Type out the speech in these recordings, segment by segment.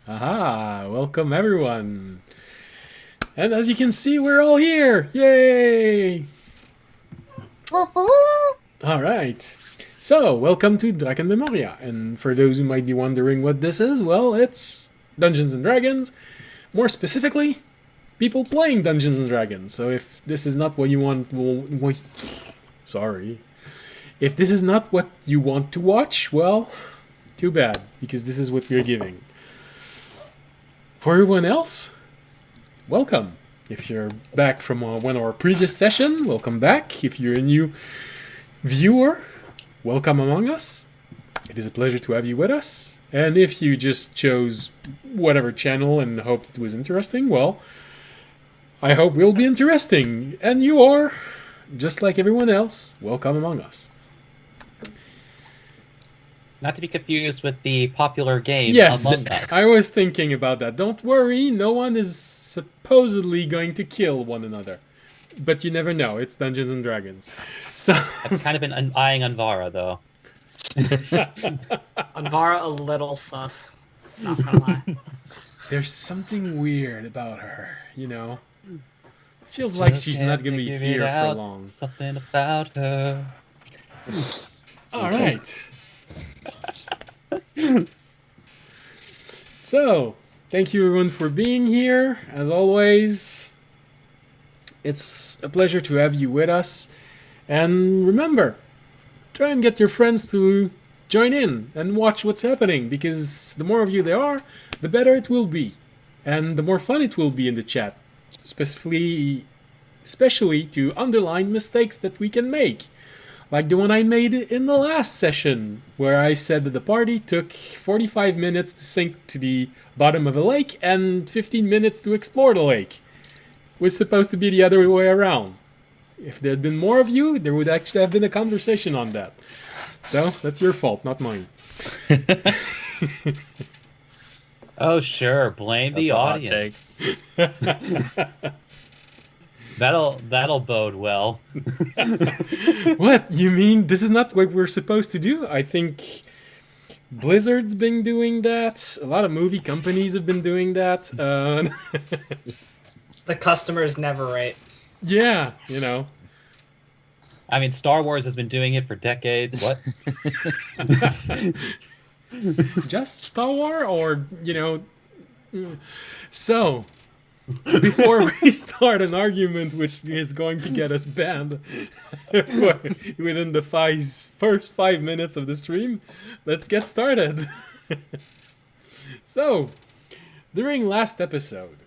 Aha! Welcome everyone! And as you can see, we're all here! Yay! Alright. So, welcome to Drakenmemoria. And for those who might be wondering what this is, well, it's Dungeons and Dragons. More specifically, people playing Dungeons and Dragons. So if this is not what you want... sorry. If this is not what you want to watch, well, too bad, because this is what we're giving. For everyone else, welcome. If you're back from one of our previous session, welcome back. If you're a new viewer, welcome among us. It is a pleasure to have you with us. And if you just chose whatever channel and hoped it was interesting, well, I hope we'll be interesting. And you are, just like everyone else, welcome among us. Not to be confused with the popular game Yes, Among Us. I was thinking about that. Don't worry, no one is supposedly going to kill one another. But you never know, it's Dungeons and Dragons. So I've kind of been eyeing Anvara, though. Anvara a little sus. Not gonna lie. there's something weird about her, you know? Feels like she's not gonna be here for long. Something about her. Alright. So, thank you everyone for being here. As always, it's a pleasure to have you with us. And remember, try and get your friends to join in and watch what's happening, because the more of you there are, the better it will be. And the more fun it will be in the chat. Especially to underline mistakes that we can make. Like the one I made in the last session, where I said that the party took 45 minutes to sink to the bottom of a lake and 15 minutes to explore the lake. It was supposed to be the other way around. If there had been more of you, there would actually have been a conversation on that. So, that's your fault, not mine. Oh, sure. Blame the audience. That'll bode well. What? You mean this is not what we're supposed to do? I think Blizzard's been doing that. A lot of movie companies have been doing that. The customer's never right. Yeah, you know. I mean, Star Wars has been doing it for decades. What? Just Star Wars, or, you know. So, before we start an argument which is going to get us banned within the first 5 minutes of the stream, let's get started. So, during last episode,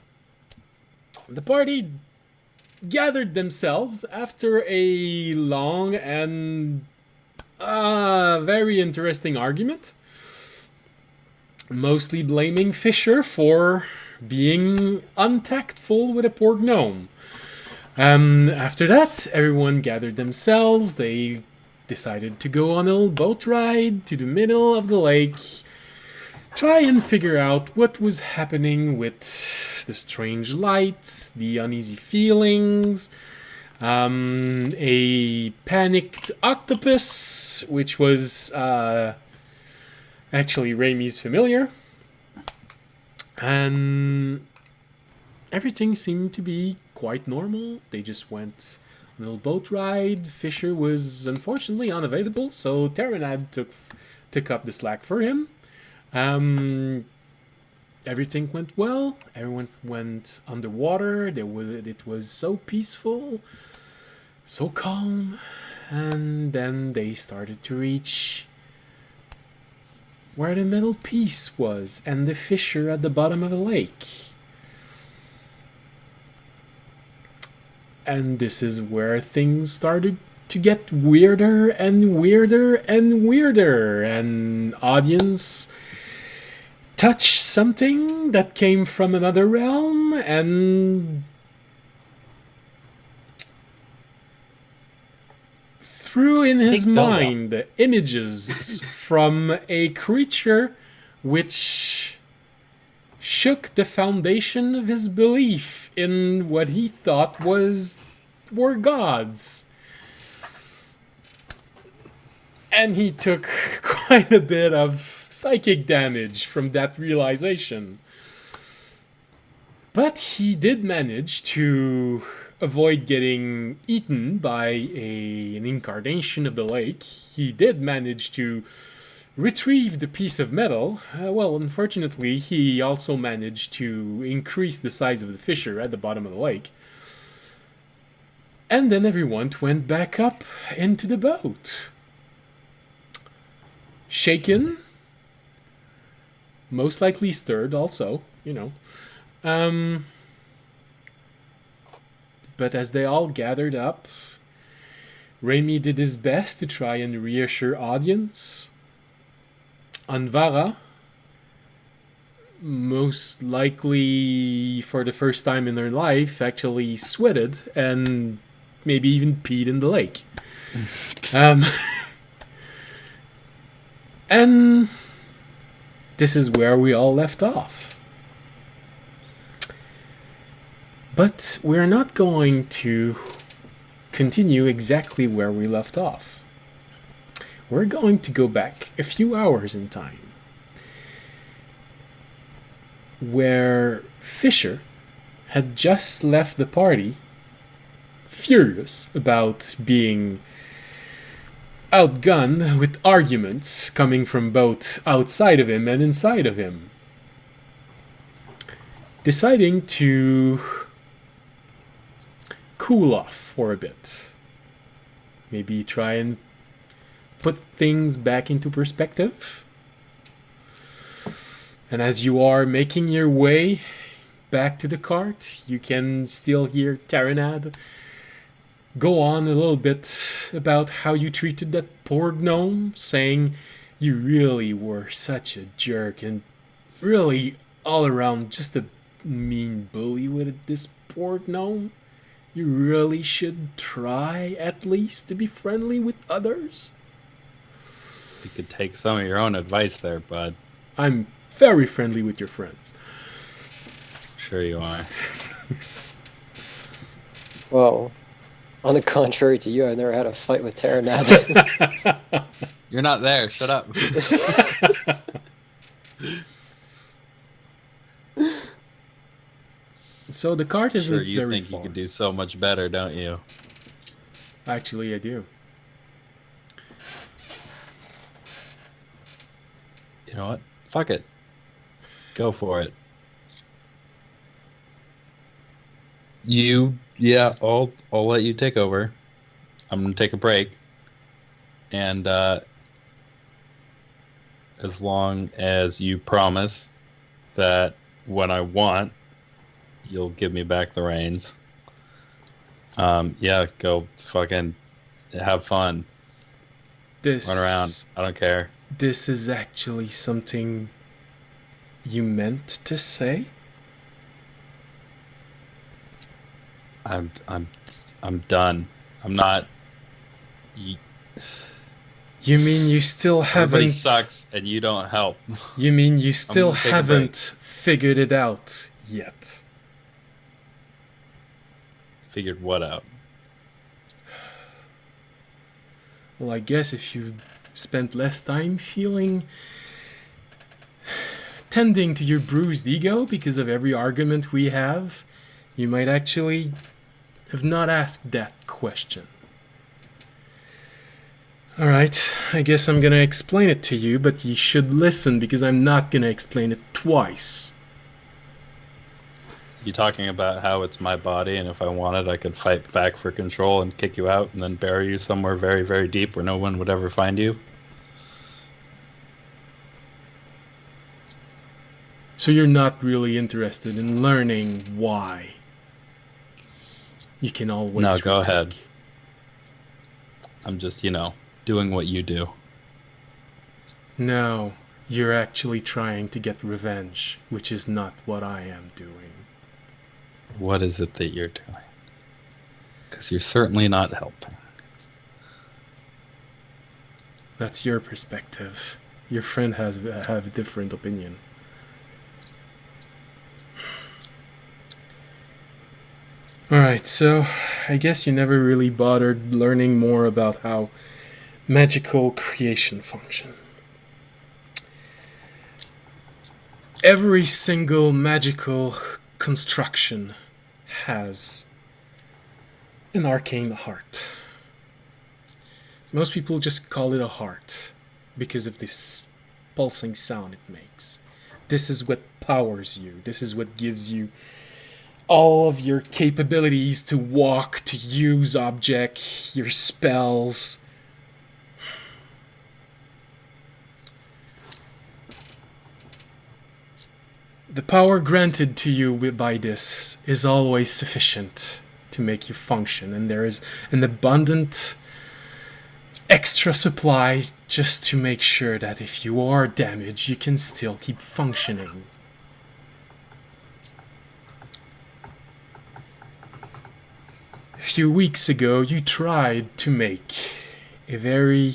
the party gathered themselves after a long and very interesting argument, mostly blaming Fisher for being untactful with a poor gnome. After that, everyone gathered themselves. They decided to go on a little boat ride to the middle of the lake, try and figure out what was happening with the strange lights, the uneasy feelings, a panicked octopus, which was actually Raimi's familiar. And everything seemed to be quite normal. They just went on a little boat ride. Fisher was unfortunately unavailable, so Terranad took up the slack for him. Everything went well. Everyone went underwater. It was so peaceful, so calm. And then they started to reach where the middle piece was, and the fissure at the bottom of the lake. And this is where things started to get weirder and weirder and weirder, and audience touched something that came from another realm, and threw in his mind images from a creature which shook the foundation of his belief in what he thought were gods. And he took quite a bit of psychic damage from that realization. But he did manage to avoid getting eaten by an incarnation of the lake. He did manage to retrieve the piece of metal. Well, unfortunately, he also managed to increase the size of the fissure at the bottom of the lake. And then everyone went back up into the boat. Shaken, most likely stirred also, you know. But as they all gathered up, Remy did his best to try and reassure audience. Anvara, most likely for the first time in her life, actually sweated and maybe even peed in the lake. And this is where we all left off. But we're not going to continue exactly where we left off. We're going to go back a few hours in time, where Fisher had just left the party, furious about being outgunned with arguments coming from both outside of him and inside of him. Deciding to cool off for a bit. Maybe try and put things back into perspective. And as you are making your way back to the cart, you can still hear Taranad go on a little bit about how you treated that poor gnome, saying you really were such a jerk and really all around just a mean bully with this poor gnome. You really should try at least to be friendly with others. You could take some of your own advice there, bud. I'm very friendly with your friends. Sure you are. Well, on the contrary to you, I've never had a fight with Taranad. You're not there. Shut up. So the cart isn't Sure, you very think far. you could do so much better, don't you? Actually, I do. You know what? Fuck it. Go for it. I'll let you take over. I'm gonna take a break, and as long as you promise that when I want, you'll give me back the reins. Go fucking have fun. Run around. I don't care. This is actually something you meant to say? I'm done. I'm not. You mean you still Everybody haven't... sucks, and you don't help. You mean you still gonna take a haven't figured it out yet? Figured what out? Well, I guess if you spent less time tending to your bruised ego because of every argument we have, you might actually have not asked that question. Alright, I guess I'm gonna explain it to you, but you should listen because I'm not gonna explain it twice. You talking about how it's my body, and if I wanted, I could fight back for control and kick you out, and then bury you somewhere very, very deep where no one would ever find you? So you're not really interested in learning why. You can always No, go retake. ahead. I'm just, doing what you do. No, you're actually trying to get revenge, which is not what I am doing. What is it that you're doing? Because you're certainly not helping. That's your perspective. Your friend have a different opinion. Alright, so I guess you never really bothered learning more about how magical creation function. Every single magical construction has an arcane heart. Most people just call it a heart because of this pulsing sound it makes. This is what powers you. This is what gives you all of your capabilities to walk, to use object, your spells. The power granted to you by this is always sufficient to make you function, and there is an abundant extra supply just to make sure that if you are damaged, you can still keep functioning. A few weeks ago, you tried to make a very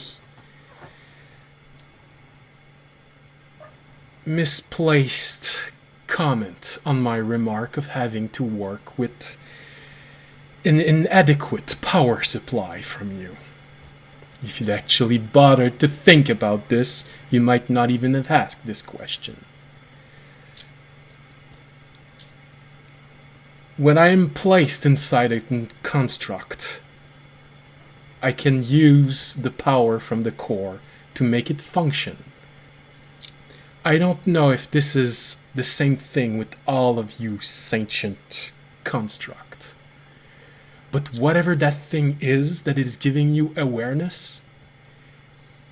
misplaced comment on my remark of having to work with an inadequate power supply from you. If you'd actually bothered to think about this, you might not even have asked this question. When I am placed inside a construct, I can use the power from the core to make it function. I don't know if this is the same thing with all of you sentient construct. But whatever that thing is that is giving you awareness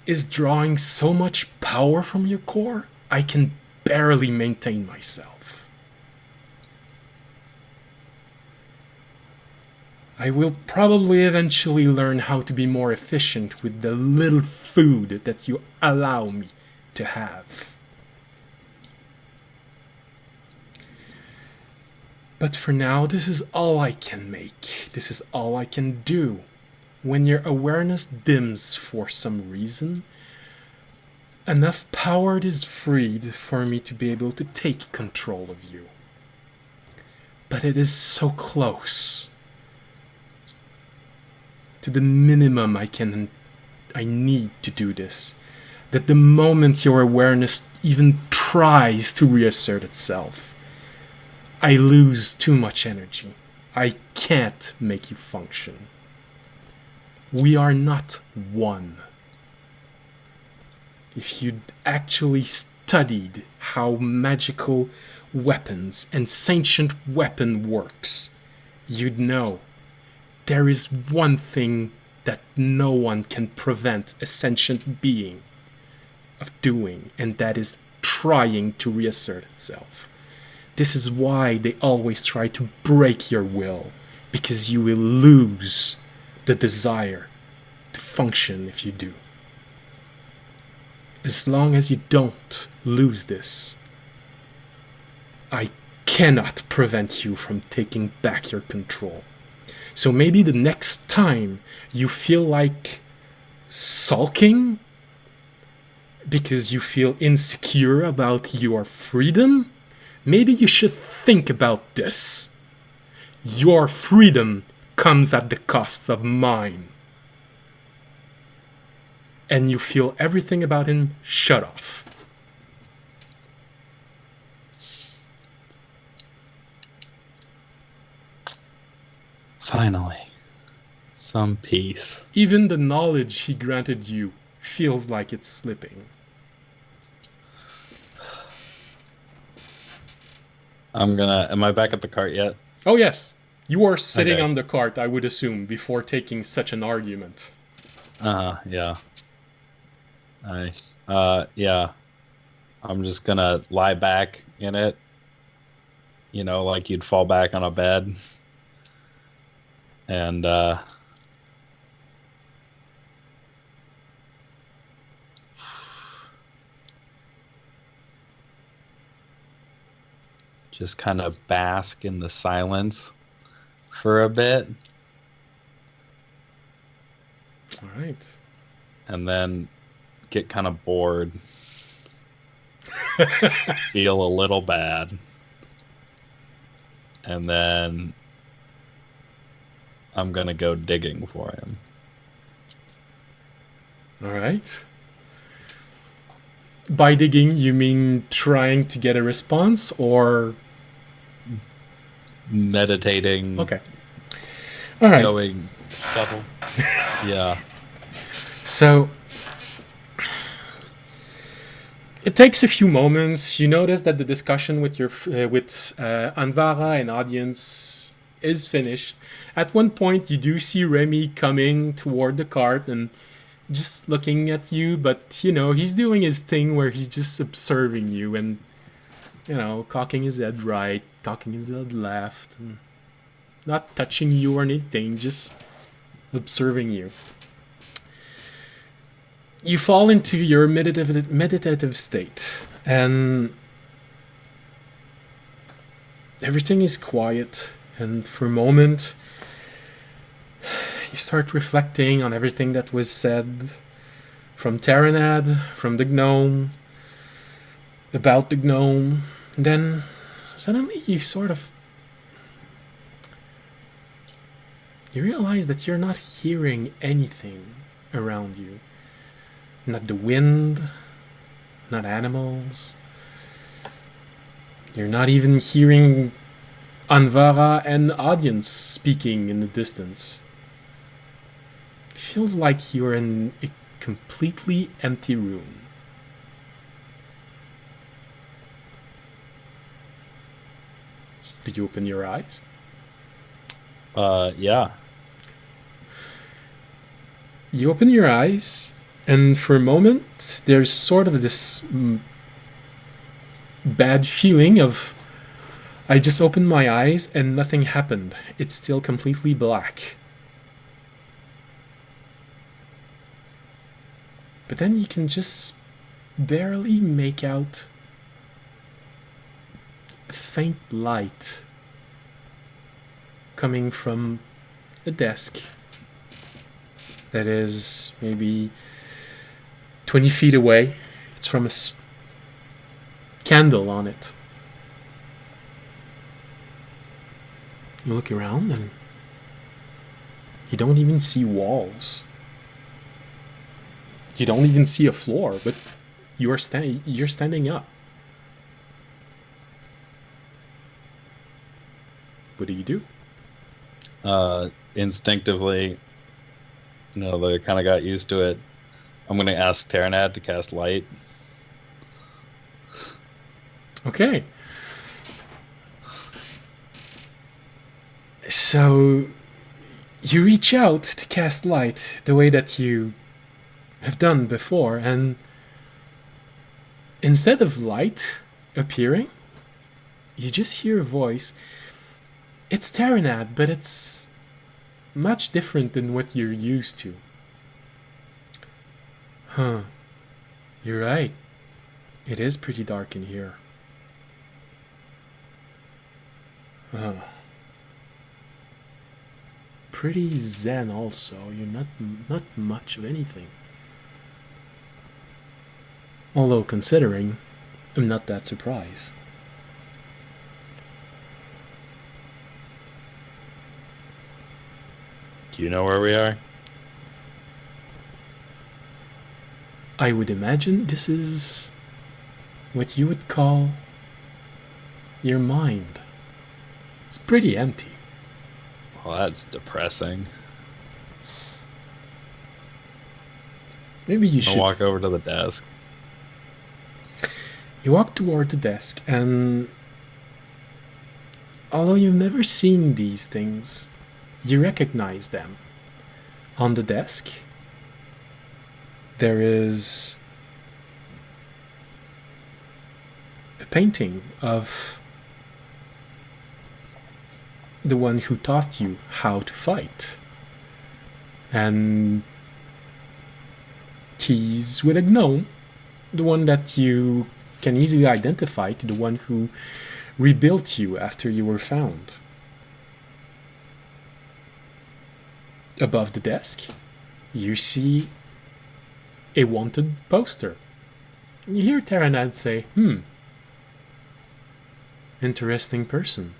is drawing so much power from your core, I can barely maintain myself. I will probably eventually learn how to be more efficient with the little food that you allow me to have. But for now, this is all I can make. This is all I can do. When your awareness dims for some reason, enough power is freed for me to be able to take control of you. But it is so close to the minimum I need to do this, that the moment your awareness even tries to reassert itself, I lose too much energy. I can't make you function. We are not one. If you'd actually studied how magical weapons and sentient weapon works, you'd know there is one thing that no one can prevent a sentient being of doing, and that is trying to reassert itself. This is why they always try to break your will, because you will lose the desire to function if you do. As long as you don't lose this, I cannot prevent you from taking back your control. So maybe the next time you feel like sulking because you feel insecure about your freedom, maybe you should think about this. Your freedom comes at the cost of mine. And you feel everything about him shut off. Finally, some peace. Even the knowledge he granted you feels like it's slipping. Am I back at the cart yet? Oh yes, you are sitting Okay. on the cart, I would assume, before taking such an argument. Yeah. Yeah. I'm just gonna lie back in it. You know, like you'd fall back on a bed. And, just kind of bask in the silence for a bit, All right. and then get kind of bored, feel a little bad, and then I'm gonna go digging for him. All right. by digging, you mean trying to get a response, or Meditating. okay? All right. Going. Double. Yeah. So it takes a few moments. You notice that the discussion with your Anvara and audience is finished. At one point, you do see Remy coming toward the cart and just looking at you, but you know he's doing his thing where he's just observing you and cocking his head right, cocking his head left, and not touching you or anything, just observing you. You fall into your meditative state, and everything is quiet. And for a moment, you start reflecting on everything that was said from Terranad, from the gnome, about the gnome. And then suddenly you realize that you're not hearing anything around you. Not the wind, not animals. You're not even hearing Anvara and the audience speaking in the distance. It feels like you're in a completely empty room. Did you open your eyes? Yeah. You open your eyes, and for a moment, there's sort of this bad feeling of, I just opened my eyes and nothing happened. It's still completely black. But then you can just barely make out a faint light coming from a desk that is maybe 20 feet away. It's from a candle on it. You look around and you don't even see walls. You don't even see a floor, but you're standing up. What do? Instinctively, they kind of got used to it. I'm going to ask Terranad to cast light. Okay. So you reach out to cast light the way that you have done before, and instead of light appearing, you just hear a voice. It's Terranad, but it's much different than what you're used to. Huh. You're right. It is pretty dark in here. Pretty zen also. You're not much of anything. Although considering, I'm not that surprised. Do you know where we are? I would imagine this is what you would call your mind. It's pretty empty. Well, that's depressing. Maybe you I'll should walk over to the desk. You walk toward the desk, and although you've never seen these things, you recognize them. On the desk, there is a painting of the one who taught you how to fight. And he's with a gnome, the one that you can easily identify to the one who rebuilt you after you were found. Above the desk, you see a wanted poster. You hear Terranad say, interesting person.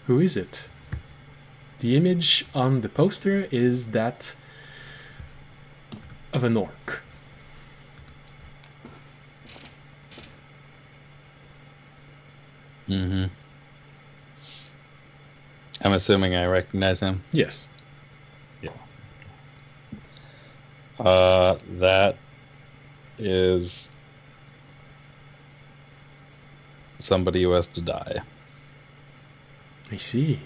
Who is it? The image on the poster is that of an orc. Mm-hmm. I'm assuming I recognize him. Yes. That is somebody who has to die. I see.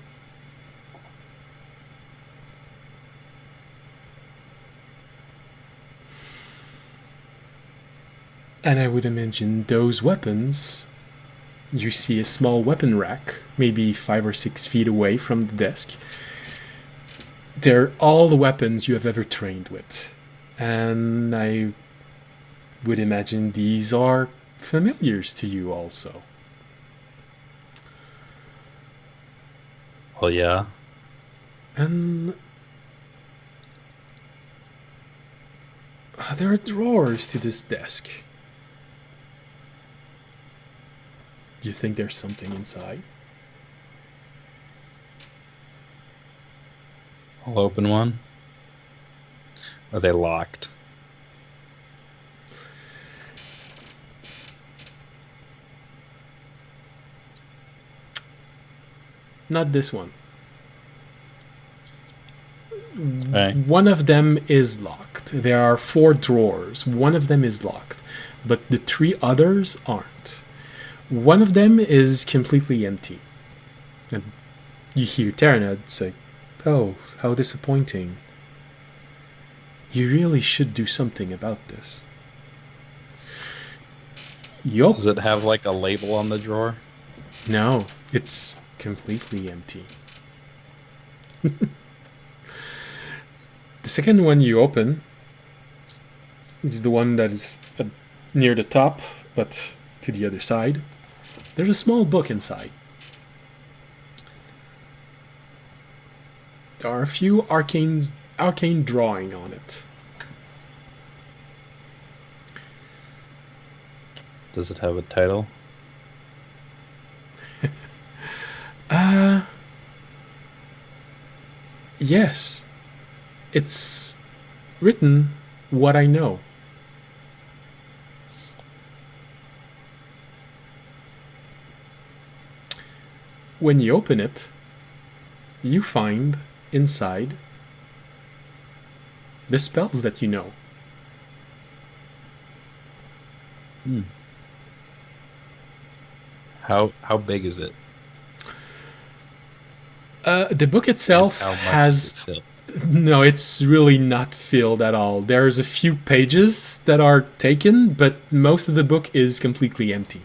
And I would imagine those weapons. You see a small weapon rack, maybe 5 or 6 feet away from the desk. They're all the weapons you have ever trained with. And I would imagine these are familiars to you also. Well, yeah. And there are drawers to this desk. You think there's something inside? I'll open one. Are they locked? Not this one. Okay. One of them is locked. There are 4 drawers. One of them is locked, but the 3 others aren't. One of them is completely empty. And you hear Terranad say, "Oh, how disappointing. You really should do something about this." Yup. Does it have like a label on the drawer? No, it's completely empty. The second one you open is the one that is near the top, but to the other side. There's a small book inside. There are a few arcane drawing on it. Does it have a title? Yes. It's written What I Know. When you open it, you find inside the spells that you know. How big is it? The book itself How much has is it filled? no, it's really not filled at all. There's a few pages that are taken, but most of the book is completely empty.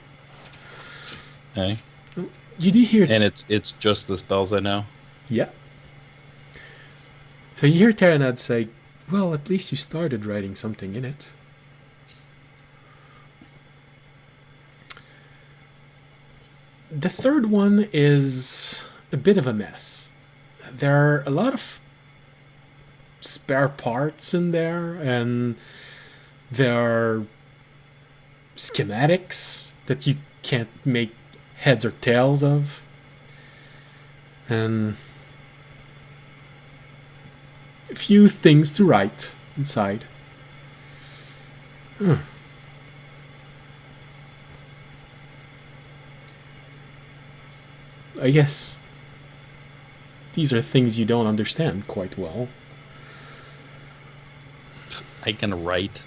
Okay. You do hear, And it's just the spells I know? yeah. So you hear Terranad say, "Well, at least you started writing something in it." The third one is a bit of a mess. There are a lot of spare parts in there, and there are schematics that you can't make heads or tails of. And a few things to write inside. I guess these are things you don't understand quite well. I can write.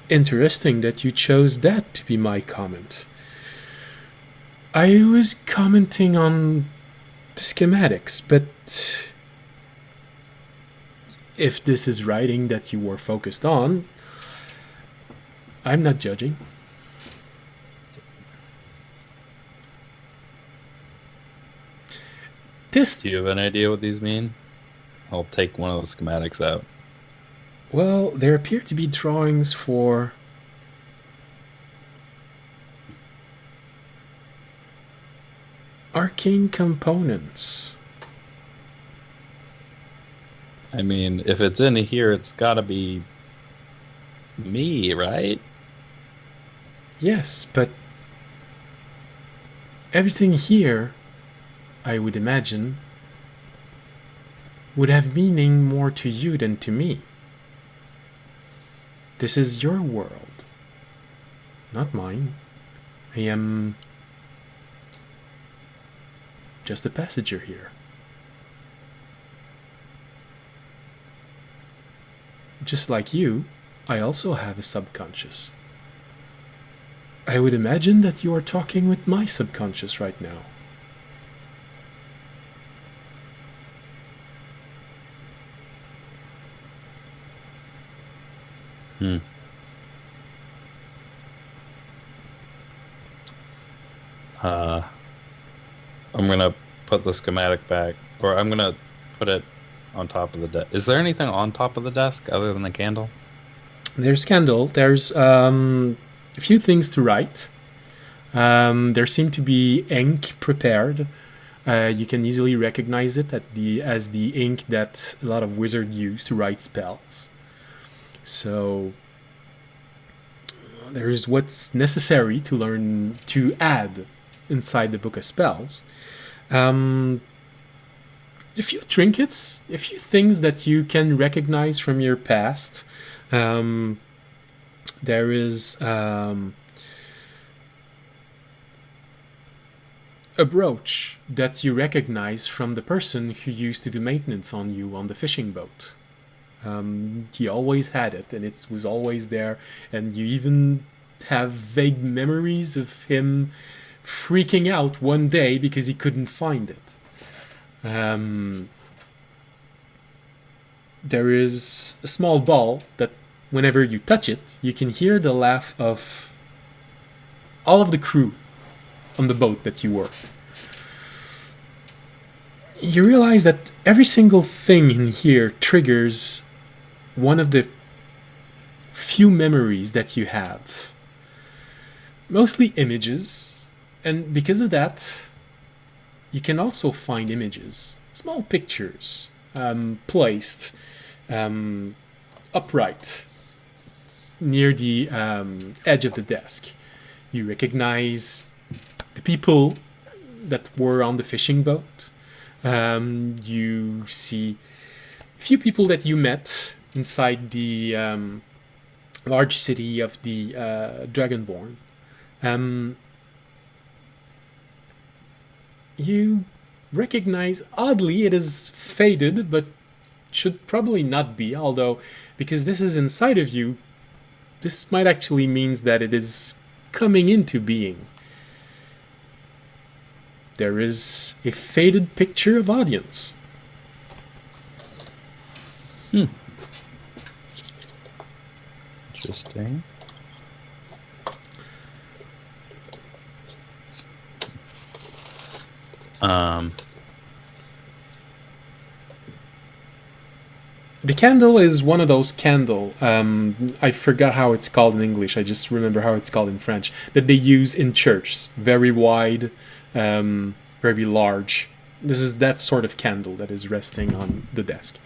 Interesting that you chose that to be my comment. I was commenting on the schematics, but if this is writing that you were focused on, I'm not judging. This, Do you have an idea what these mean? I'll take one of the schematics out. well, there appear to be drawings for arcane components. I mean, if it's in here, it's gotta be me, right? Yes, but everything here, I would imagine, would have meaning more to you than to me. This is your world, not mine. I am just a passenger here. Just like you, I also have a subconscious. I would imagine that you are talking with my subconscious right now. I'm gonna put the schematic back, or I'm gonna put it on top of the desk. Is there anything on top of the desk other than the candle? There's candle. There's a few things to write. There seem to be ink prepared. You can easily recognize it as the ink that a lot of wizards use to write spells. So there's what's necessary to learn to add inside the book of spells. A few trinkets, a few things that you can recognize from your past. There is a brooch that you recognize from the person who used to do maintenance on you on the fishing boat. He always had it, and it was always there, and you even have vague memories of him freaking out one day because he couldn't find it. There is a small ball that whenever you touch it, you can hear the laugh of all of the crew on the boat that you were. You realize that every single thing in here triggers one of the few memories that you have. Mostly images, and because of that, you can also find images, small pictures, placed upright near the edge of the desk. You recognize the people that were on the fishing boat. You see a few people that you met inside the large city of the Dragonborn. You recognize, oddly, it is faded, but should probably not be, although because this is inside of you, this might actually means that it is coming into being. There is a faded picture of audience. Interesting. The candle is one of those candle. I forgot how it's called in English. I just remember how it's called in French. That they use in church. Very wide, very large. This is that sort of candle that is resting on the desk.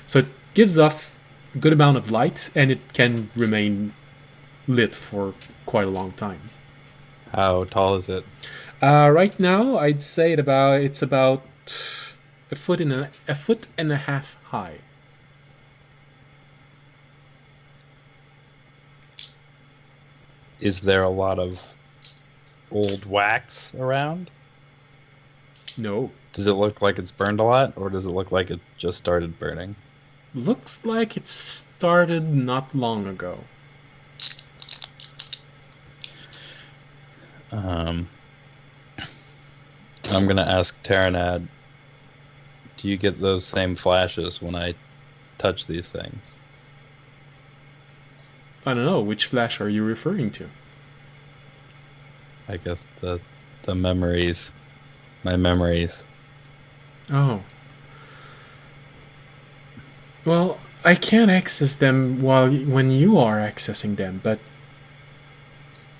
So it gives off a good amount of light, and it can remain lit for quite a long time. How tall is it? Right now, I'd say it's about a foot and a half high. Is there a lot of old wax around? No. Does it look like it's burned a lot, or does it look like it just started burning? Looks like it started not long ago. I'm gonna ask Terranad, do you get those same flashes when I touch these things? I don't know, which flash are you referring to? I guess the memories. My memories. Oh. Well, I can't access them when you are accessing them, but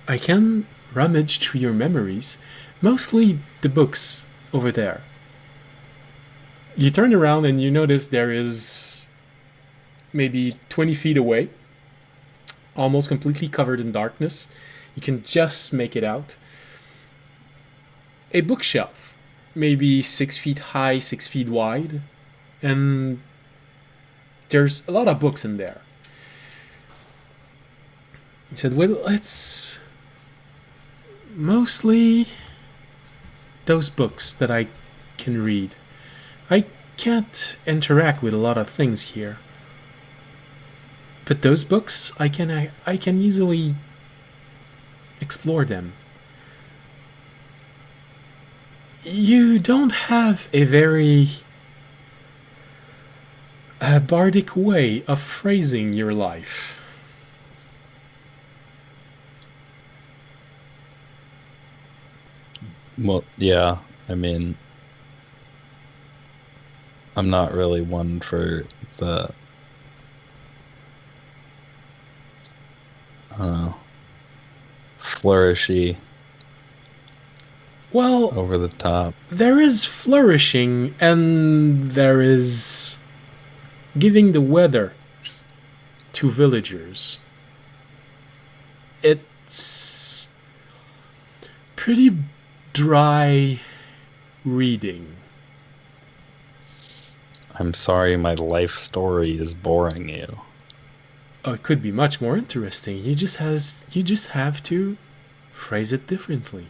I can rummage through your memories, mostly the books over there. You turn around and you notice there is maybe 20 feet away, almost completely covered in darkness. You can just make it out. A bookshelf, maybe 6 feet high, 6 feet wide, and there's a lot of books in there. He said, well, Mostly those books that I can read. I can't interact with a lot of things here. But those books, I can easily explore them. You don't have a very bardic way of phrasing your life. Well, yeah. I mean, I'm not really one for the, I don't know, flourishy, Well, over the top. there is flourishing and there is giving the weather to villagers. It's pretty dry reading. I'm sorry my life story is boring you. Oh, it could be much more interesting. You just have to phrase it differently.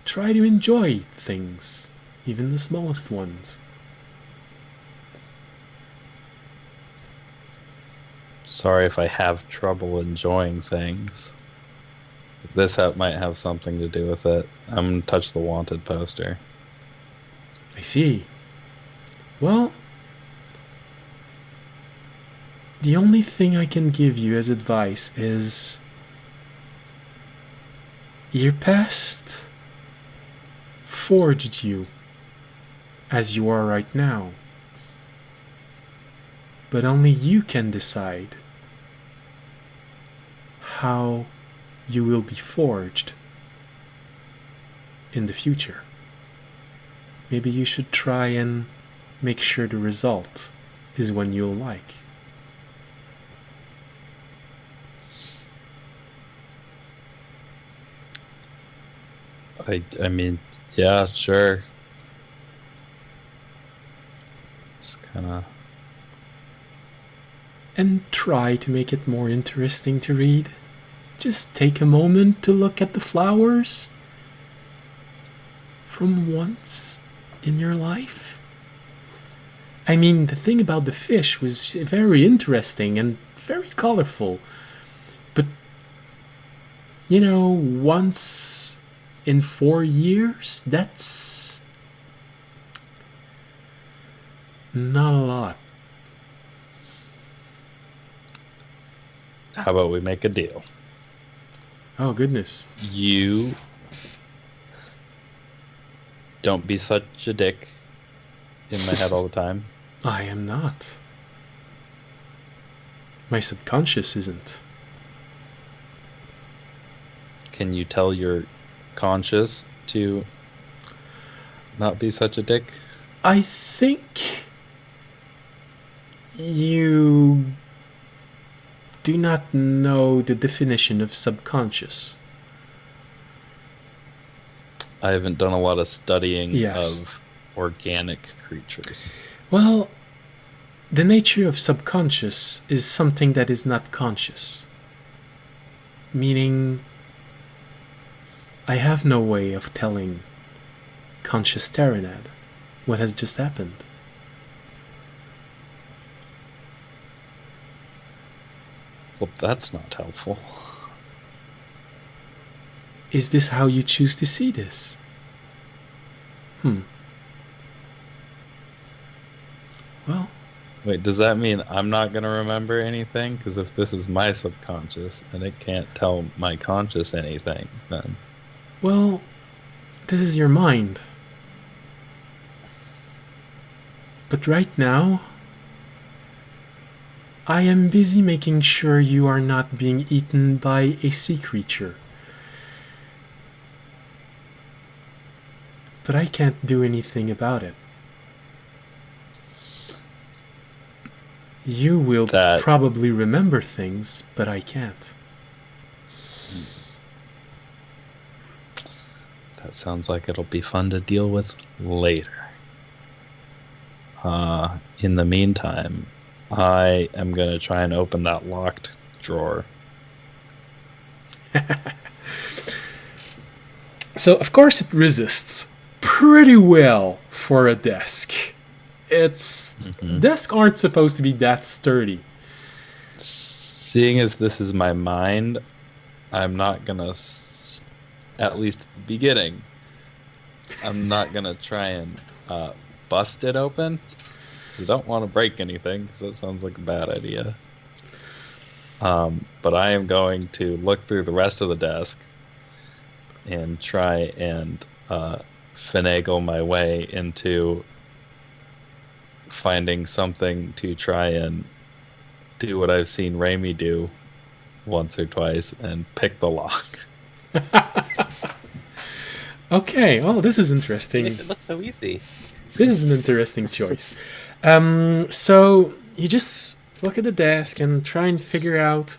Try to enjoy things, even the smallest ones. Sorry if I have trouble enjoying things. This might have something to do with it. I'm gonna touch the wanted poster. I see. Well, the only thing I can give you as advice is your past forged you as you are right now. But only you can decide how you will be forged in the future. Maybe you should try and make sure the result is one you'll like. I mean, yeah, sure. It's kind of... And try to make it more interesting to read. Just take a moment to look at the flowers from once in your life. I mean, the thing about the fish was very interesting and very colorful. But, you know, once in 4 years, that's not a lot. How about we make a deal? Oh, goodness. You don't be such a dick in my head all the time. I am not. My subconscious isn't. Can you tell your conscious to not be such a dick? I think you do not know the definition of subconscious. I haven't done a lot of studying Yes. of organic creatures. Well, the nature of subconscious is something that is not conscious. Meaning, I have no way of telling conscious Terranad what has just happened. Well, that's not helpful. Is this how you choose to see this? Well, Wait, does that mean I'm not going to remember anything? Because if this is my subconscious and it can't tell my conscious anything, then... well, this is your mind. But right now, I am busy making sure you are not being eaten by a sea creature. But I can't do anything about it. You will probably remember things, but I can't. That sounds like it'll be fun to deal with later. In the meantime, I am going to try and open that locked drawer. So, of course, it resists pretty well for a desk. Desks aren't supposed to be that sturdy. Seeing as this is my mind, I'm not gonna, at least at the beginning, I'm not gonna try and bust it open, because I don't want to break anything, because that sounds like a bad idea. But I am going to look through the rest of the desk and try and finagle my way into finding something to try and do what I've seen Raimi do once or twice and pick the lock. Okay, well, this is interesting. It looks so easy. This is an interesting choice. So you just look at the desk and try and figure out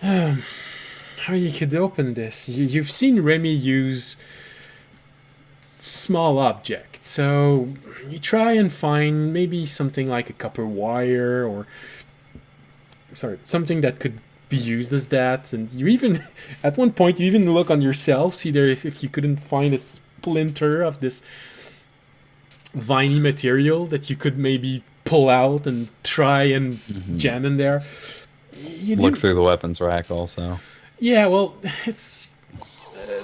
how you could open this. You've seen Remy use small objects, so you try and find maybe something like a copper wire or something that could be used as that. And you even, at one point, you even look on yourself, see there if you couldn't find a splinter of this viney material that you could maybe pull out and try and jam in there. Look through the weapons rack also. Yeah, well, it's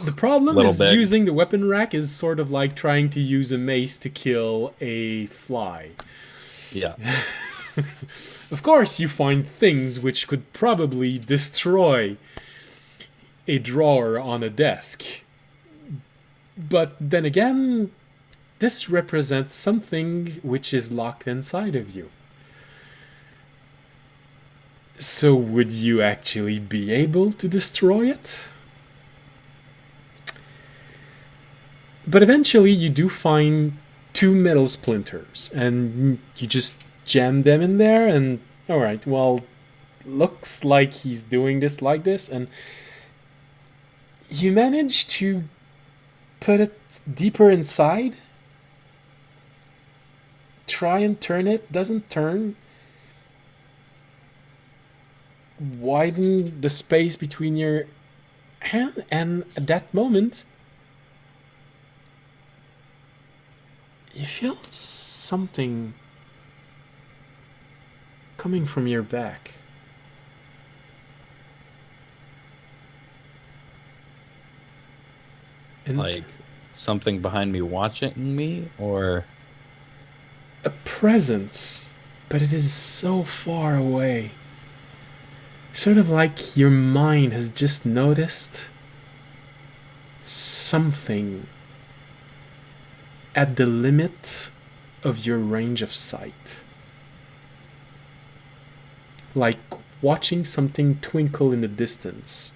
the problem is big. using the weapon rack is sort of like trying to use a mace to kill a fly. Yeah. Of course, you find things which could probably destroy a drawer on a desk. But then again, this represents something which is locked inside of you. So would you actually be able to destroy it? But eventually you do find 2 metal splinters, and you just jam them in there, and alright, well, looks like he's doing this like this, and you manage to put it deeper inside. Try and turn it, doesn't turn. Widen the space between your hand, and at that moment you feel something coming from your back. And Like something behind me watching me, or a presence, but it is so far away. Sort of like your mind has just noticed something at the limit of your range of sight. Like watching something twinkle in the distance.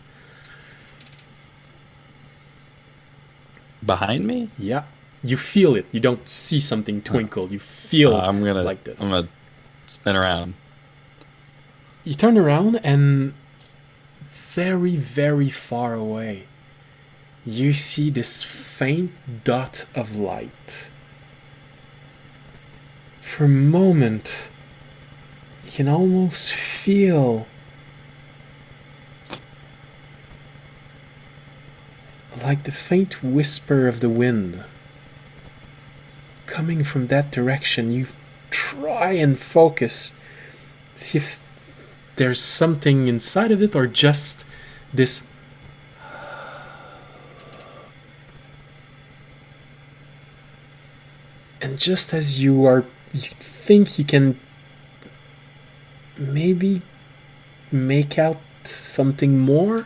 behind me? Yeah. You feel it. You don't see something twinkle. You feel like this. I'm gonna spin around. You turn around and very, very far away, you see this faint dot of light. For a moment, you can almost feel like the faint whisper of the wind coming from that direction. You try and focus, see if there's something inside of it or just this. And just as you think you can maybe make out something more,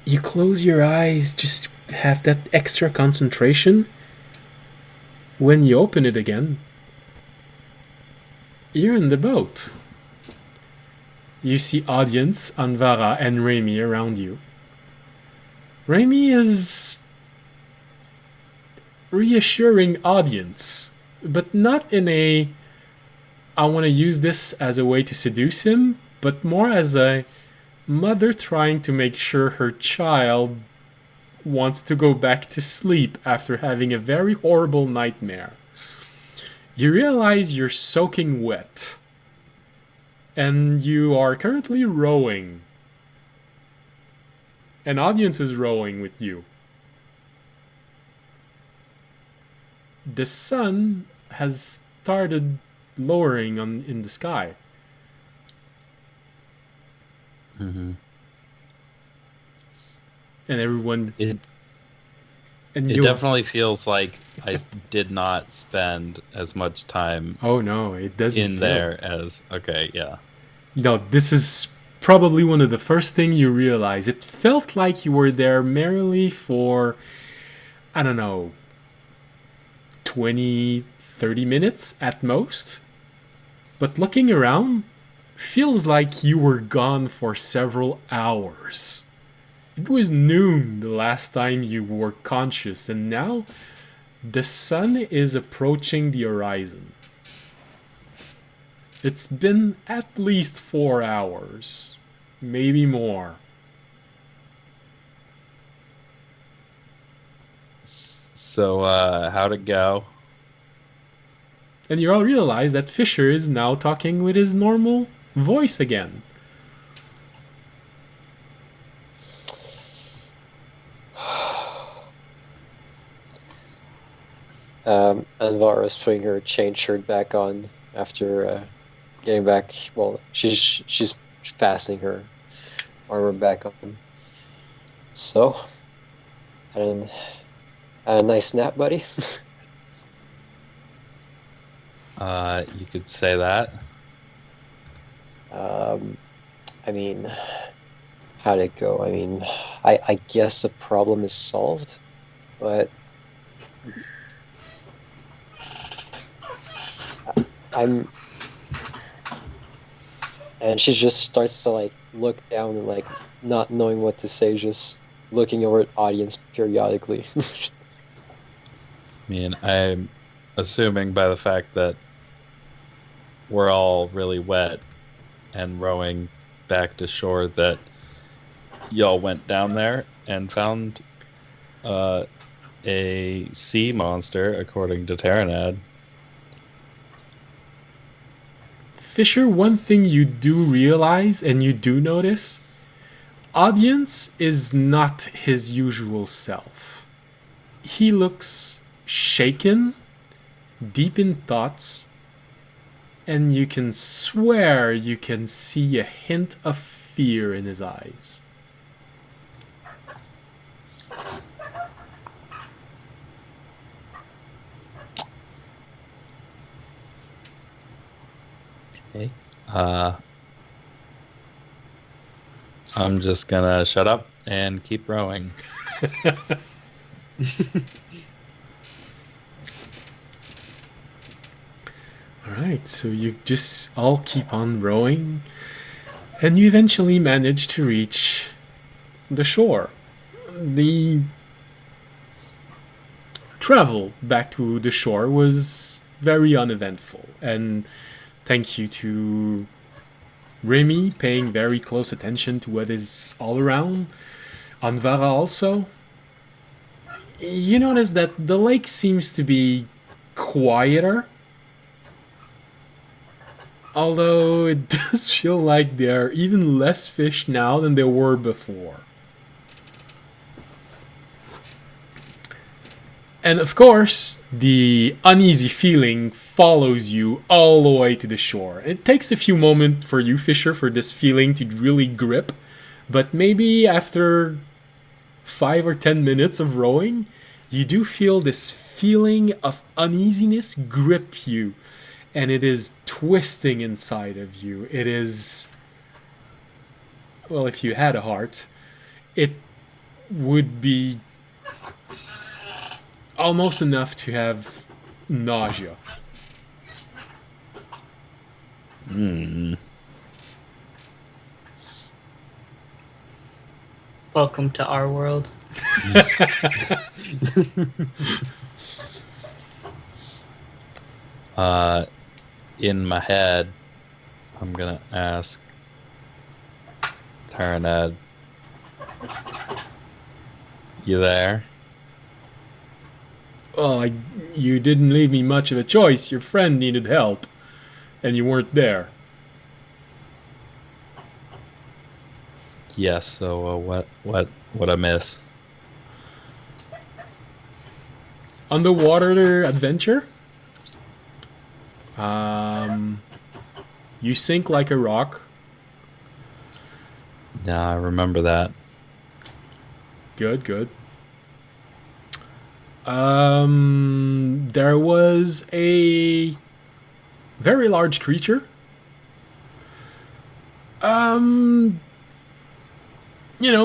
you close your eyes, just have that extra concentration. When you open it again, you're in the boat. You see audience, Anvara and Raimi around you. Raimi is reassuring audience, but not in a I want to use this as a way to seduce him, but more as a mother trying to make sure her child wants to go back to sleep after having a very horrible nightmare. You realize you're soaking wet, and you are currently rowing. An audience is rowing with you. The sun has started lowering in the sky. Mm-hmm. And everyone... It And it you... definitely feels like I did not spend as much time Oh no, it doesn't in feel... there as okay, yeah. No, this is probably one of the first things you realize. It felt like you were there merely for, I don't know, 20, 30 minutes at most. But looking around, feels like you were gone for several hours. It was noon the last time you were conscious, and now the sun is approaching the horizon. It's been at least 4 hours, maybe more. So how'd it go? And you all realize that Fisher is now talking with his normal voice again. Alvara's putting her chain shirt back on after getting back. Well, she's fastening her armor back on. So, had a nice nap, buddy. You could say that. I mean, how'd it go? I mean, I guess the problem is solved, but and she just starts to like look down and like not knowing what to say, just looking over at audience periodically. I mean, I'm assuming by the fact that we're all really wet and rowing back to shore that y'all went down there and found a sea monster, according to Terranad. Fisher, one thing you do realize and you do notice, Audience is not his usual self. He looks shaken, deep in thoughts, and you can swear you can see a hint of fear in his eyes. Okay. I'm just gonna shut up and keep rowing. Alright, so you just all keep on rowing, and you eventually manage to reach the shore. The travel back to the shore was very uneventful, and thank you to Remy paying very close attention to what is all around, Anvara also. You notice that the lake seems to be quieter, although it does feel like there are even less fish now than there were before. And of course, the uneasy feeling follows you all the way to the shore. It takes a few moments for you, Fisher, for this feeling to really grip, but maybe after 5 or 10 minutes of rowing, you do feel this feeling of uneasiness grip you, and it is twisting inside of you. It is, well, if you had a heart, it would be almost enough to have nausea. Welcome to our world. In my head, I'm gonna ask Terranad, you there? Well, you didn't leave me much of a choice. Your friend needed help, and you weren't there. Yes. So What I miss? Underwater adventure. You sink like a rock. Yeah, I remember that. Good, good. There was a very large creature.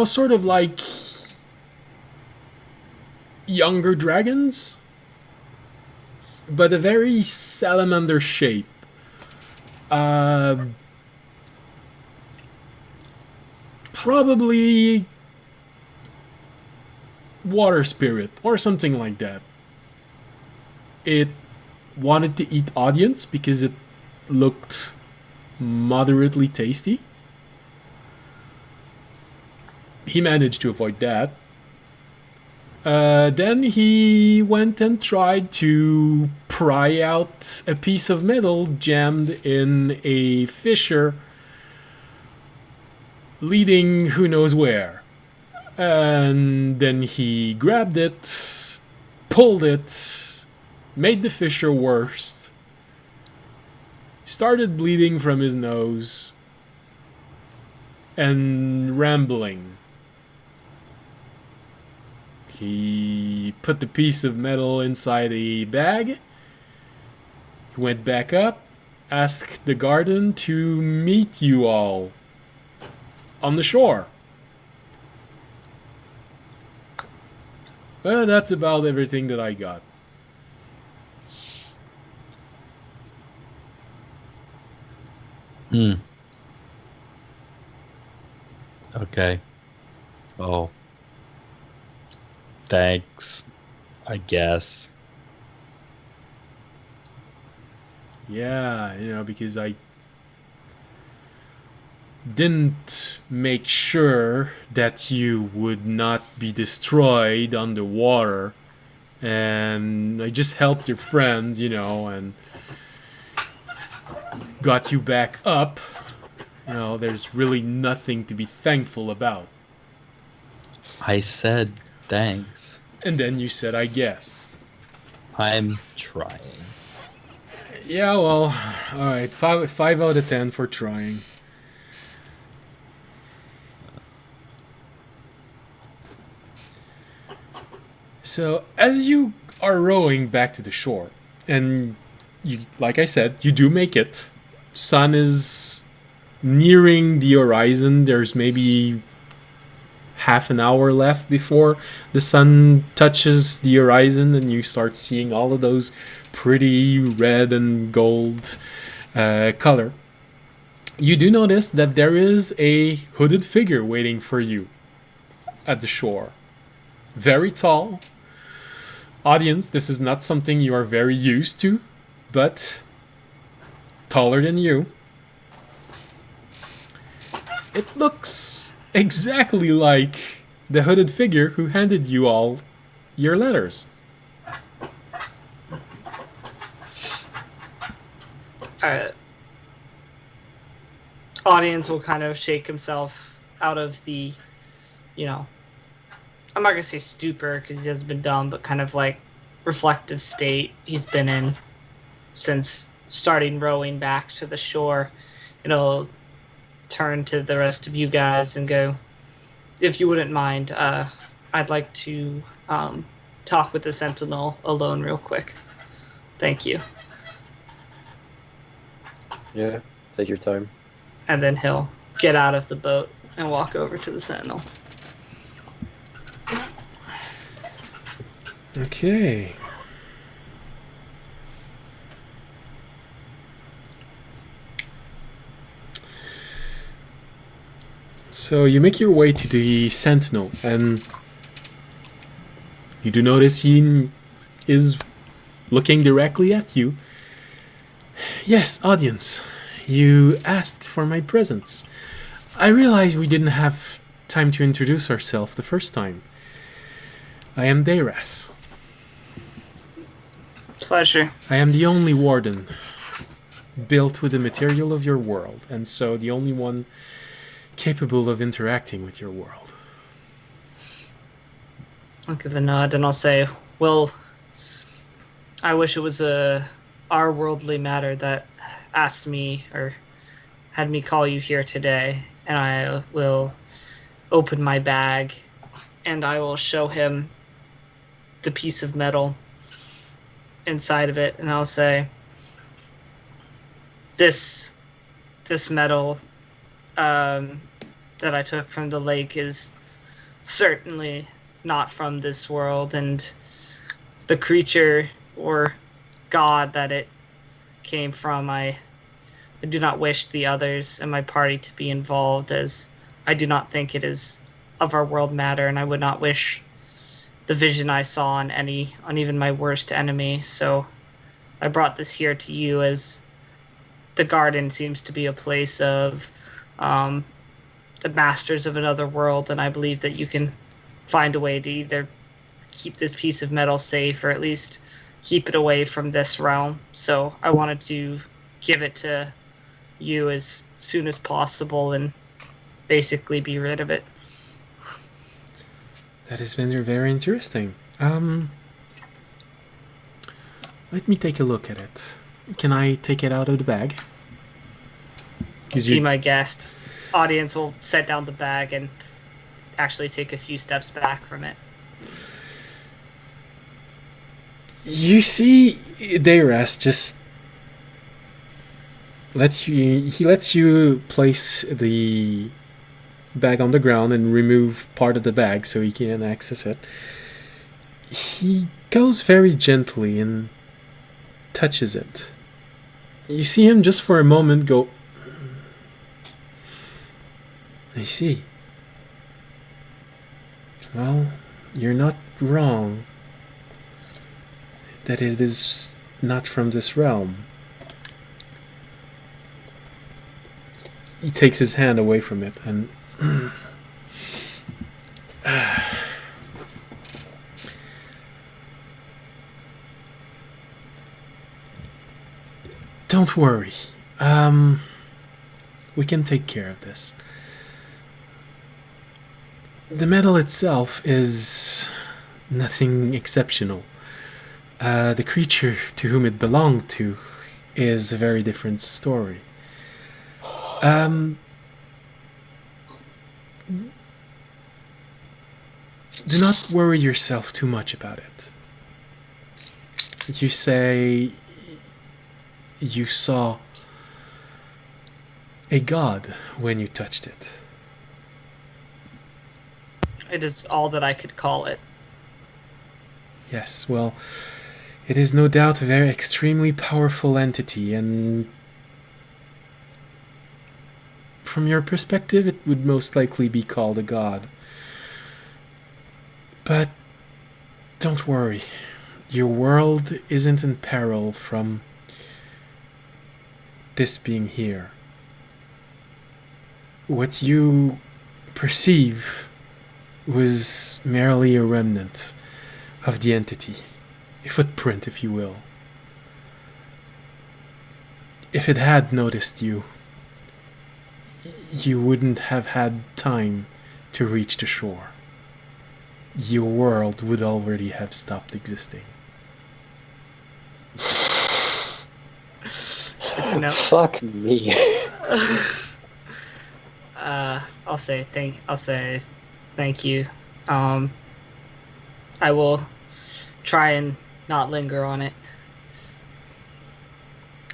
Sort of like younger dragons, but a very salamander shape. Probably water spirit or something like that. It wanted to eat audience because it looked moderately tasty. He managed to avoid that. Then he went and tried to pry out a piece of metal jammed in a fissure leading who knows where. And then he grabbed it, pulled it, made the fissure worse, started bleeding from his nose, and rambling. He put the piece of metal inside a bag, went back up, asked the garden to meet you all on the shore. Well, that's about everything that I got. Okay. Oh. Thanks, I guess. Yeah, because I didn't make sure that you would not be destroyed underwater. And I just helped your friends, and got you back up. There's really nothing to be thankful about. I said thanks. And then you said, I guess. I'm trying. Yeah, well, alright. 5 out of 10 for trying. So, as you are rowing back to the shore, and you, like I said, you do make it. Sun is nearing the horizon. There's maybe half an hour left before the sun touches the horizon, and you start seeing all of those pretty red and gold color. You do notice that there is a hooded figure waiting for you at the shore. Very tall. Audience, this is not something you are very used to, but taller than you. It looks exactly like the hooded figure who handed you all your letters. Audience will kind of shake himself out of the, I'm not going to say stupor because he hasn't been dumb, but kind of like reflective state he's been in since starting rowing back to the shore. It'll turn to the rest of you guys and go, if you wouldn't mind, I'd like to talk with the Sentinel alone real quick. Thank you. Yeah, take your time. And then he'll get out of the boat and walk over to the Sentinel. Okay. So you make your way to the Sentinel, and you do notice he is looking directly at you. Yes, audience, you asked for my presence. I realize we didn't have time to introduce ourselves the first time. I am Deiras. Pleasure. I am the only warden built with the material of your world, and so the only one capable of interacting with your world. I'll give a nod and I'll say, well, I wish it was our worldly matter that asked me or had me call you here today. And I will open my bag and I will show him the piece of metal inside of it. And I'll say, this metal that I took from the lake is certainly not from this world, and the creature or god that it came from, I do not wish the others in my party to be involved, as I do not think it is of our world matter, and I would not wish the vision I saw on even my worst enemy. So I brought this here to you, as the garden seems to be a place of the masters of another world, and I believe that you can find a way to either keep this piece of metal safe or at least keep it away from this realm. So I wanted to give it to you as soon as possible and basically be rid of it. That has been very interesting. Let me take a look at it. Can I take it out of the bag? Be my guest. Audience will set down the bag and actually take a few steps back from it. You see, Dayras just he lets you place the bag on the ground and remove part of the bag so he can access it. He goes very gently and touches it. You see him just for a moment go, I see. Well, you're not wrong that it is not from this realm. He takes his hand away from it and don't worry. We can take care of this. The metal itself is nothing exceptional. The creature to whom it belonged to is a very different story. Do not worry yourself too much about it. You say you saw a god when you touched it. It is all that I could call it. Yes, well, it is no doubt a very extremely powerful entity, and from your perspective, it would most likely be called a god. But don't worry, your world isn't in peril from this being here. What you perceive was merely a remnant of the entity, a footprint, if you will. If it had noticed you, you wouldn't have had time to reach the shore. Your world would already have stopped existing. No. Fuck me. I'll say thank you. I will try and not linger on it.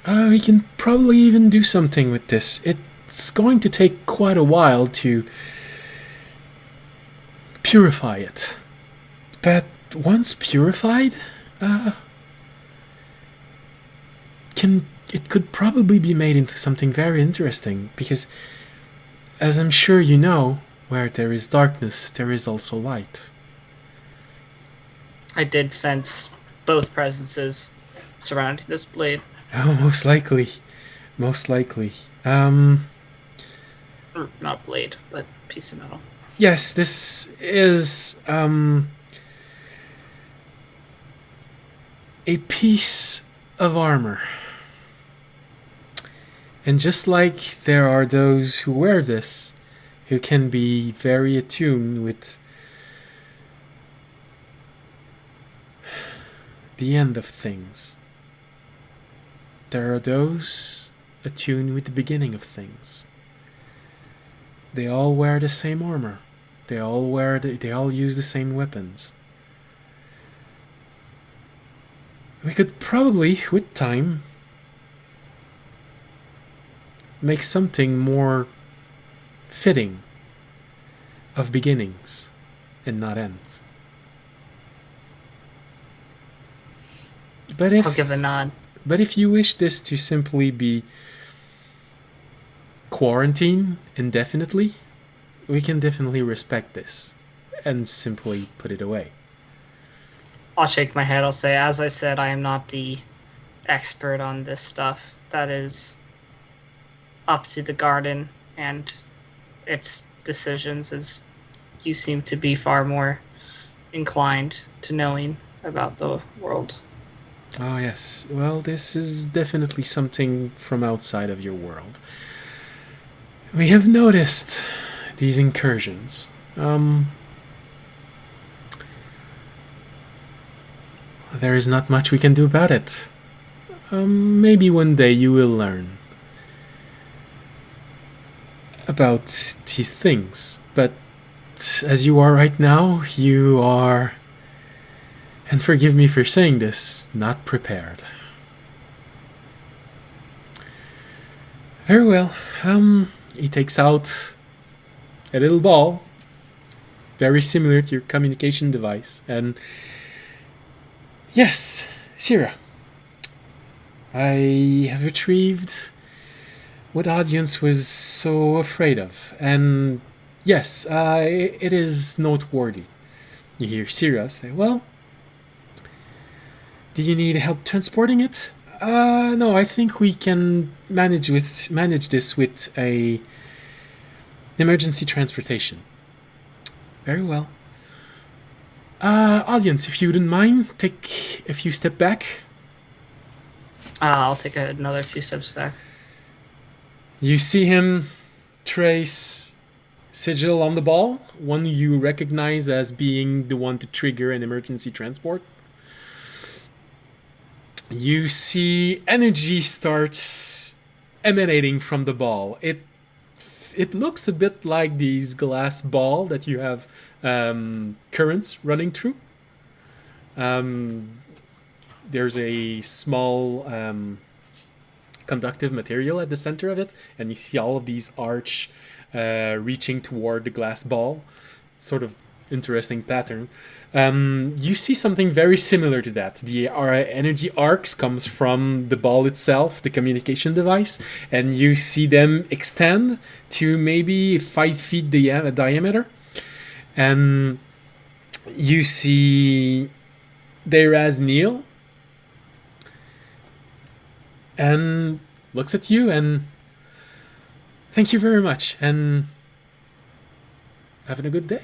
We can probably even do something with this. It's going to take quite a while to purify it. But once purified, it could probably be made into something very interesting, because as I'm sure you know, where there is darkness, there is also light. I did sense both presences surrounding this blade. Oh, most likely. Most likely. Or not blade, but piece of metal. Yes, this is a piece of armor. And just like there are those who wear this, who can be very attuned with the end of things. There are those attuned with the beginning of things. They all wear the same armor. They all use the same weapons. We could probably, with time, make something more fitting of beginnings and not ends. I'll give a nod. But if you wish this to simply be quarantined indefinitely, we can definitely respect this and simply put it away. I'll shake my head. I'll say, as I said, I am not the expert on this stuff. That is up to the garden and its decisions, as you seem to be far more inclined to knowing about the world. Oh yes, well, this is definitely something from outside of your world. We have noticed these incursions. There is not much we can do about it. Maybe one day you will learn about these things, but as you are right now, you are, and forgive me for saying this, not prepared. Very well. He takes out a little ball, very similar to your communication device, and yes, Syrah, I have retrieved what audience was so afraid of, and yes, it is noteworthy. You hear Syrah say, well, do you need help transporting it? No, I think we can manage this with a emergency transportation. Very well. Audience, if you wouldn't mind, take a few steps back. I'll take another few steps back. You see him trace sigil on the ball, one you recognize as being the one to trigger an emergency transport. You see energy starts emanating from the ball. It looks a bit like these glass ball that you have currents running through. There's a small conductive material at the center of it, and you see all of these arch reaching toward the glass ball. Sort of interesting pattern. You see something very similar to that. The energy arcs comes from the ball itself, the communication device, and you see them extend to maybe 5 feet diameter. And you see Deiraz kneel and looks at you and thank you very much and having a good day.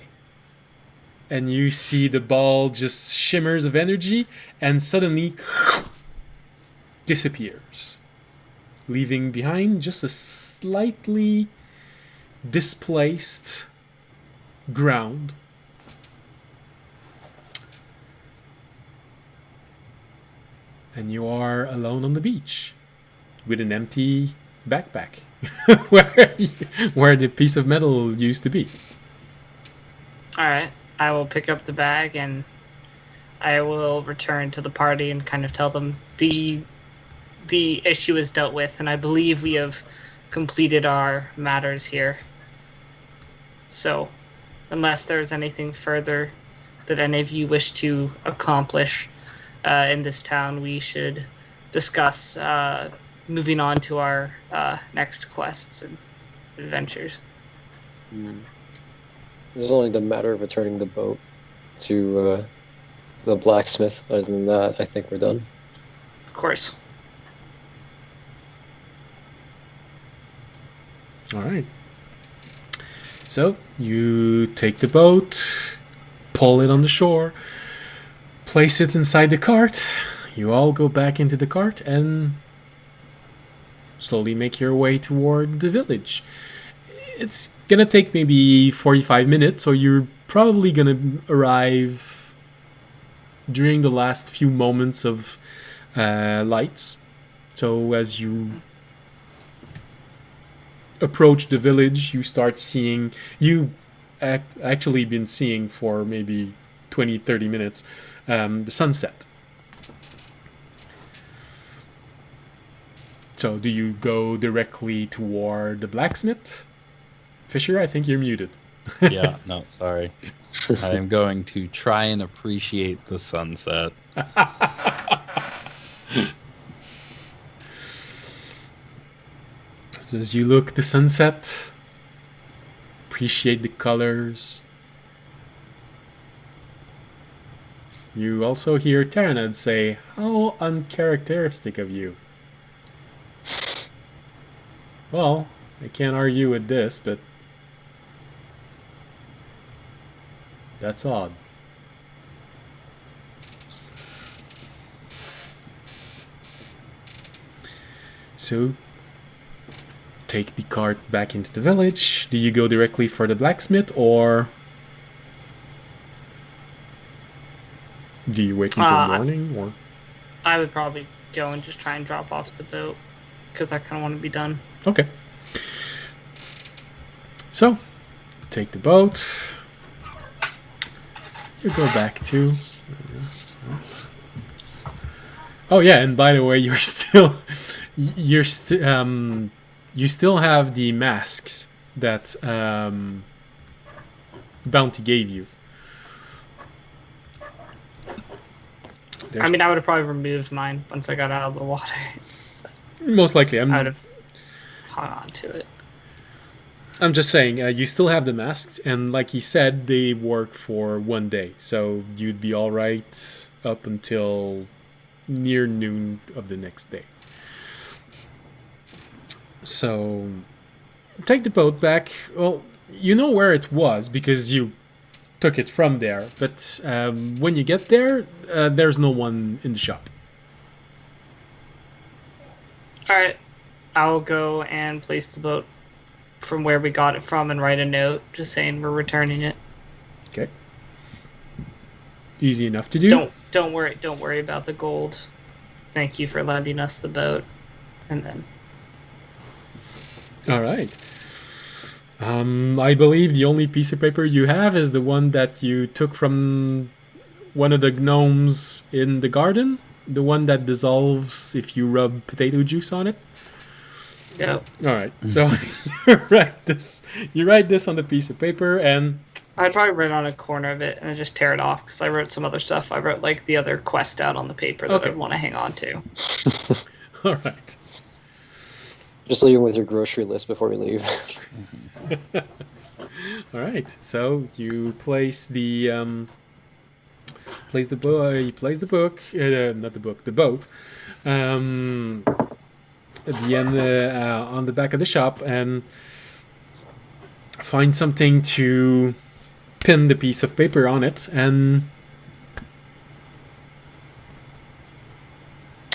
And you see the ball just shimmers of energy and suddenly disappears, leaving behind just a slightly displaced ground. And you are alone on the beach with an empty backpack where the piece of metal used to be. Alright, I will pick up the bag and I will return to the party and kind of tell them the issue is dealt with, and I believe we have completed our matters here. So, unless there's anything further that any of you wish to accomplish in this town, we should discuss moving on to our next quests and adventures. There's only the matter of returning the boat to the blacksmith. Other than that, I think we're done. Of course. All right. So you take the boat, pull it on the shore, place it inside the cart. You all go back into the cart and slowly make your way toward the village. It's gonna take maybe 45 minutes, so you're probably gonna arrive during the last few moments of lights. So as you approach the village, you start seeing, you actually been seeing for maybe 20-30 minutes, the sunset. So do you go directly toward the blacksmith? Fisher, I think you're muted. Yeah, no, sorry. I am going to try and appreciate the sunset. So as you look the sunset, appreciate the colors. You also hear Terranad say, "How uncharacteristic of you." Well, I can't argue with this, but that's odd. So, take the cart back into the village. Do you go directly for the blacksmith, or do you wait until morning? Or I would probably go and just try and drop off the boat, because I kind of want to be done. okay. So, take the boat. You go back to. Oh yeah, and by the way, you still have the masks that Bounty gave you. I mean, I would have probably removed mine once I got out of the water. Most likely, I would have hung on to it. I'm just saying, you still have the masks, and like he said, they work for 1 day, so you'd be all right up until near noon of the next day. So, take the boat back. Well, you know where it was because you took it from there, but when you get there, there's no one in the shop. Alright, I'll go and place the boat from where we got it from and write a note just saying we're returning it. Okay. Easy enough to do. Don't worry about the gold. Thank you for lending us the boat. And then all right. I believe the only piece of paper you have is the one that you took from one of the gnomes in the garden, the one that dissolves if you rub potato juice on it. Yep. All right. So you write this on the piece of paper, and I'd probably write on a corner of it and just tear it off because I wrote some other stuff. I wrote like the other quest out on the paper that I'd want to hang on to. all right. Just leave him with your grocery list before we leave. All right. So you place the boat. At the end, on the back of the shop, and find something to pin the piece of paper on it, and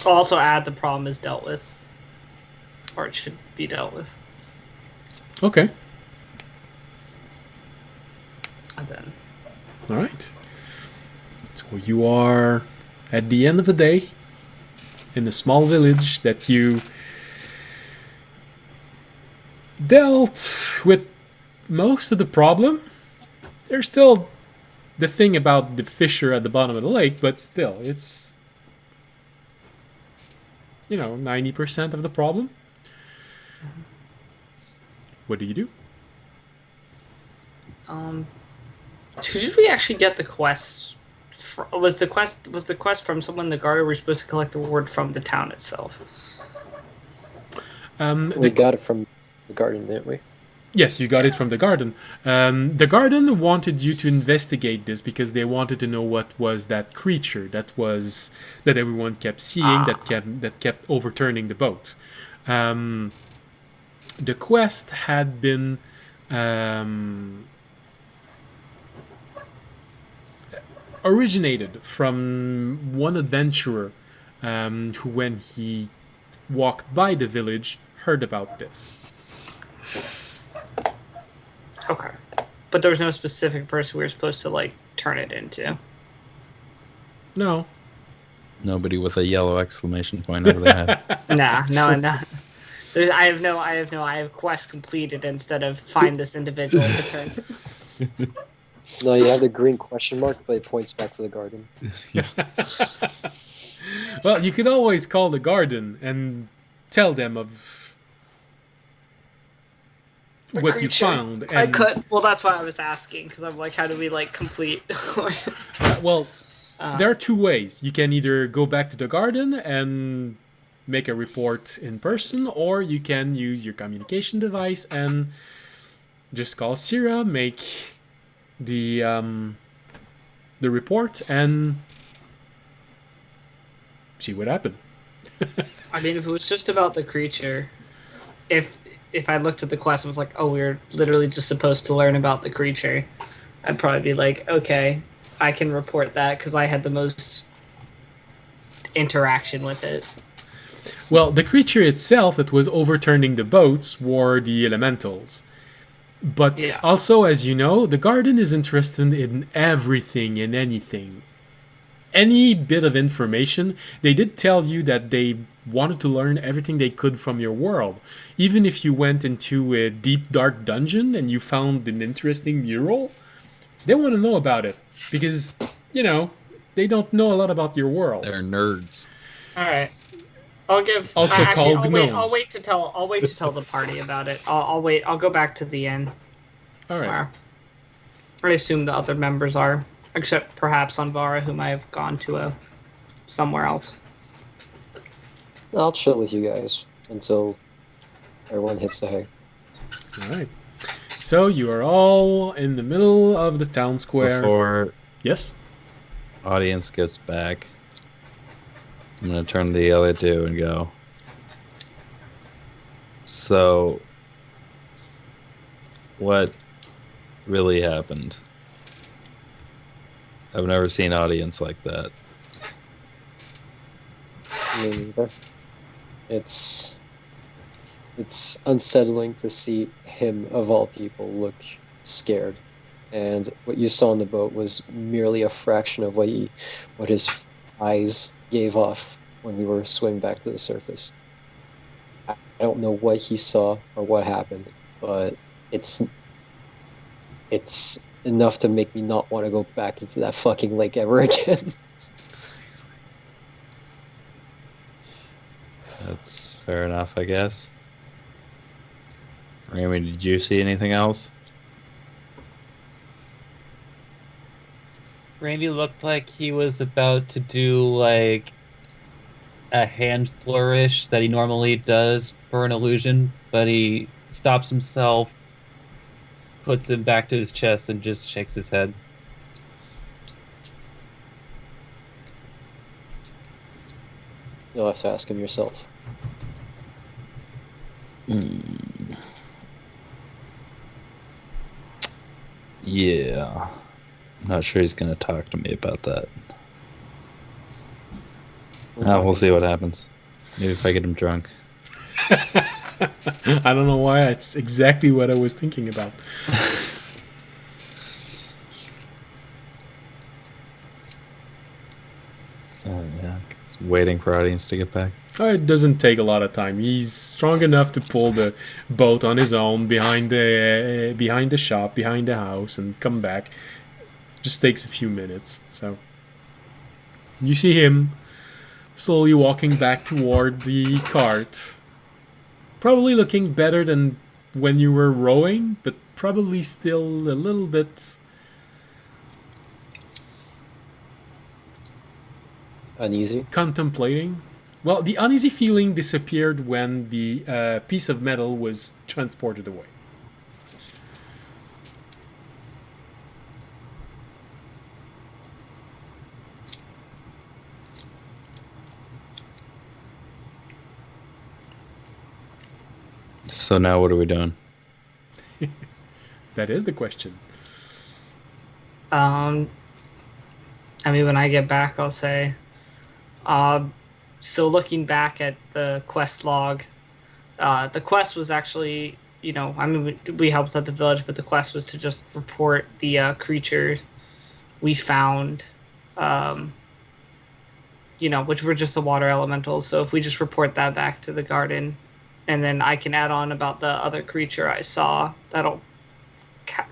I'll also add the problem is dealt with, or it should be dealt with. okay. And then, All right. So you are at the end of the day in a small village that you dealt with most of the problem. There's still the thing about the fissure at the bottom of the lake, but still, it's 90% of the problem. What do you do? did we actually get the quest? Was the quest from someone in the garden? We're supposed to collect the reward from the town itself. We got it from the garden, didn't we? Yes, you got it from the garden. The garden wanted you to investigate this because they wanted to know what was that creature that everyone kept seeing that kept overturning the boat. The quest had been originated from one adventurer who, when he walked by the village, heard about this. Okay. But there was no specific person we were supposed to, turn it into. No. Nobody with a yellow exclamation point over their head. Nah, no. I have quest completed instead of find this individual return. No, you have the green question mark, but it points back to the garden. Well, you could always call the garden and tell them of what you found. And, I could. Well, that's why I was asking, because I'm like, how do we like complete? well, there are two ways. You can either go back to the garden and make a report in person, or you can use your communication device and just call Sierra, make the report, and see what happened. I mean, if it was just about the creature, if I looked at the quest and was like, oh, we're literally just supposed to learn about the creature, I'd probably be like, okay, I can report that because I had the most interaction with it. Well, the creature itself that was overturning the boats were the elementals. But also, as you know, the garden is interested in everything and anything. Any bit of information, they did tell you that they wanted to learn everything they could from your world. Even if you went into a deep, dark dungeon and you found an interesting mural, they want to know about it. Because, they don't know a lot about your world. They're nerds. All right. I'll give. Also called gnomes. I'll wait to tell the party about it. I'll wait. I'll go back to the inn. All right. I assume the other members are, except perhaps Anvara, whom I have gone to somewhere else. I'll chill with you guys until everyone hits the hay. All right. So you are all in the middle of the town square. Before Yes. audience gets back, I'm going to turn to the other two and go, so what really happened? I've never seen an audience like that. Me neither. It's unsettling to see him, of all people, look scared. And what you saw on the boat was merely a fraction of what his eyes gave off when we were swimming back to the surface. I don't know what he saw or what happened, but it's enough to make me not want to go back into that fucking lake ever again. That's fair enough, I guess. Remy, did you see anything else? Randy looked like he was about to do like a hand flourish that he normally does for an illusion, but he stops himself, puts it back to his chest, and just shakes his head. You'll have to ask him yourself. Yeah. Not sure he's going to talk to me about that. We'll see what happens. Maybe if I get him drunk. I don't know why. It's exactly what I was thinking about. Yeah. Just waiting for audience to get back. It doesn't take a lot of time. He's strong enough to pull the boat on his own behind the shop, behind the house, and come back. Just takes a few minutes. So you see him slowly walking back toward the cart. Probably looking better than when you were rowing, but probably still a little bit Uneasy? contemplating. Well, the uneasy feeling disappeared when the piece of metal was transported away. So now what are we doing? That is the question. I mean, when I get back, I'll say, so looking back at the quest log, the quest was actually, we helped at the village, but the quest was to just report the creature we found which were just the water elementals. So if we just report that back to the garden, and then I can add on about the other creature I saw, that'll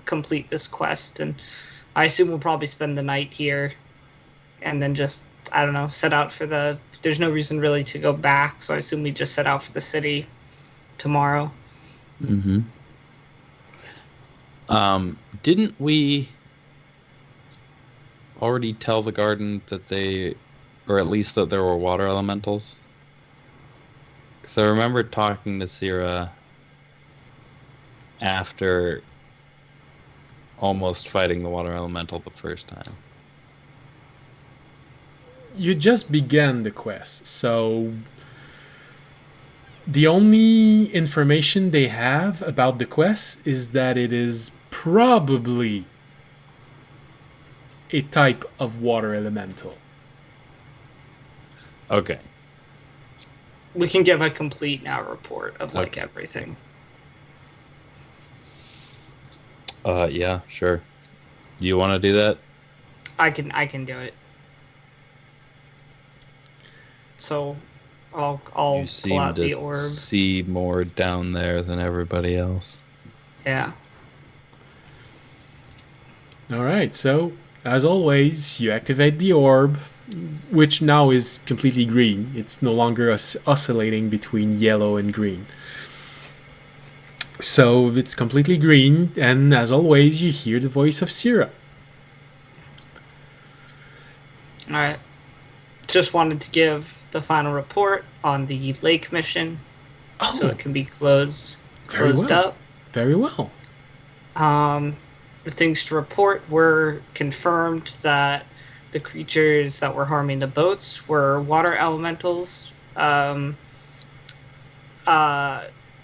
complete this quest. And I assume we'll probably spend the night here, and then just, I don't know, set out for the... There's no reason really to go back, so I assume we just set out for the city tomorrow. Mm-hmm. Didn't we already tell the garden that they, or at least that there were water elementals? Because I remember talking to Syrah after almost fighting the water elemental the first time. You just began the quest, so the only information they have about the quest is that it is probably a type of water elemental. Okay. We can give a complete now report of like everything. Yeah, sure. Do you want to do that? I can do it. So I'll You pull seem out the to orb. see more down there than everybody else. Yeah. Alright, so as always, you activate the orb, which now is completely green. It's no longer oscillating between yellow and green. So it's completely green, and as always, you hear the voice of Syrah. All right. Just wanted to give the final report on the lake mission, so it can be closed up. Very well. The things to report were confirmed that the creatures that were harming the boats were water elementals.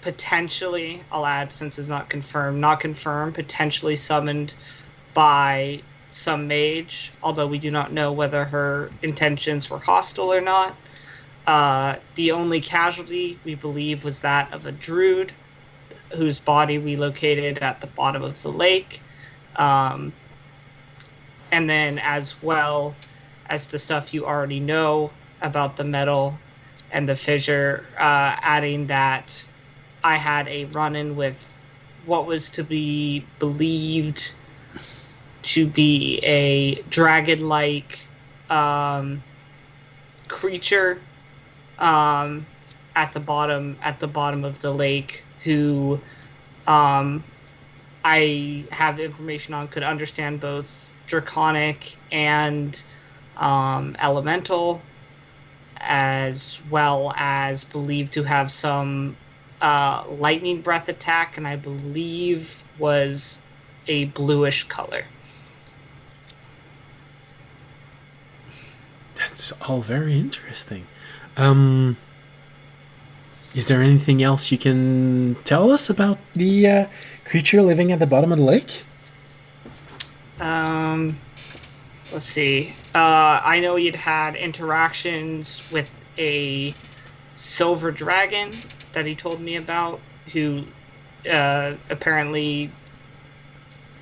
Potentially, I'll add, since it's not confirmed, potentially summoned by some mage, although we do not know whether her intentions were hostile or not. The only casualty, we believe, was that of a druid, whose body we located at the bottom of the lake. And then, as well as the stuff you already know about the metal and the fissure, adding that I had a run-in with what was to be believed to be a dragon-like creature at the bottom of the lake, who I have information on could understand both draconic and elemental, as well as believed to have some lightning breath attack, and I believe was a bluish color. That's all very interesting. Is there anything else you can tell us about the creature living at the bottom of the lake? Let's see. I know you'd had interactions with a silver dragon that he told me about, who apparently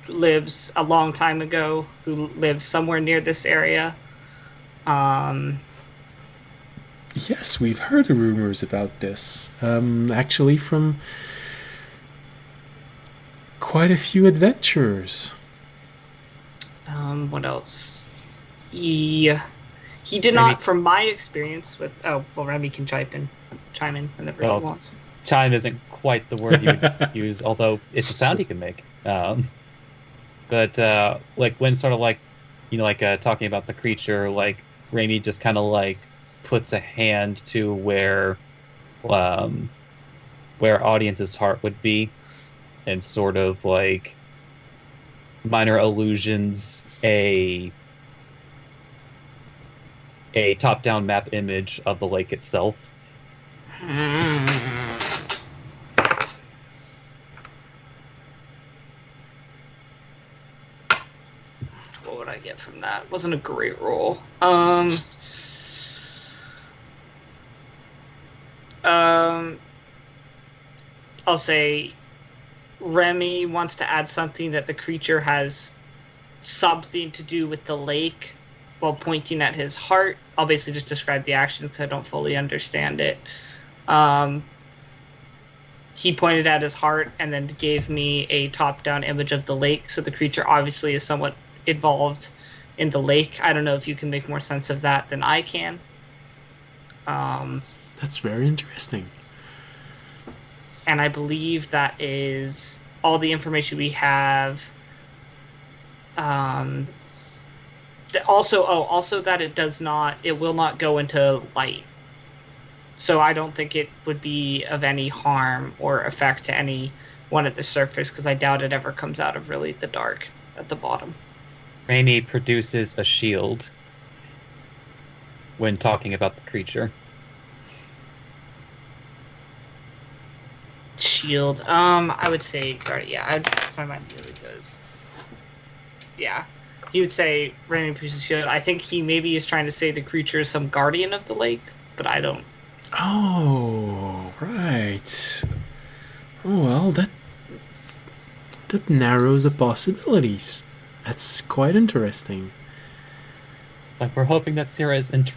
lives a long time ago, who lives somewhere near this area. Yes, we've heard the rumors about this. Actually, from quite a few adventurers. What else? He did not, from my experience with... Oh, well, Remy can chime in whenever he wants. Chime isn't quite the word you would use, although it's a sound he can make. But like when sort of like, talking about the creature, like Raimi just kind of like puts a hand to where audience's heart would be, and sort of like minor allusions a top-down map image of the lake itself. What would I get from that? Wasn't a great roll. I'll say Remy wants to add something that the creature has something to do with the lake, while pointing at his heart. I'll basically just describe the action because I don't fully understand it. He pointed at his heart and then gave me a top-down image of the lake. So the creature obviously is somewhat involved in the lake. I don't know if you can make more sense of that than I can. That's very interesting. And I believe that is all the information we have. Also that it will not go into light. So I don't think it would be of any harm or effect to anyone at the surface, because I doubt it ever comes out of really the dark at the bottom. Rainy produces a shield when talking about the creature. Shield. I would say guardian. Yeah, my mind really goes. Yeah, he would say Rainy produces a shield. I think he maybe is trying to say the creature is some guardian of the lake, but I don't. Oh, right. Oh, well, that narrows the possibilities. That's quite interesting. It's like we're hoping that Sierra's int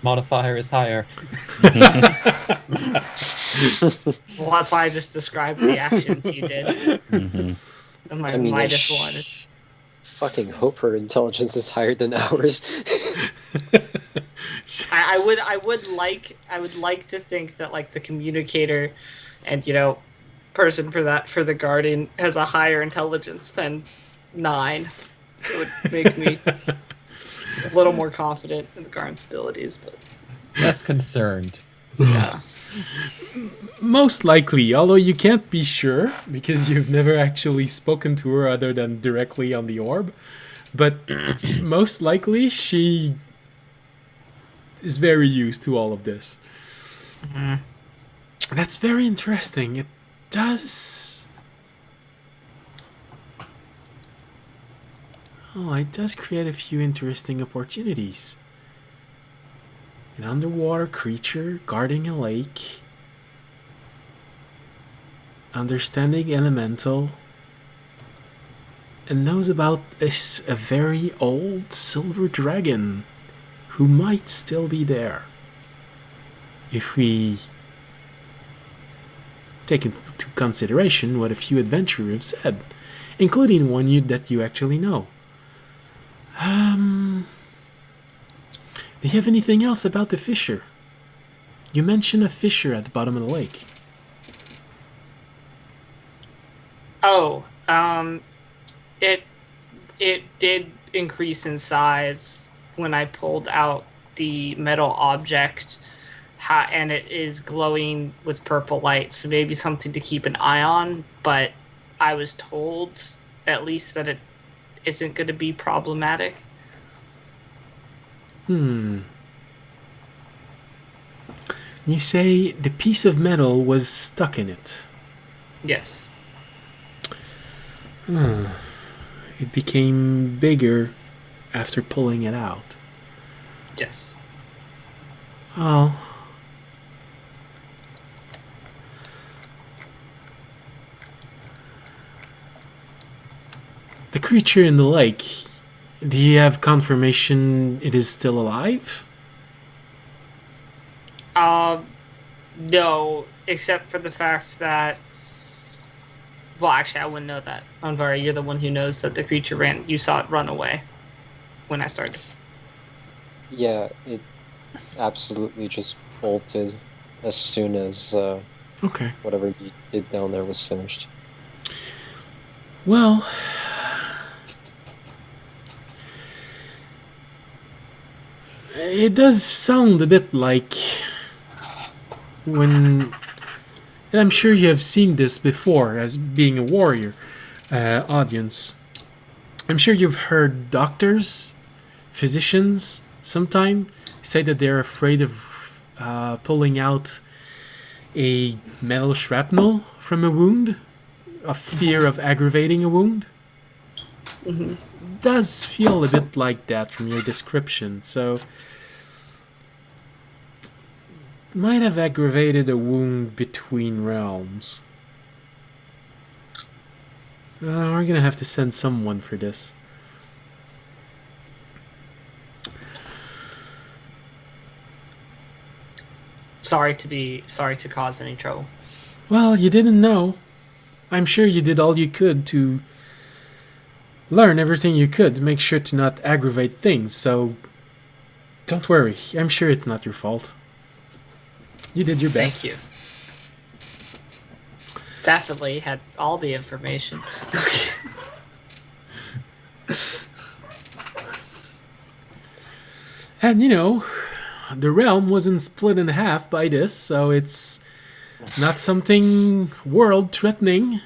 modifier is higher. Well, that's why I just described the actions you did. Mhm. And my I mean, I minus one. fucking hope her intelligence is higher than ours. I would like to think that like the communicator and person for the guardian has a higher intelligence than 9. It would make me a little more confident in the guardian's abilities, but Less concerned. yeah. Most likely, although you can't be sure because you've never actually spoken to her other than directly on the orb. But most likely, she is very used to all of this. Mhm. That's very interesting. It does... Oh, it does create a few interesting opportunities. An underwater creature guarding a lake. Understanding elemental. And knows about a very old silver dragon who might still be there. If we take into consideration what a few adventurers have said, including one that you actually know. Do you have anything else about the fissure? You mentioned a fissure at the bottom of the lake. Oh, it did increase in size when I pulled out the metal object, and it is glowing with purple light, so maybe something to keep an eye on, but I was told at least that it isn't going to be problematic. You say the piece of metal was stuck in it. Yes. It became bigger after pulling it out. Yes. Oh. The creature in the lake, do you have confirmation it is still alive? No, except for the fact that... Well, actually, I wouldn't know that. Anvari, you're the one who knows that the creature ran. You saw it run away when I started. Yeah, it absolutely just bolted as soon as Okay. whatever you did down there was finished. Well, it does sound a bit like when... And I'm sure you have seen this before as being a warrior audience. I'm sure you've heard doctors, physicians, sometime say that they're afraid of pulling out a metal shrapnel from a wound, a fear of aggravating a wound. Does feel a bit like that from your description, so might have aggravated a wound between realms. We're gonna have to send someone for this. sorry to cause any trouble. Well, you didn't know. I'm sure you did all you could to learn everything you could to make sure to not aggravate things, so don't worry. I'm sure it's not your fault. You did your best. Thank you. Definitely had all the information. And you know, the realm wasn't split in half by this, so it's not something world-threatening.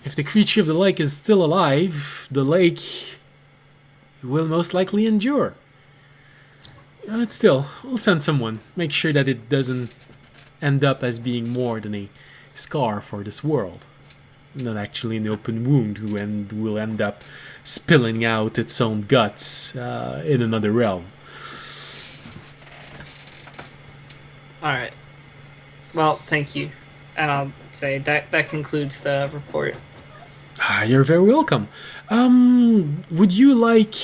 If the creature of the lake is still alive, the lake will most likely endure. But still, we'll send someone. Make sure that it doesn't end up as being more than a scar for this world. Not actually an open wound who will end up spilling out its own guts in another realm. Alright. Well, thank you. And I'll say that concludes the report. Ah, you're very welcome. Would you like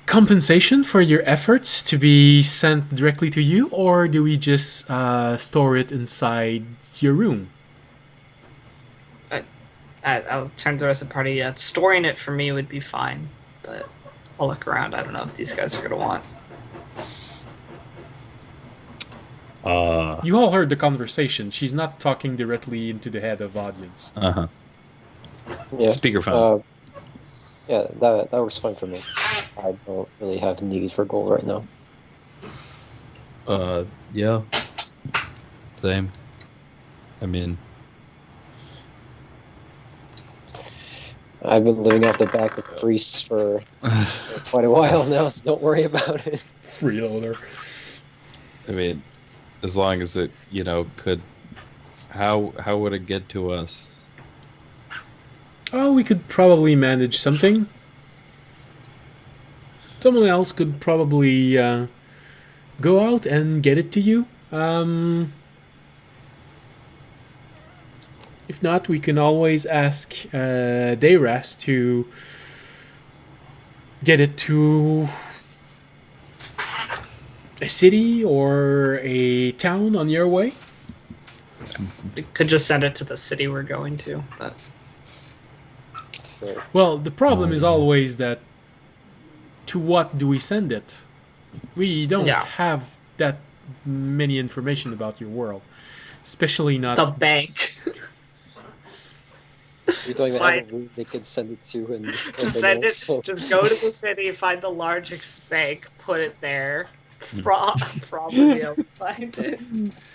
compensation for your efforts to be sent directly to you, or do we just store it inside your room? I'll turn to the rest of the party. Storing it for me would be fine, but I'll look around. I don't know if these guys are going to want. You all heard the conversation. She's not talking directly into the head of audience. Uh-huh. Yeah. Speakerphone. Yeah, that works fine for me. I don't really have need for gold right now. Yeah. Same. I mean, I've been living off the back of priests for quite a while now, so don't worry about it. Freeloader. I mean, as long as it, could. How would it get to us? Oh, we could probably manage something. Someone else could probably go out and get it to you. If not, we can always ask Dayras to get it to a city or a town on your way. We could just send it to the city we're going to, but Well, the problem is always that to what do we send it? We don't have that many information about your world, especially not the bank. We don't even Fine. have a room they could send it to, and Just send it. Just go to the city, find the largest bank, put it there. Probably be able to find it.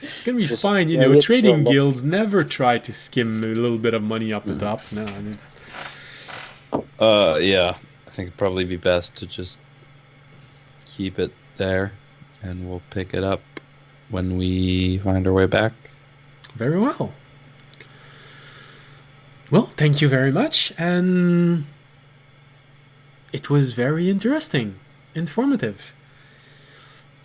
It's gonna be Just- fine, yeah, we have to trading go look. guilds never try to skim a little bit of money up the top. No, and it's, Yeah. I think it'd probably be best to just keep it there, and we'll pick it up when we find our way back. very well. Well, thank you very much, and it was very interesting, informative.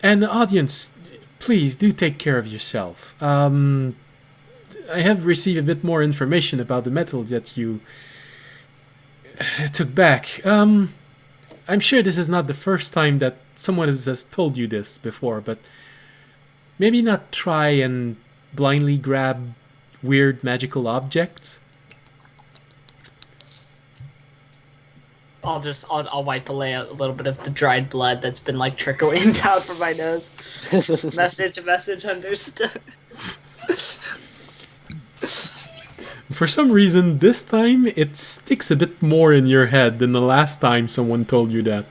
And the audience, please do take care of yourself. I have received a bit more information about the metal that you took back. I'm sure this is not the first time that someone has told you this before, but maybe not try and blindly grab weird magical objects. I'll wipe away a little bit of the dried blood that's been like trickling down from my nose. Message understood. For some reason, this time it sticks a bit more in your head than the last time someone told you that.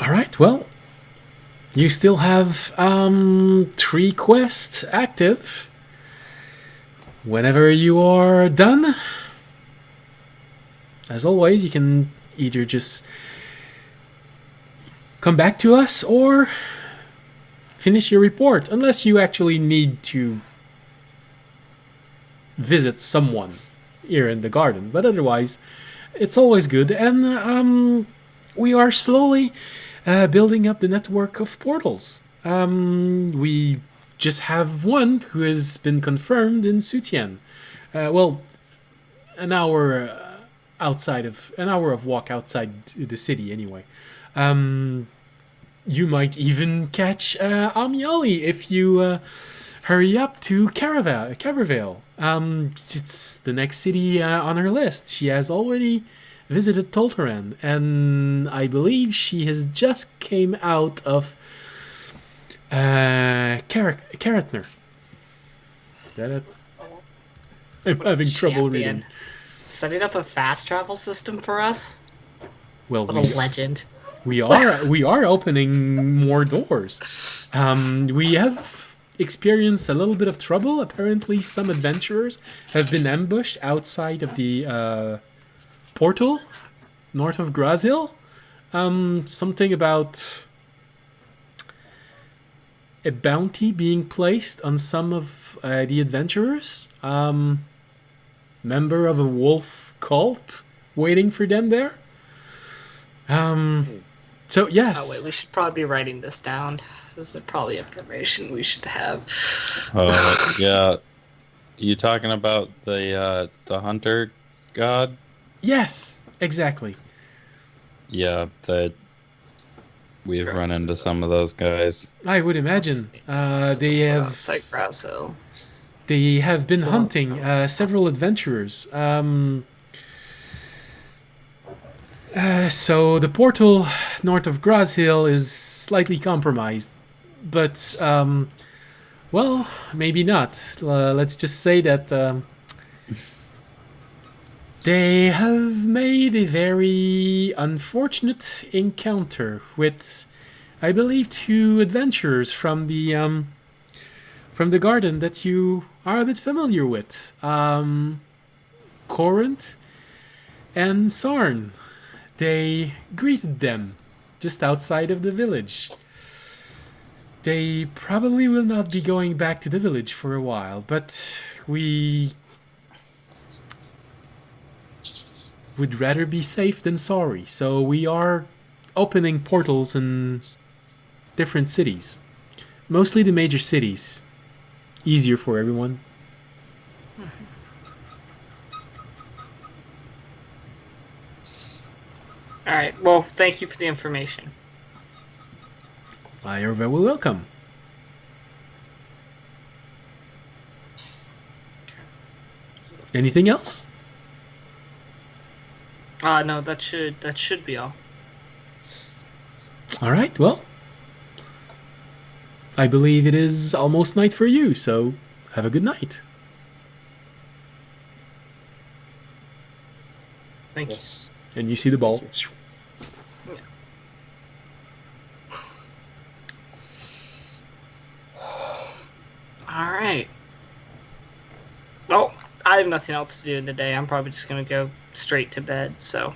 Alright, well, you still have 3 quests active. Whenever you are done, as always, you can either just come back to us or finish your report, unless you actually need to visit someone here in the garden. But otherwise, it's always good. And we are slowly building up the network of portals. We just have one who has been confirmed in Sutian. Well, an hour an hour of walk outside the city anyway. You might even catch Amiali if you hurry up to Caravel. It's the next city on her list. She has already visited Tolteran, and I believe she has just came out of Karatner. That it? I'm having trouble Champion. reading. Setting up a fast travel system for us? Well, What a legend. we are opening more doors. We have experienced a little bit of trouble. Apparently, some adventurers have been ambushed outside of the portal north of Grazil. Something about a bounty being placed on some of the adventurers. Member of a wolf cult waiting for them there. So yes. Oh wait, we should probably be writing this down. This is probably information we should have. Yeah. You talking about the hunter god? Yes, exactly. Yeah, that we've run into some of those guys. I would imagine they have Brasso. they have been hunting several adventurers. So the portal north of Groshill is slightly compromised, but well, maybe not. Let's just say that they have made a very unfortunate encounter with, I believe, two adventurers from the garden that you are a bit familiar with, Corinth and Sarn. They greeted them just outside of the village. They probably will not be going back to the village for a while, but we would rather be safe than sorry. So we are opening portals in different cities. Mostly the major cities. Easier for everyone. All right. Well, thank you for the information. You're very welcome. Anything else? No, that should be all. All right, well, I believe it is almost night for you, so have a good night. Thank Yes. And you see the ball. you. All right. Oh, I have nothing else to do in the day. I'm probably just gonna go straight to bed. So.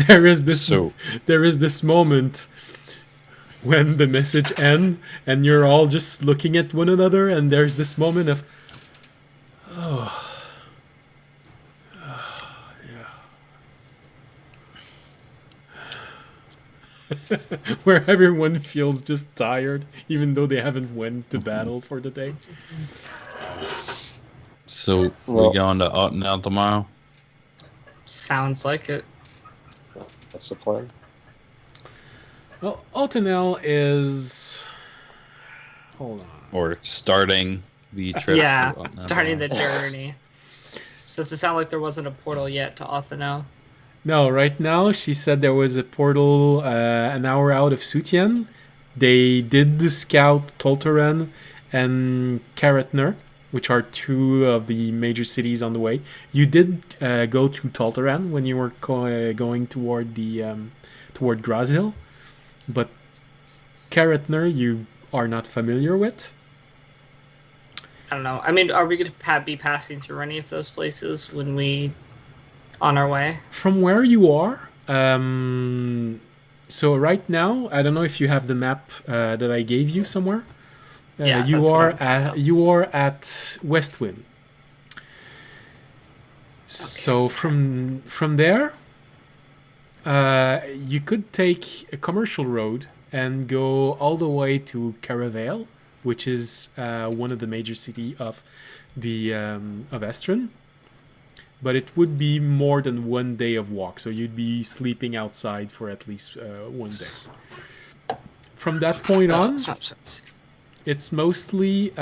There is this moment when the message ends and you're all just looking at one another, and there's this moment of where everyone feels just tired, even though they haven't went to battle for the day. So Well- we going to Ottenell tomorrow? Sounds like it. That's the plan. Well, Altanel is... Hold on. Or starting the trip? Yeah, to Ottenell starting the tomorrow? journey. So does it sound like there wasn't a portal yet to Othenel? No, right now she said there was a portal an hour out of Sutien. They did scout Tolteran and Karatner, which are two of the major cities on the way. You did go to Tolteran when you were going toward the toward Grashill, but Karatner you are not familiar with. I don't know. I mean, are we going to be passing through any of those places when we on our way? From where you are, so right now, I don't know if you have the map that I gave you somewhere. Yeah, you that's what are I'm talking about. you are at Westwind. So from there, you could take a commercial road and go all the way to Caravel, which is one of the major city of the of Estron. But it would be more than 1 day of walk, so you'd be sleeping outside for at least 1 day. From that point on, it's mostly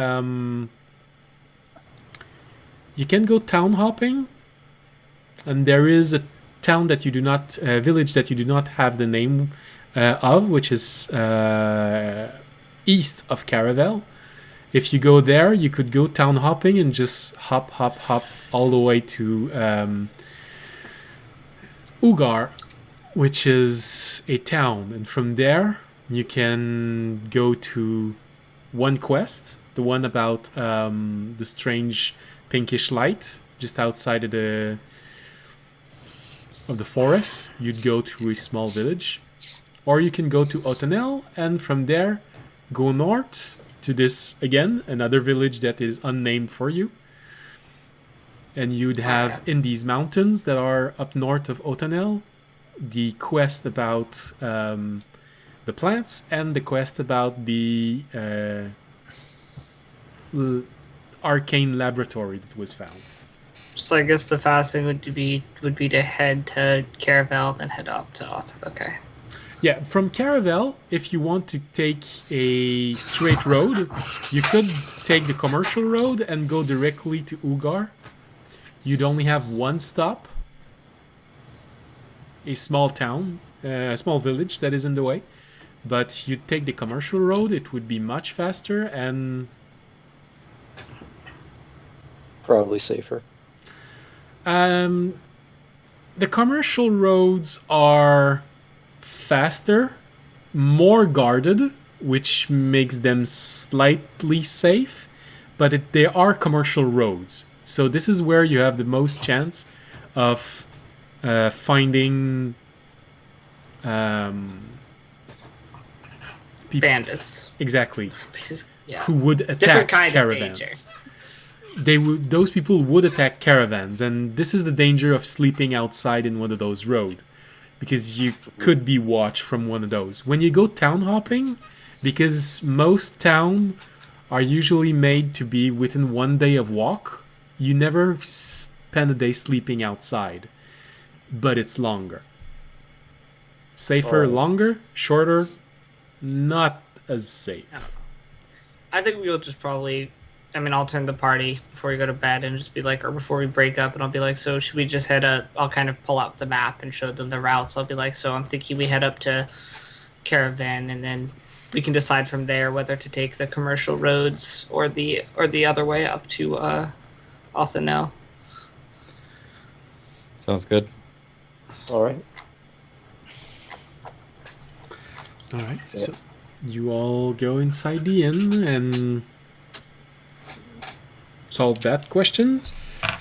you can go town hopping, and there is a town that you do not, village that you do not have the name of, which is east of Caravel. If you go there, you could go town hopping and just hop all the way to Ugar, which is a town. And from there, you can go to one quest, the one about the strange pinkish light just outside of the forest. You'd go to a small village. Or you can go to Otanel, and from there, go north to this, again, another village that is unnamed for you. And you'd have in these mountains that are up north of Otanel, the quest about the plants and the quest about the arcane laboratory that was found. So I guess the fast thing would be to head to Caravel, then head up to Oth. Okay. Yeah, from Caravel, if you want to take a straight road, you could take the commercial road and go directly to Ugar. You'd only have one stop, a small town, a small village that is in the way. But you'd take the commercial road, it would be much faster and probably safer. The commercial roads are faster, more guarded, which makes them slightly safe, but they are commercial roads. So this is where you have the most chance of finding bandits. Exactly. Yeah. Who would attack Different kind caravans. of danger. Those people would attack caravans, and this is the danger of sleeping outside in one of those roads, because you could be watched from one of those. When you go town hopping, because most towns are usually made to be within 1 day of walk, you never spend a day sleeping outside, but it's longer. Safer, longer, shorter, not as safe. I think we'll just probably, I'll turn the party before we go to bed and just be like, or before we break up, and I'll be like, so should we just I'll kind of pull out the map and show them the routes. I'll be like, so I'm thinking we head up to Caravan, and then we can decide from there whether to take the commercial roads or the other way up to Othanel. Sounds good. All right. All right, so you all go inside the inn and solve that question.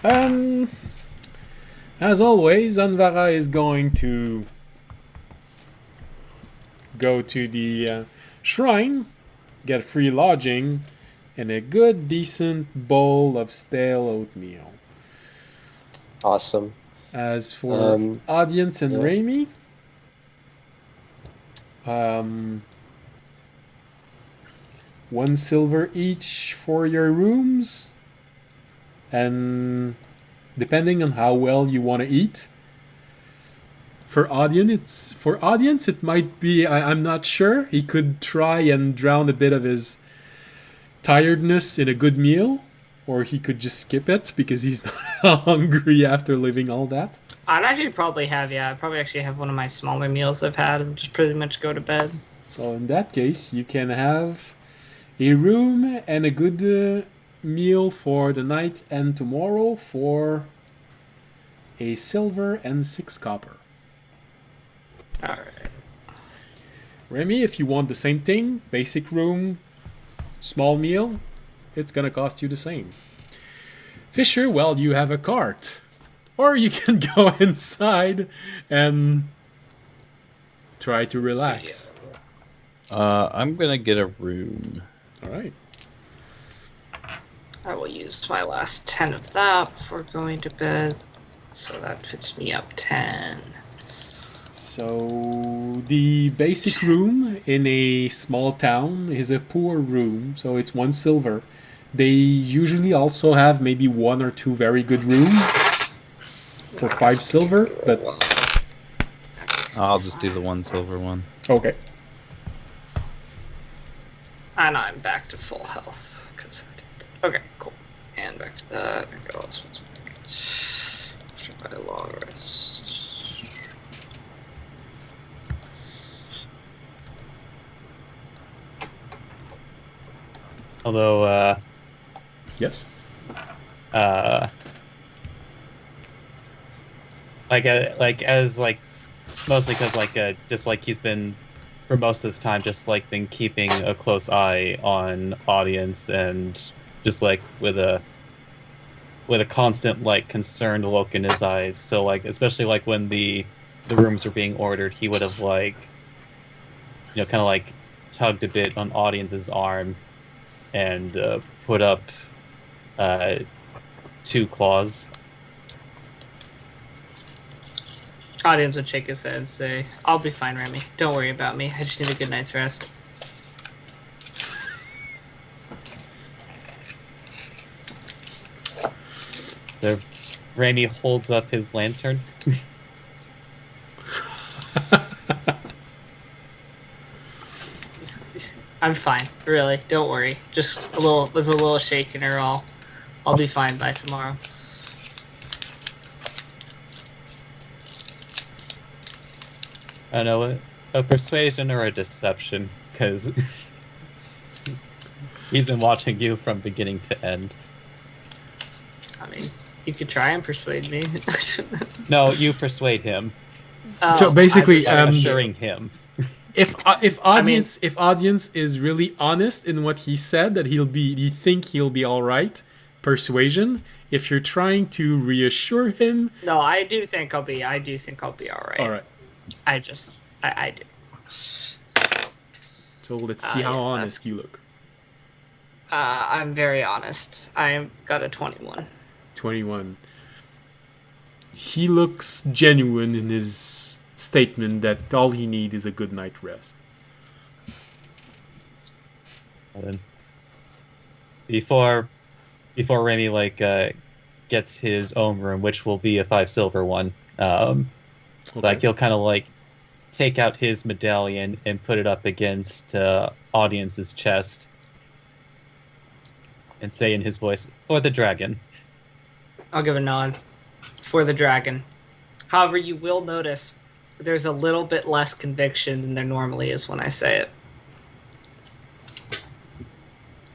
As always, Anvara is going to go to the shrine, get free lodging, and a good, decent bowl of stale oatmeal. Awesome. As for audience and Raimi, 1 silver each for your rooms, and depending on how well you want to eat. For audience, it might be, I'm not sure. He could try and drown a bit of his tiredness in a good meal, or he could just skip it because he's not hungry after living all that. I'd actually probably have one of my smaller meals I've had and just pretty much go to bed. So in that case, you can have a room and a good meal for the night and tomorrow for a silver and 6 copper. Alright. Remy, if you want the same thing, basic room, small meal, it's gonna cost you the same. Fisher, well, you have a cart. Or you can go inside and try to relax. I'm gonna get a room. Alright. I will use my last 10 of that before going to bed. So that puts me up 10. So the basic room in a small town is a poor room, so it's 1 silver. They usually also have maybe 1 or 2 very good rooms for 5 silver, but I'll just do the 1 silver one. okay. And I'm back to full health. Cause I did that. Okay, cool. And back to that. And go else. Try a long rest. Although, Yes. mostly because just like he's been for most of this time, just like been keeping a close eye on audience and just like with a constant like concerned look in his eyes. So like especially like when the rooms were being ordered, he would have like kind of like tugged a bit on audience's arm and put up 2 claws. Audience would shake his head and say, "I'll be fine, Remy. Don't worry about me. I just need a good night's rest." So Remy holds up his lantern. I'm fine, really. Don't worry. Just there's a little shake in her. I'll be fine by tomorrow. I don't know, a persuasion or a deception, because he's been watching you from beginning to end. I mean, you could try and persuade me. No, you persuade him. So basically, Assuring him. if audience is really honest in what he said, that you think he'll be all right, persuasion. If you're trying to reassure him, No, I do think I'll be all right. all right. I do. So let's see how yeah, honest you look. I'm very honest. I got a 21. 21. He looks genuine in his statement that all he needs is a good night rest. And then before Remy gets his own room, which will be a 5 silver one, like he'll kind of like take out his medallion and put it up against audience's chest and say in his voice, "For the dragon." I'll give a nod for the dragon. However, you will notice there's a little bit less conviction than there normally is when I say it.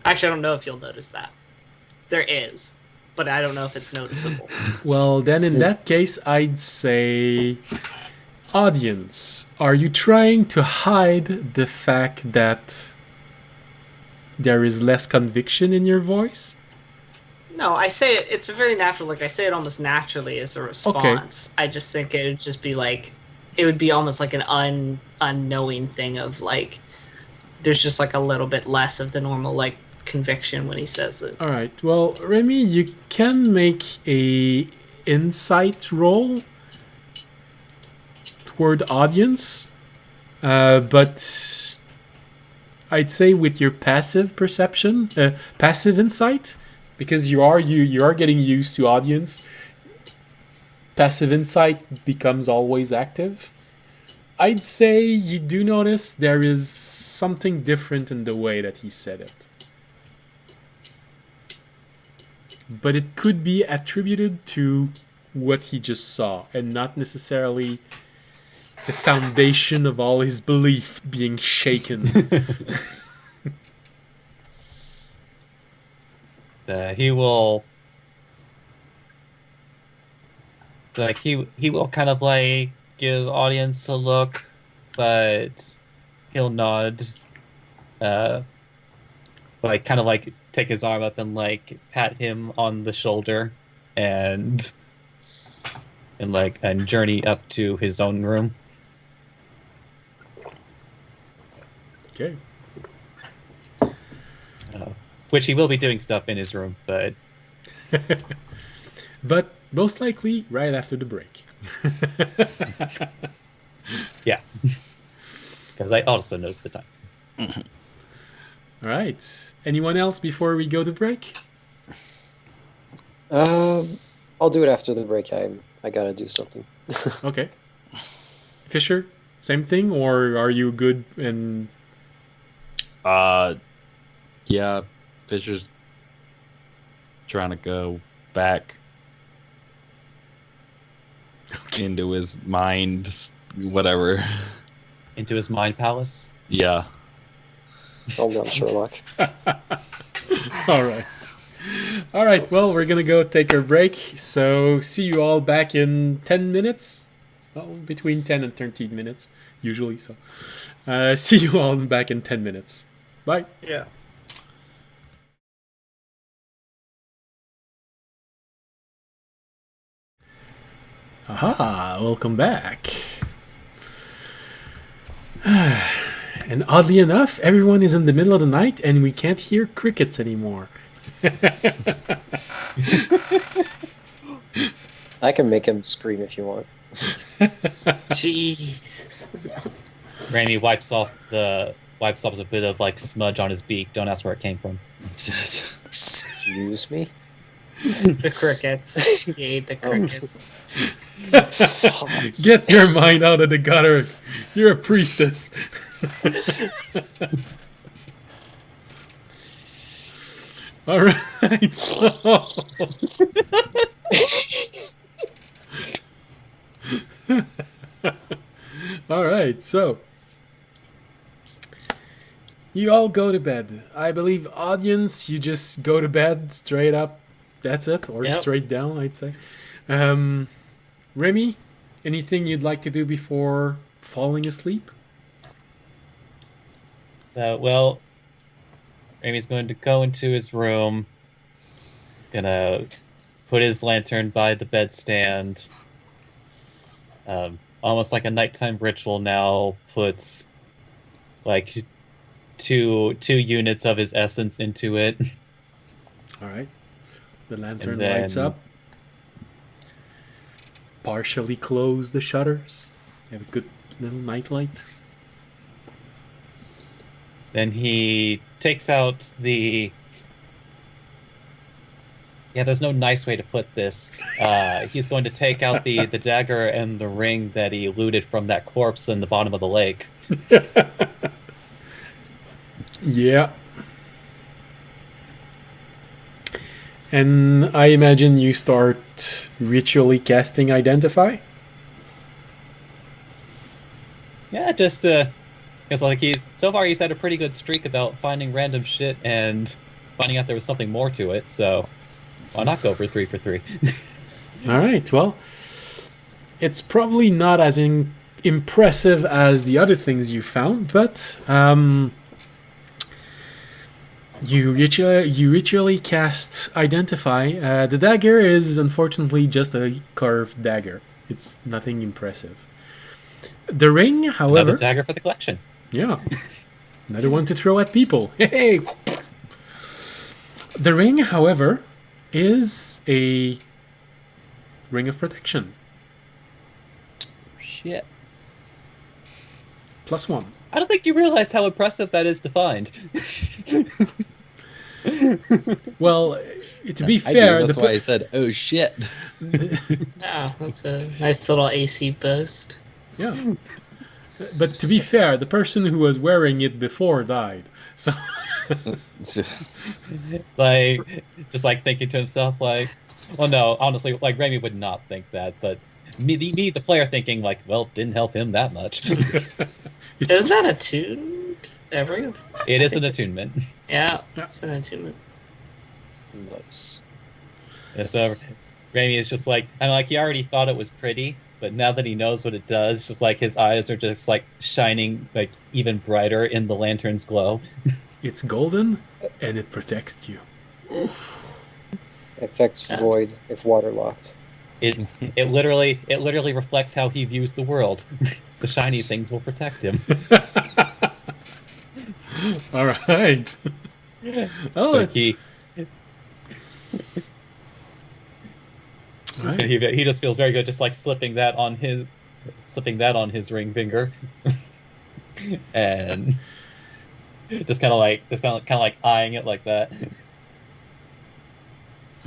Actually, I don't know if you'll notice that. There is, but I don't know if it's noticeable. Well, then in that case, I'd say, audience, are you trying to hide the fact that there is less conviction in your voice? No, I say it. It's a very natural. Like I say it almost naturally as a response. Okay. I just think it would just be like, it would be almost like an unknowing thing of like, there's just like a little bit less of the normal like conviction when he says it. All right. Well, Remy, you can make a insight roll toward audience, but I'd say with your passive perception, passive insight. Because you are getting used to audience, passive insight becomes always active. I'd say you do notice there is something different in the way that he said it. But it could be attributed to what he just saw, and not necessarily the foundation of all his belief being shaken. He will kind of like give audience a look, but he'll nod, like kind of like take his arm up and like pat him on the shoulder and journey up to his own room. Okay. Which he will be doing stuff in his room, but... But most likely right after the break. Yeah. Because I also knows the time. All right. Anyone else before we go to break? I'll do it after the break. I gotta do something. Okay. Fisher, same thing, or are you good and Yeah, Fisher's trying to go back into his mind, whatever. Into his mind palace. Yeah. Calm down, Sherlock. all right. All right, well, we're going to go take our break. So, see you all back in 10 minutes. Well, between 10 and 13 minutes, usually. So, see you all back in 10 minutes. Bye. Yeah. Aha, welcome back. And oddly enough, everyone is in the middle of the night and we can't hear crickets anymore. I can make him scream if you want. Jeez. Randy wipes off a bit of like smudge on his beak. Don't ask where it came from. Excuse me? The crickets. You ate the crickets. Get your mind out of the gutter. You're a priestess. All right. So... all right. So you all go to bed. I believe, audience, you just go to bed straight up. That's it, or Yep. straight down, I'd say. Remy, anything you'd like to do before falling asleep? Well, Amy's going to go into his room, gonna put his lantern by the bedstand. Almost like a nighttime ritual now, puts like two units of his essence into it. All right. The lantern And then- lights up. Partially close the shutters. Have a good little nightlight. Then he takes out the... Yeah, there's no nice way to put this. He's going to take out the dagger and the ring that he looted from that corpse in the bottom of the lake. Yeah. And I imagine you start ritually casting Identify? Yeah, just because like so far he's had a pretty good streak about finding random shit and finding out there was something more to it. So why not go for 3 for 3? All right, well, it's probably not as impressive as the other things you found, but you ritually cast Identify. The dagger is unfortunately just a carved dagger. It's nothing impressive. The ring, Another however, dagger for the collection. yeah, another one to throw at people. Hey, the ring, however, is a ring of protection. Shit. +1. I don't think you realize how impressive that is to find. Well, to be I fair, do. That's why I said, "Oh shit." Yeah, that's a nice little AC boost. yeah. But to be fair, the person who was wearing it before died. So Like, just like thinking to himself, like, well, no, honestly, like Remy would not think that, but me, the player, thinking like, well, didn't help him that much. Is it's, that attuned? Every? It is an attunement. Yeah, Yeah. it's an attunement. Nice. And so Remy is just like, and like he already thought it was pretty, but now that he knows what it does, just like his eyes are just like shining like even brighter in the lantern's glow. it's golden and it protects you. Effects void if waterlocked. It literally reflects how he views the world. The shiny things will protect him. All right. Oh, Like it's, he all right. he just feels very good, just like slipping that on his slipping that on his ring finger, and just kind of like eyeing it like that.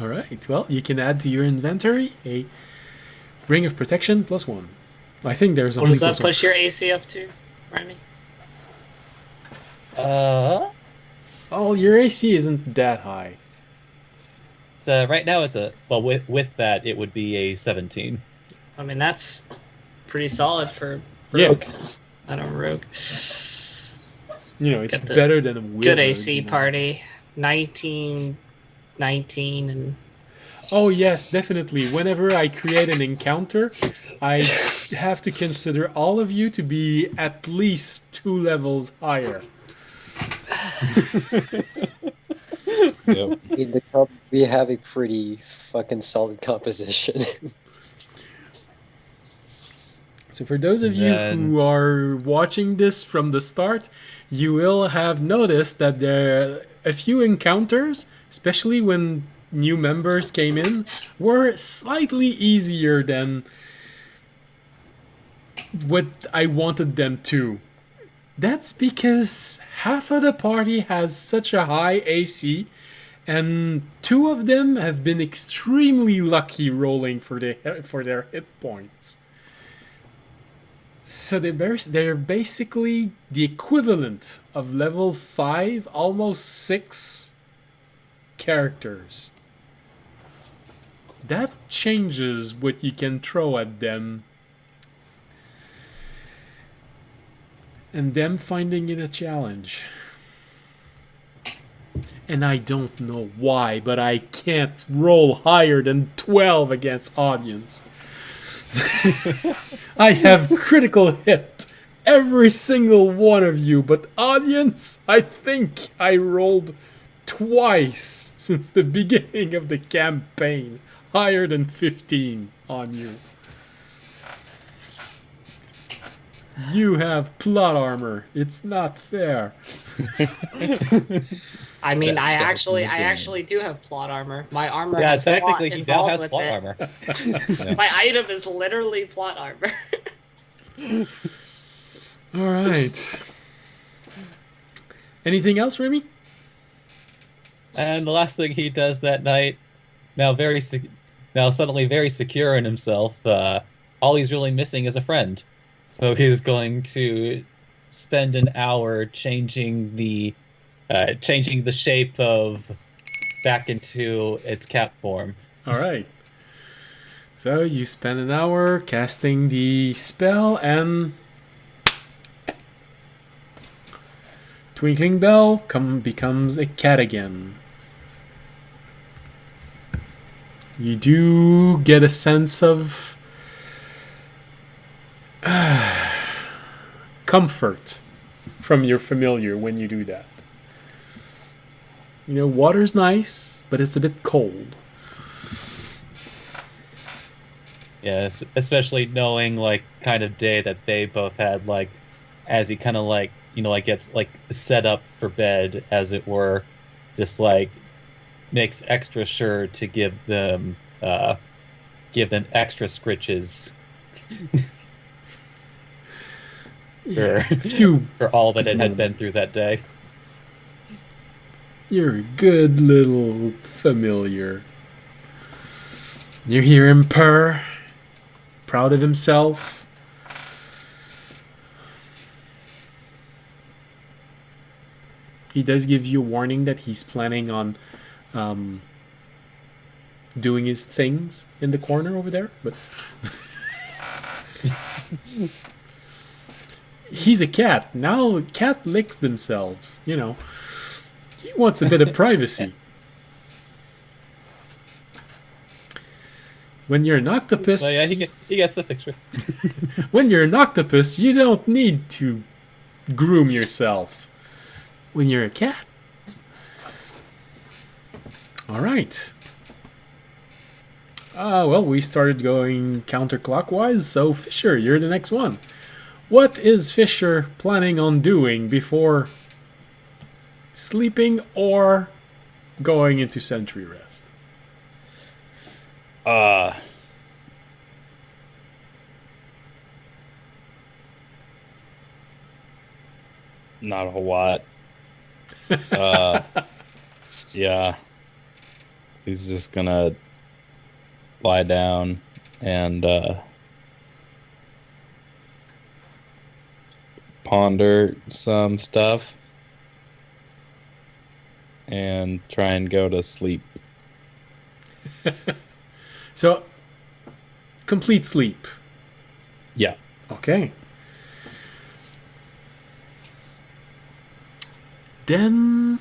All right. Well, you can add to your inventory a ring of protection +1. I think there's What only does that +1. push your AC up to, Remy? Oh, your AC isn't that high. So right now it's with that it would be a 17. I mean, that's pretty solid for Yeah. rogue. I don't rogue. You know, it's Got the better than a wizard. Good AC you know. party. 19, and Oh yes, definitely. Whenever I create an encounter, I have to consider all of you to be at least 2 levels higher. Yep. We have a pretty fucking solid composition. So for those of you who are watching this from the start, you will have noticed that there are a few encounters, especially when new members came in, were slightly easier than what I wanted them to. That's because half of the party has such a high AC, and 2 of them have been extremely lucky rolling for their hit points. So they're basically the equivalent of level 5, almost 6 characters. That changes what you can throw at them. And them finding it a challenge. And I don't know why, but I can't roll higher than 12 against audience. I have critical hit every single one of you, but audience, I think I rolled twice since the beginning of the campaign, higher than 15 on you. You have plot armor. It's not fair. I mean, That I starts in the game. actually do have plot armor. My armor Yeah, has plot technically he now involved has with plot it. armor. Yeah. My item is literally plot armor. All right. Anything else, Remy? And the last thing he does that night, now suddenly very secure in himself, all he's really missing is a friend. So he's going to spend an hour changing the shape of back into its cat form. All right. So you spend an hour casting the spell, and Twinkling Bell becomes a cat again. You do get a sense of comfort from your familiar when you do that. You know, water's nice, but it's a bit cold. Yes, especially knowing like kind of day that they both had, like as he kind of like gets like set up for bed, as it were, just like makes extra sure to give them extra scritches for all that it had been through that day. You're a good little familiar. You hear him purr, proud of himself. He does give you a warning that he's planning on doing his things in the corner over there, but he's a cat. Now cat licks themselves, you know. He wants a bit of privacy. When you're an octopus... Well, yeah, he gets the picture. When you're an octopus, you don't need to groom yourself. When you're a cat... Alright. Well, we started going counterclockwise, so Fisher, you're the next one. What is Fisher planning on doing before sleeping or going into sentry rest? Not a whole lot. Yeah. He's just gonna lie down and ponder some stuff and try and go to sleep. So, complete sleep. Yeah. Okay. Then,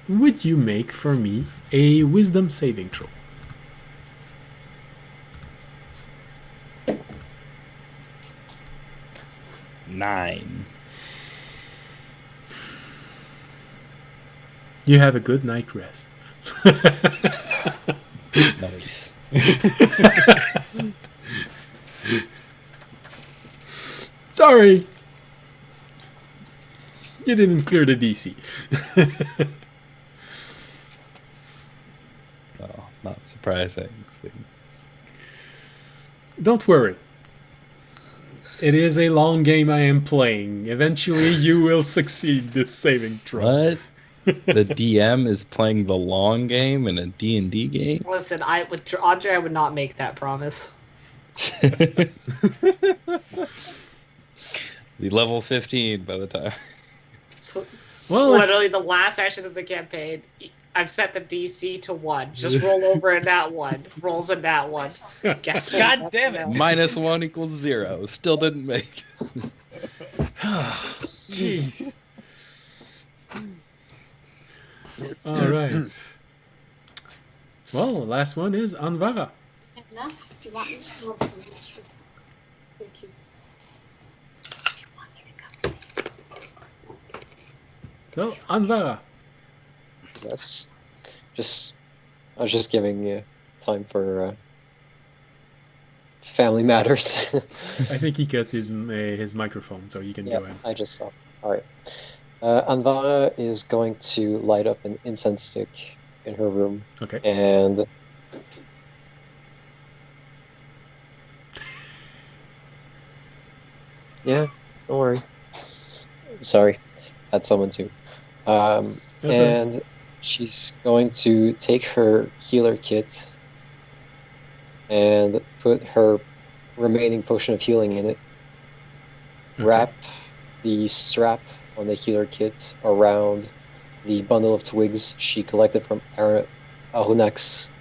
would you make for me a wisdom saving throw? Nine. You have a good night rest. Nice. Sorry. You didn't clear the DC. Well, not surprising. Don't worry. It is a long game I am playing. Eventually, you will succeed this saving throw. What? The DM is playing the long game in a D&D game? Listen, with Andre, I would not make that promise. Be level 15 by the time. So, Well, literally, the last action of the campaign, I've set the DC to 1. Just roll over in that 1. Rolls in that 1. Guess what? God damn it. -1 = 0. Still didn't make it. Jeez. All right. Well, last one is Anvara. No? Do you want me to come over? Thank you. Do you want me to come, please? So, Anvara. Yes. I was just giving you time for family matters. I think he cut his microphone, so you can Yeah, go ahead. I just saw. All right. Anvara is going to light up an incense stick in her room, Okay. and yeah, don't worry. Sorry, had someone too. all And she's going to take her healer kit and put her remaining potion of healing in it. Okay. Wrap the strap on the healer kit around the bundle of twigs she collected from Arunak's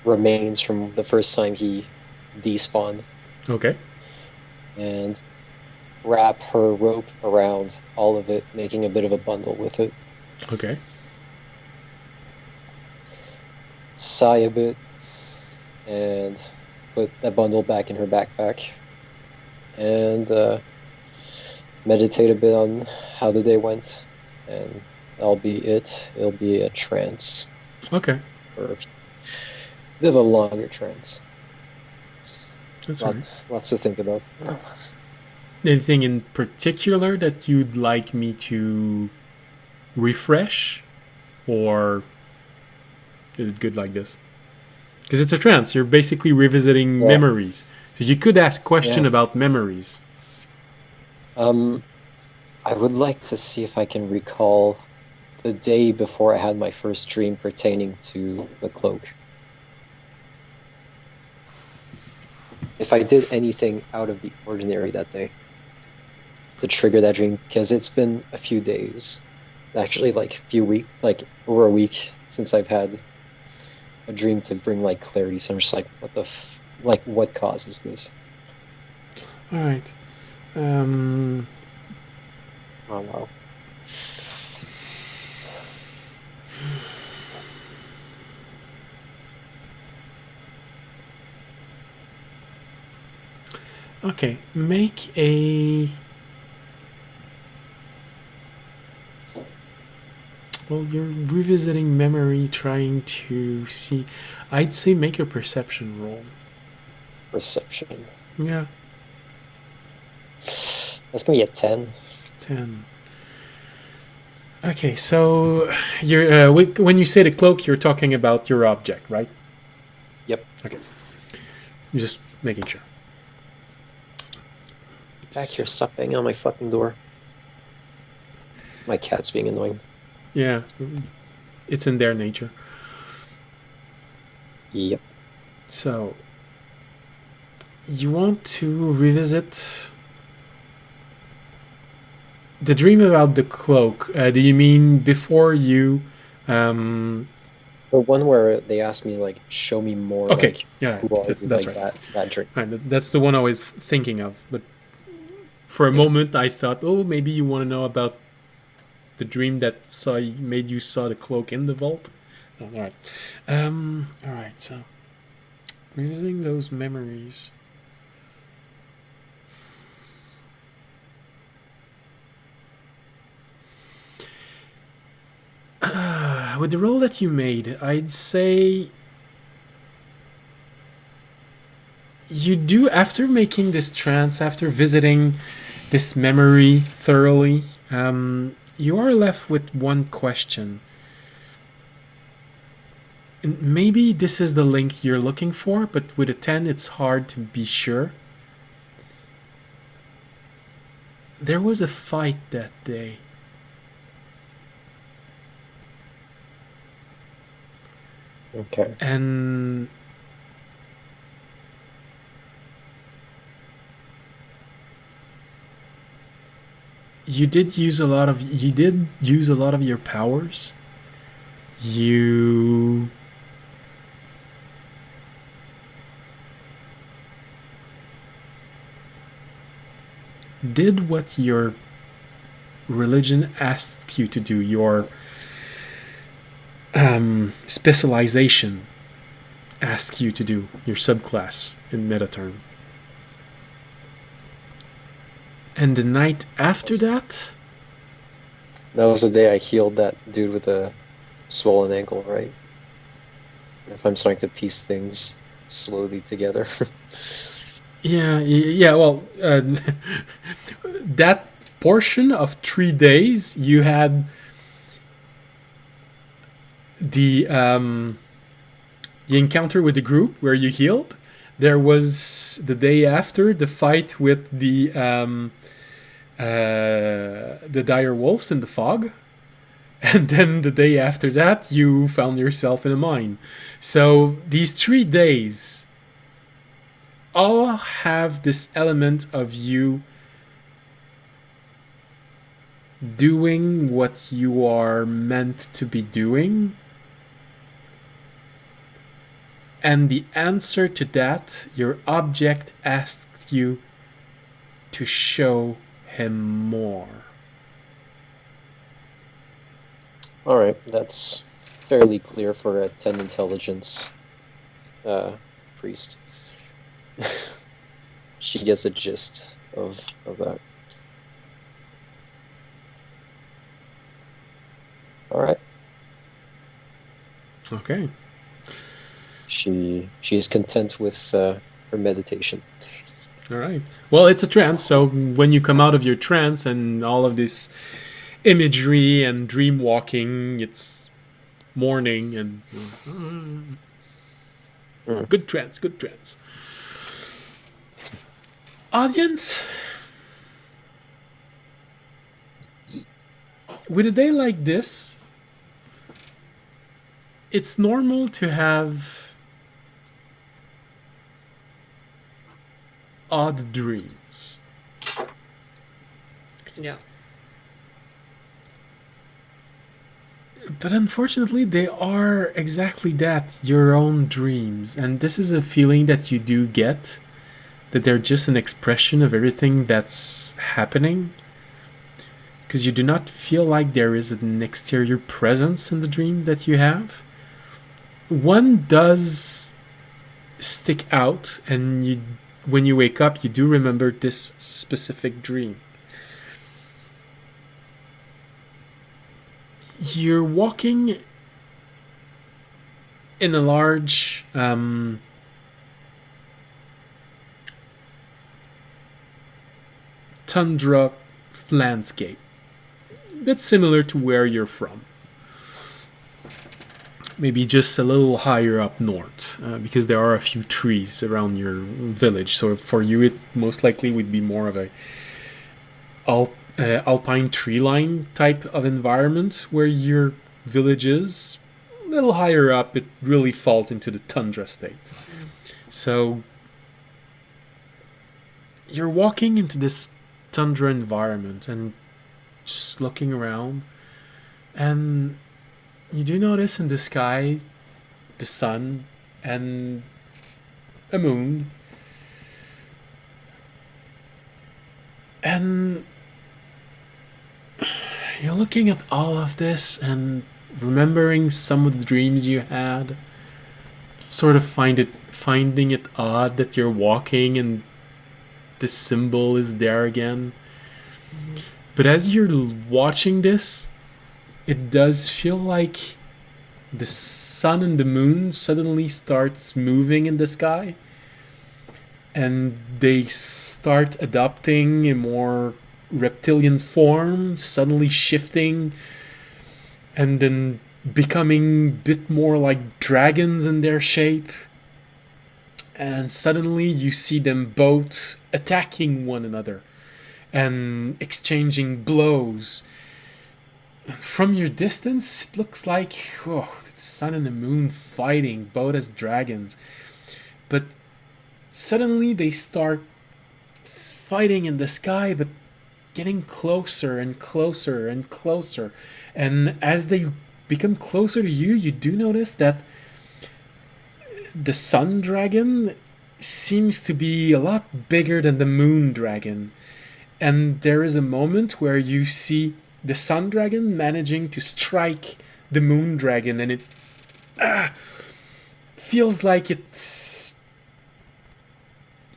remains from the first time he despawned, Okay. and wrap her rope around all of it, making a bit of a bundle with it. Okay. Sigh a bit and put that bundle back in her backpack, and meditate a bit on how the day went, and that'll be it. It'll be a trance, Okay. or a bit of a longer trance. That's all right. Lots to think about. Anything in particular that you'd like me to refresh? Or is it good like this? Because it's a trance. You're basically revisiting Yeah. memories. So you could ask question Yeah. about memories. I would like to see if I can recall the day before I had my first dream pertaining to the cloak. If I did anything out of the ordinary that day to trigger that dream, because it's been a few days, actually over a week since I've had a dream to bring clarity. So I'm just like, what causes this? All right. Oh wow. Okay. Make a... Well, you're revisiting memory, trying to see... I'd say make a perception roll. Perception. Yeah. That's gonna be a 10. 10. Okay, so you're when you say the cloak, you're talking about your object, right? Yep. Okay. Just making sure. Back here, stop banging on my fucking door. My cat's being annoying. Yeah, it's in their nature. Yep. So, you want to revisit the dream about the cloak. Do you mean before you... The one where they asked me, like, show me more, Okay, like, yeah, who are you, that's like, right. that dream. Right, that's the one I was thinking of. But for a moment, I thought, oh, maybe you want to know about the dream that made you saw the cloak in the vault. Oh, all right. All right. So, revisiting those memories. With the roll that you made, I'd say you do, after making this trance, after visiting this memory thoroughly, you are left with one question. And maybe this is the link you're looking for, but with a 10, it's hard to be sure. There was a fight that day. Okay. And you did use a lot of your powers. You did what your religion asked you to do, your specialization asked you to do, your subclass in Metaterm. And the night after that, That was the day I healed that dude with a swollen ankle, right? If I'm starting to piece things slowly together. yeah. Well, that portion of 3 days, you had the encounter with the group where you healed. There was the day after the fight with the dire wolves in the fog, and then the day after that you found yourself in a mine. So these 3 days all have this element of you doing what you are meant to be doing. And the answer to that, your object asked you to show him more. Alright, that's fairly clear for a 10 intelligence priest. She gets a gist of that. Alright. Okay. She's content with her meditation. All right. Well, it's a trance, so when you come out of your trance and all of this imagery and dream walking, it's morning and good trance, good trance. Audience, with a day like this, it's normal to have odd dreams. Yeah. But unfortunately, they are exactly that, your own dreams. And this is a feeling that you do get, that they're just an expression of everything that's happening. Because you do not feel like there is an exterior presence in the dreams that you have. One does stick out, and when you wake up, you do remember this specific dream. You're walking in a large tundra landscape, a bit similar to where you're from. maybe just a little higher up north, because there are a few trees around your village. So for you, it most likely would be more of a alpine tree line type of environment where your village is. A little higher up, it really falls into the tundra state. So you're walking into this tundra environment and just looking around, and you do notice in the sky the sun and a moon, and you're looking at all of this and remembering some of the dreams you had, sort of finding it odd that you're walking and this symbol is there again. But as you're watching this, it does feel like the sun and the moon suddenly starts moving in the sky, and they start adopting a more reptilian form, suddenly shifting and then becoming a bit more like dragons in their shape. And suddenly you see them both attacking one another and exchanging blows. From your distance, it looks like the sun and the moon fighting, both as dragons. But suddenly they start fighting in the sky, but getting closer and closer and closer. And as they become closer to you, you do notice that the sun dragon seems to be a lot bigger than the moon dragon. And there is a moment where you see the sun dragon managing to strike the moon dragon, and it feels like it's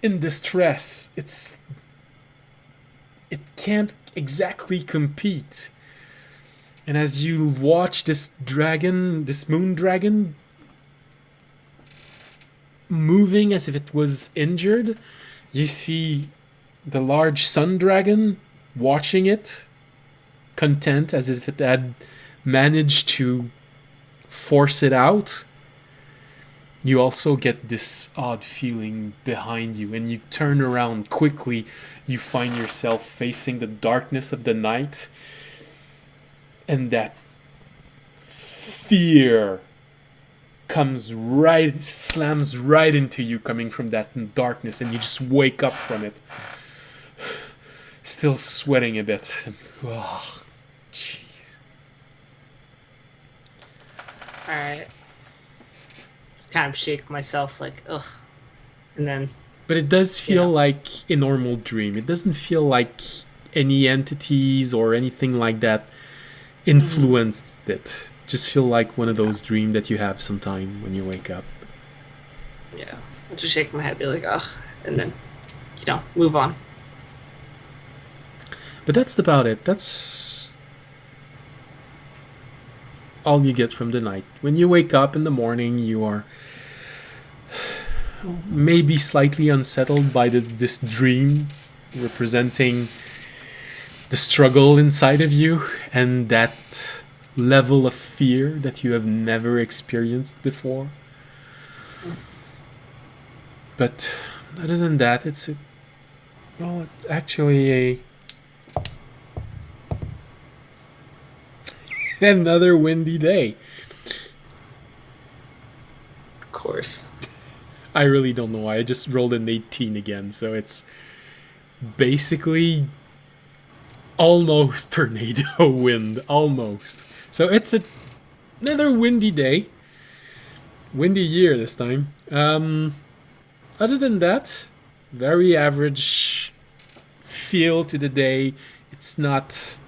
in distress. It can't exactly compete. And as you watch this moon dragon, moving as if it was injured, you see the large sun dragon watching it, content as if it had managed to force it out. You also get this odd feeling behind you, and you turn around quickly. You find yourself facing the darkness of the night, and that fear slams right into you, coming from that darkness, and you just wake up from it, still sweating a bit. Oh, jeez. Alright. Kind of shake myself like, ugh. And then... But it does feel like a normal dream. It doesn't feel like any entities or anything like that influenced it. Just feel like one of those dreams that you have sometime when you wake up. Yeah. I'll just shake my head, be like, ugh. And then, move on. But that's about it. That's all you get from the night. When you wake up in the morning, you are maybe slightly unsettled by this dream representing the struggle inside of you and that level of fear that you have never experienced before. But other than that, it's actually another windy day. Of course. I really don't know why. I just rolled an 18 again, so it's basically almost tornado wind. Almost. So it's another windy day. Windy year this time. Other than that, very average feel to the day. It's not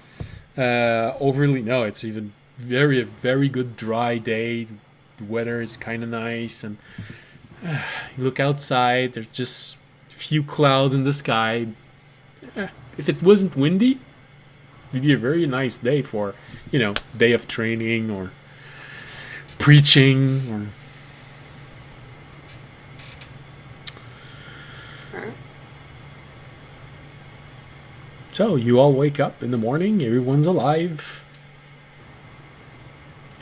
overly... No, it's even very, very good dry day. The weather is kind of nice, and you look outside, there's just a few clouds in the sky. If it wasn't windy, it'd be a very nice day for, day of training or preaching or... So you all wake up in the morning, everyone's alive.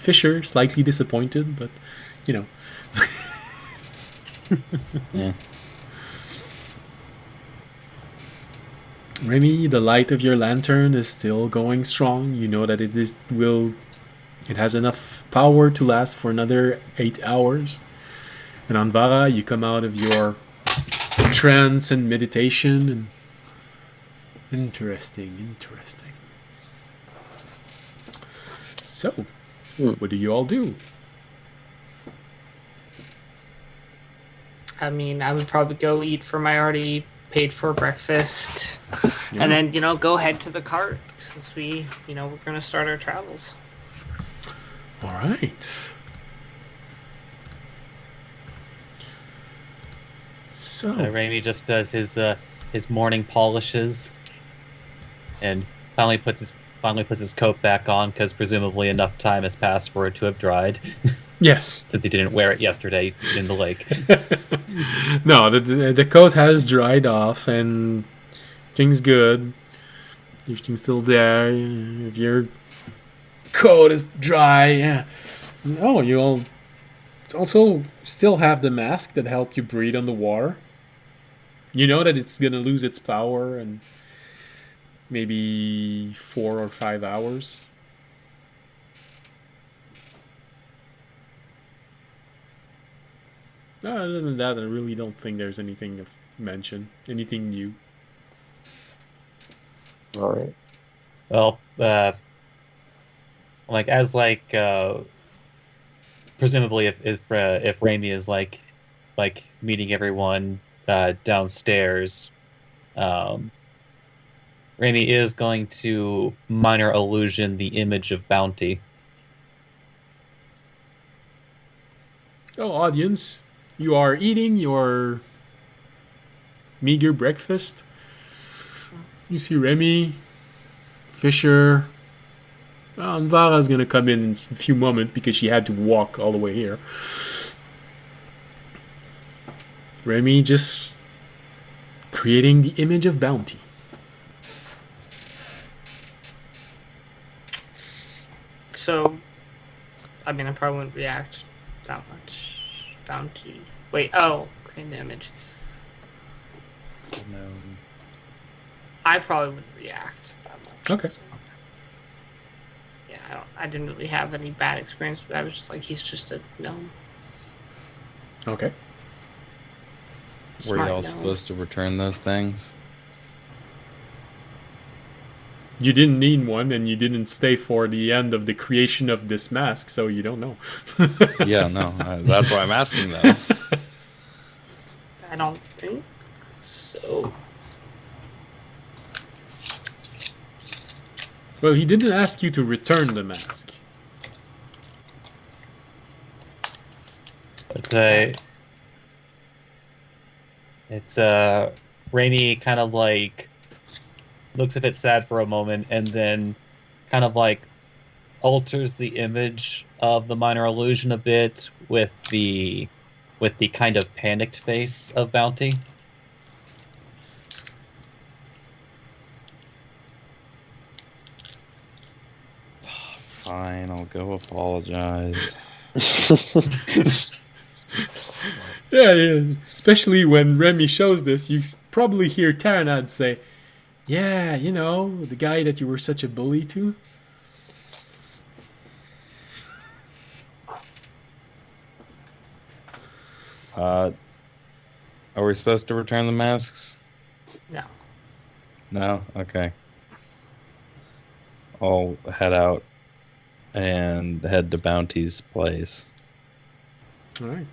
Fisher, slightly disappointed, but, you know. Yeah. Remy, the light of your lantern is still going strong. You know that it has enough power to last for another 8 hours. And Anvara, you come out of your trance and meditation, and interesting. So, what do you all do? I mean, I would probably go eat for my already paid for breakfast, Yeah. and then go head to the cart since we're gonna start our travels. All right. So, Raimi just does his morning polishes, and finally puts his coat back on because presumably enough time has passed for it to have dried yes. since he didn't wear it yesterday in the lake. No, the coat has dried off and things good. Everything's still there. If your coat is dry, yeah. Oh, you'll also still have the mask that helped you breathe on the water. You know that it's gonna lose its power in maybe 4 or 5 hours. Other than that, I really don't think there's anything to mention. Anything new. All right. Well, presumably if Raimi is like meeting everyone downstairs, Raimi is going to minor illusion the image of bounty. Oh, audience, you are eating your meager breakfast. You see Remy, Fisher. Anvara's gonna come in a few moments because she had to walk all the way here. Remy just creating the image of bounty. So, I mean, I probably wouldn't react that much. Bounty. Wait. Oh, okay, the image. No. I probably wouldn't react that much. Okay. So, yeah, I didn't really have any bad experience, but I was just like, he's just a gnome. Okay. Were Smart y'all gnome. supposed to return those things? You didn't need one, and you didn't stay for the end of the creation of this mask, so you don't know. Yeah, no. That's why I'm asking that. I don't think so. Well, he didn't ask you to return the mask. It's Raimi kind of like looks a bit sad for a moment and then kind of like alters the image of the minor illusion a bit with the kind of panicked face of Bounty. Fine, I'll go apologize. Yeah, especially when Remy shows this, you probably hear Taranad say, "Yeah, you know, the guy that you were such a bully to." Are we supposed to return the masks? No. No? Okay. I'll head out and head to Bounty's place. All right.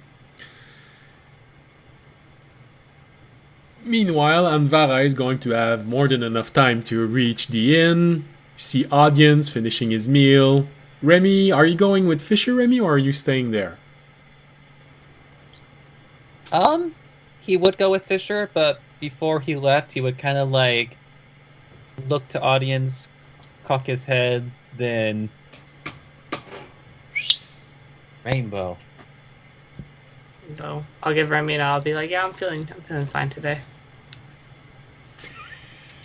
Meanwhile, Anvara is going to have more than enough time to reach the inn, see audience finishing his meal. Remy, are you going with Fisher, Remy, or are you staying there? He would go with Fisher, but before he left, he would kind of like look to audience, cock his head, then rainbow. So I'll give Remy and I'll be like, yeah, I'm feeling fine today.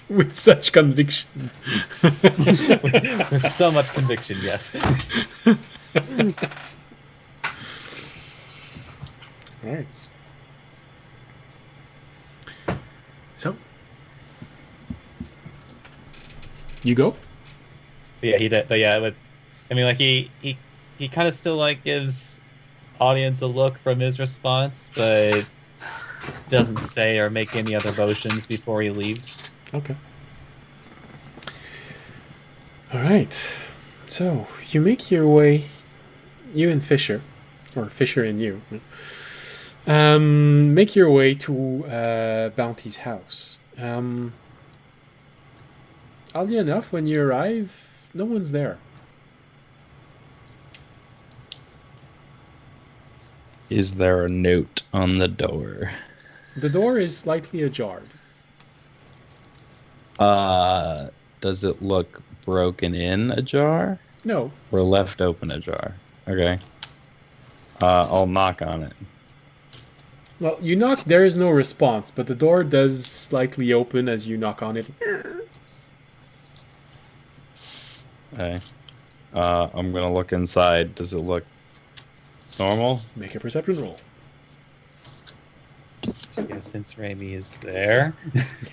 With such conviction. With so much conviction, yes. All right. So, you go. Yeah, he did. But yeah, I mean, like he kind of still like gives audience a look from his response, but doesn't say or make any other motions before he leaves. Okay. All right. So you make your way, you and Fisher, or Fisher and you, make your way to Bounty's house. Oddly enough, when you arrive, no one's there. Is there a note on the door? The door is slightly ajar. Does it look broken in ajar No. or left open ajar? Okay. I'll knock on it. Well, you knock, there is no response, but the door does slightly open as you knock on it. Okay. I'm gonna look inside. Does it look normal? Make a perception roll. Yeah, since Raimi is there.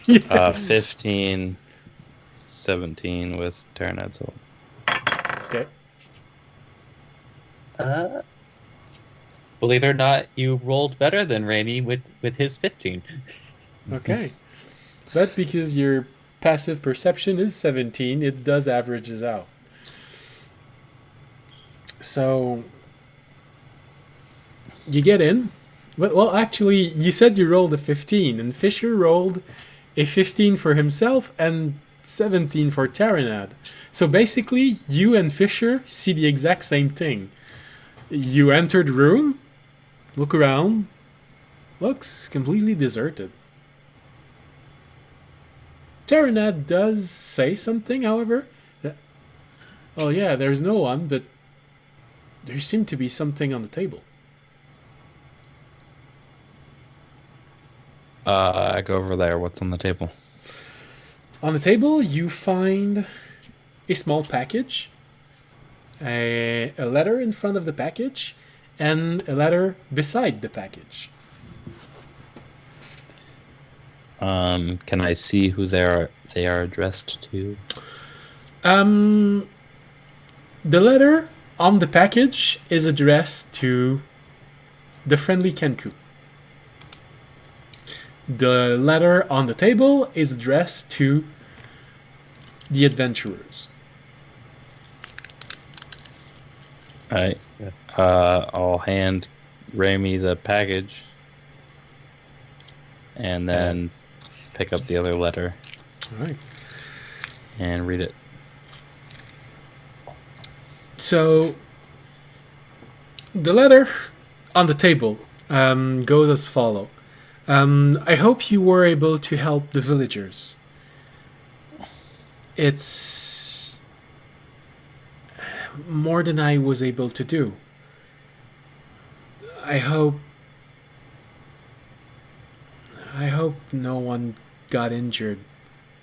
15, 17 with Terranet's help. Okay. Believe it or not, you rolled better than Raimi with his 15. Okay. But because your passive perception is 17, it does averages out. So you get in. Well, actually, you said you rolled a 15, and Fisher rolled a 15 for himself and 17 for Taranad. So basically, you and Fisher see the exact same thing. You enter the room, look around, looks completely deserted. Taranad does say something, however. Oh yeah, there's no one, but there seemed to be something on the table. I go over there. What's on the table? On the table, you find a small package, a letter in front of the package, and a letter beside the package. Can I see who they are addressed to? The letter on the package is addressed to the friendly Kenku. The letter on the table is addressed to the adventurers. Alright. Yeah. I'll hand Raimi the package and then pick up the other letter All right. and read it. So the letter on the table goes as follows. I hope you were able to help the villagers. It's more than I was able to do. I hope no one got injured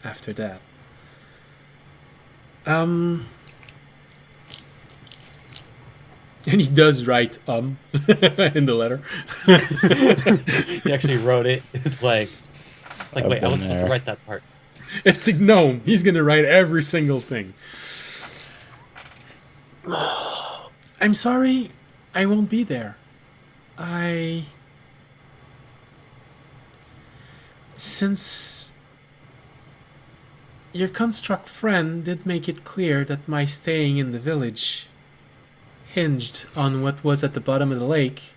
after that. And he does write in the letter. He actually wrote it. It's like I've wait, I been was supposed there. to write that part. It's a gnome. He's gonna write every single thing. I'm sorry, I won't be there. Since your construct friend did make it clear that my staying in the village hinged on what was at the bottom of the lake,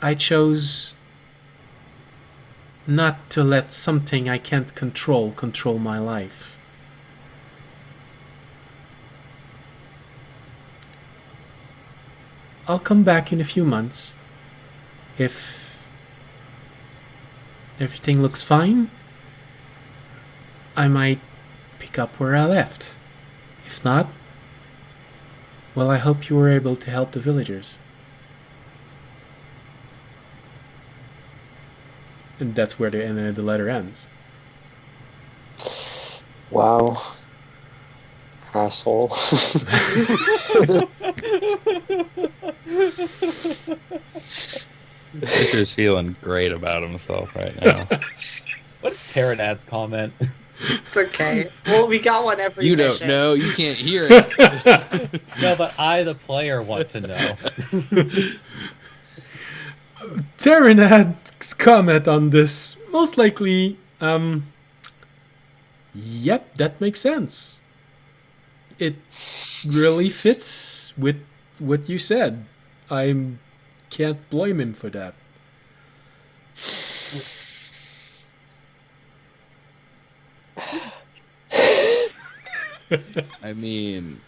I chose not to let something I can't control my life. I'll come back in a few months. If everything looks fine, I might pick up where I left. If not, well, I hope you were able to help the villagers. And that's where the letter ends. Wow. asshole. Victor's feeling great about himself right now. What is Pterodad's comment? It's okay. Well, we got one every You don't mission. know. You can't hear it. No, but I, the player, want to know. Terranad's comment on this, most likely, yep, that makes sense. It really fits with what you said. I can't blame him for that. I mean,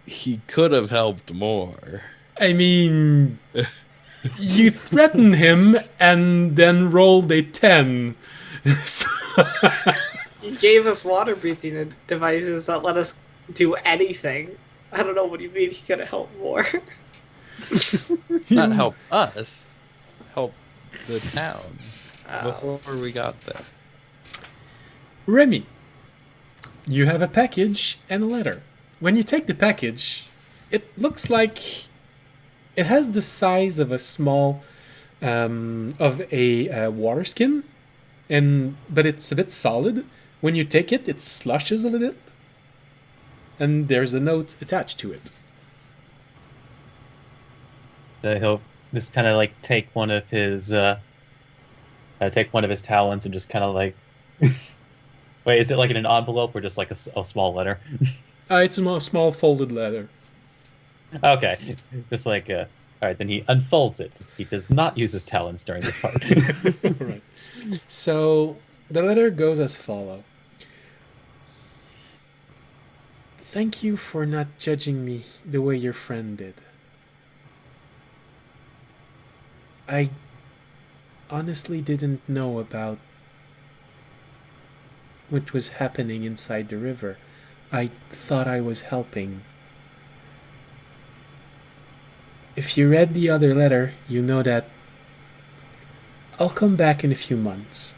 he could have helped more. I mean, you threatened him and then rolled a 10. So- You gave us water breathing devices that let us do anything. I don't know what you mean he could have helped more. Not help us, help the town Oh. before we got there. Remy, you have a package and a letter. When you take the package, it looks like it has the size of a small, of a water skin, but it's a bit solid. When you take it, it slushes a little bit, and there's a note attached to it. He'll just kind of like take one of his talents and just kind of like. Wait, is it like in an envelope or just like a small letter? It's a small folded letter. Okay, just like all right. Then he unfolds it. He does not use his talents during this part. Right. So the letter goes as follows. Thank you for not judging me the way your friend did. I honestly didn't know about what was happening inside the river. I thought I was helping. If you read the other letter, you know that I'll come back in a few months.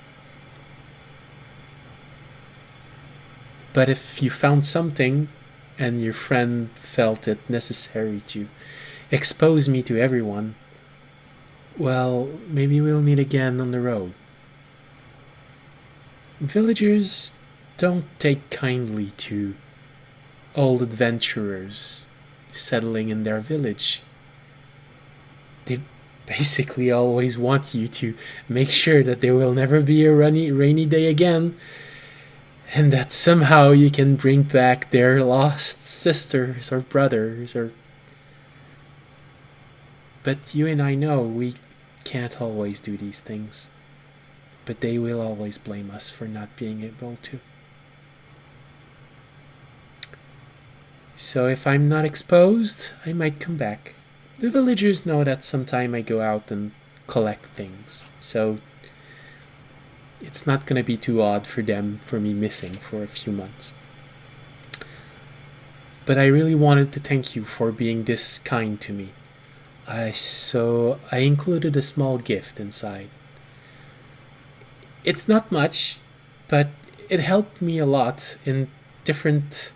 But if you found something and your friend felt it necessary to expose me to everyone, well, maybe we'll meet again on the road. Villagers don't take kindly to old adventurers settling in their village. They basically always want you to make sure that there will never be a rainy day again, and that somehow you can bring back their lost sisters or brothers or... But you and I know we can't always do these things. But they will always blame us for not being able to. So if I'm not exposed, I might come back. The villagers know that sometime I go out and collect things, so it's not gonna be too odd for me missing for a few months. But I really wanted to thank you for being this kind to me. So I included a small gift inside. It's not much, but it helped me a lot in different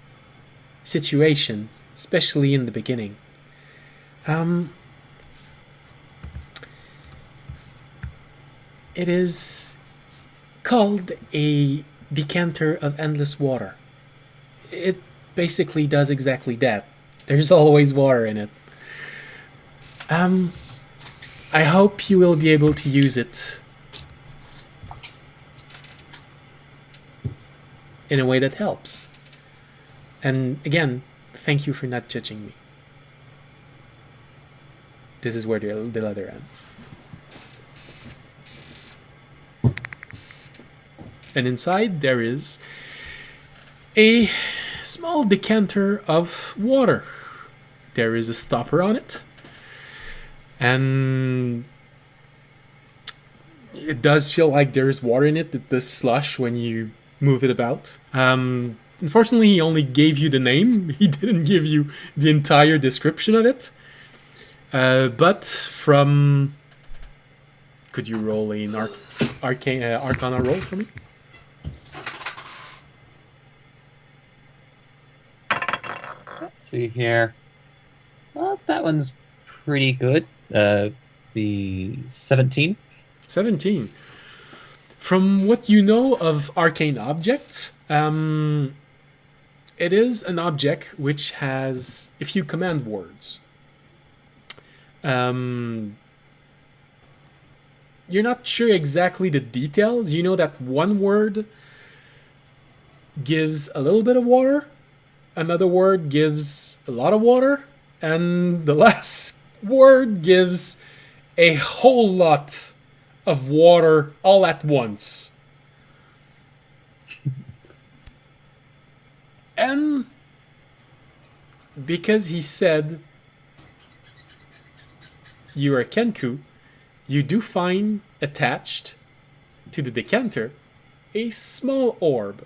situations, especially in the beginning. It is called a decanter of endless water. It basically does exactly that. There's always water in it. I hope you will be able to use it in a way that helps. And again, thank you for not judging me. This is where the letter ends. And inside there is a small decanter of water. There is a stopper on it. And it does feel like there is water in it. It does slush when you move it about. Unfortunately, he only gave you the name. He didn't give you the entire description of it. But from... Could you roll an Arcana roll for me? see here. Well, that one's pretty good. The 17. 17. From what you know of arcane objects, it is an object which has a few command words. You're not sure exactly the details. You know that one word gives a little bit of water, another word gives a lot of water, and the last word gives a whole lot of water all at once. And because he said you're a Kenku, you do find attached to the decanter a small orb,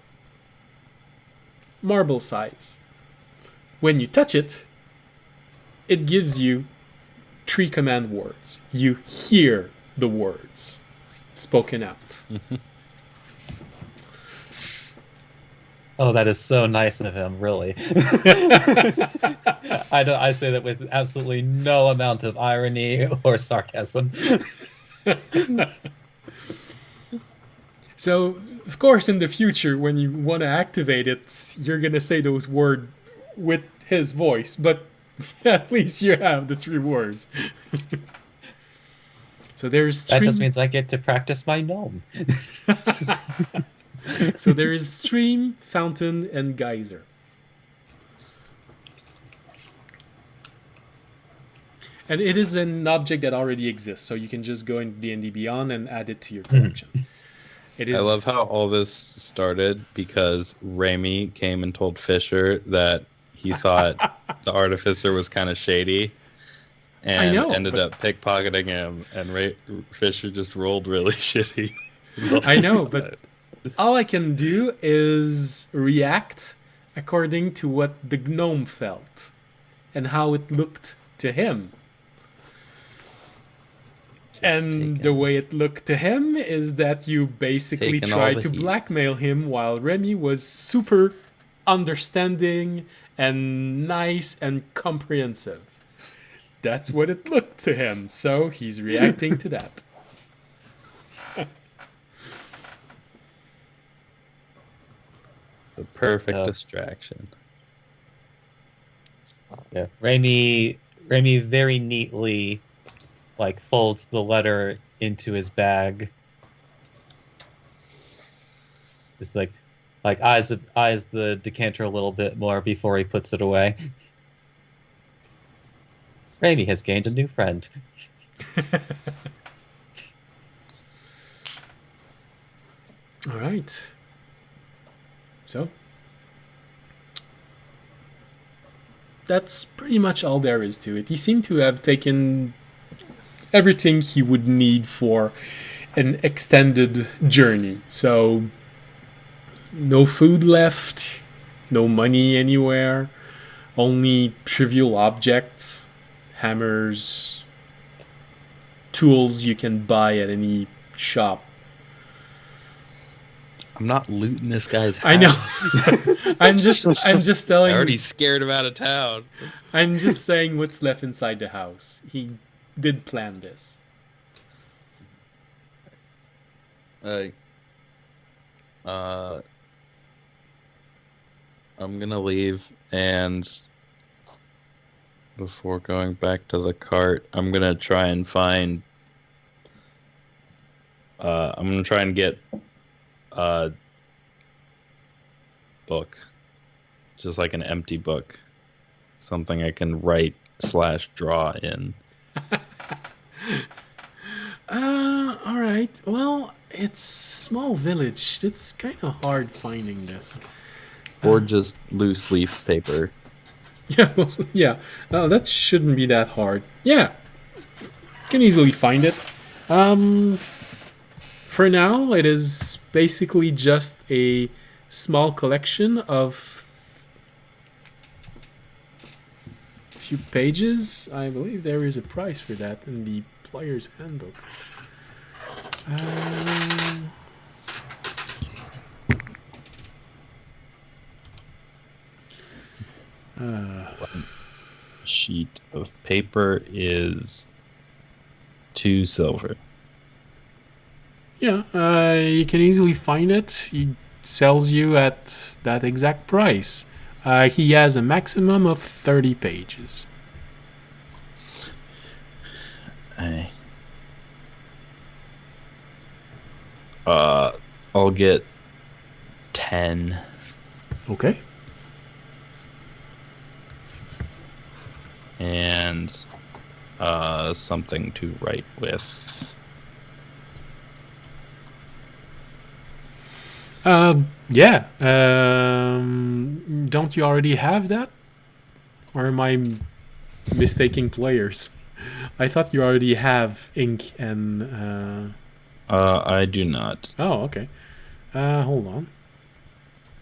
marble size. When you touch it, it gives you 3 command words. You hear the words spoken out. Oh, that is so nice of him, really. I say that with absolutely no amount of irony or sarcasm. So, of course, in the future, when you want to activate it, you're going to say those words with his voice, but at least you have the 3 words. So there's That 3... just means I get to practice my gnome. So there is stream, fountain, and geyser. And it is an object that already exists, so you can just go in D&D Beyond and add it to your collection. It is... I love how all this started because Raimi came and told Fisher that he thought the artificer was kind of shady, and I know, ended up pickpocketing him, and Fisher just rolled really shitty. I know, but all I can do is react according to what the gnome felt and how it looked to him. And the way it looked to him is that you basically tried to blackmail him while Remy was super understanding and nice and comprehensive. That's what it looked to him, so he's reacting to that. The perfect distraction. Yeah, Raimi very neatly folds the letter into his bag. Just eyes the decanter a little bit more before he puts it away. Raimi has gained a new friend. All right. So, that's pretty much all there is to it. He seemed to have taken everything he would need for an extended journey. So, no food left, no money anywhere, only trivial objects, hammers, tools you can buy at any shop. I'm not looting this guy's house. I know. I'm just telling. I already scared him out of town. I'm just saying what's left inside the house. He did plan this. I'm gonna leave, and before going back to the cart, I'm gonna try and find. I'm gonna try and get a book, just like an empty book, something I can write / draw in. All right. Well, it's small village. It's kind of hard finding this. Or just loose leaf paper. Yeah, yeah. That shouldn't be that hard. Yeah, can easily find it. For now, it is basically just a small collection of a few pages. I believe there is a price for that in the player's handbook. One sheet of paper is 2 silver. Yeah, you can easily find it. He sells you at that exact price. He has a maximum of 30 pages. I'll get 10. Okay. And something to write with. Yeah. Don't you already have that? Or am I mistaking players? I thought you already have ink and... I do not. Oh, okay. Hold on.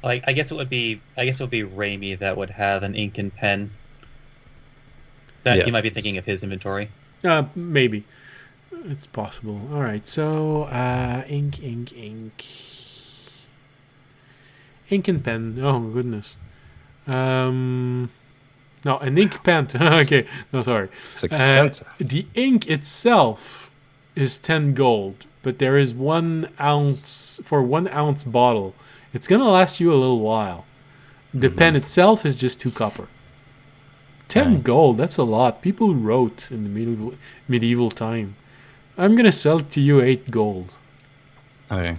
Like, I guess it would be Raimi that would have an ink and pen. That Yeah. you might be thinking of his inventory. Maybe. It's possible. All right, so ink. Ink and pen. Oh, goodness. No, an ink pen. Okay, no, sorry. It's expensive. The ink itself is 10 gold, but there is 1 ounce for 1 ounce bottle. It's gonna last you a little while. The pen itself is just 2 copper. 10 Right. gold, that's a lot. People wrote in the medieval time. I'm gonna sell it to you 8 gold. Okay.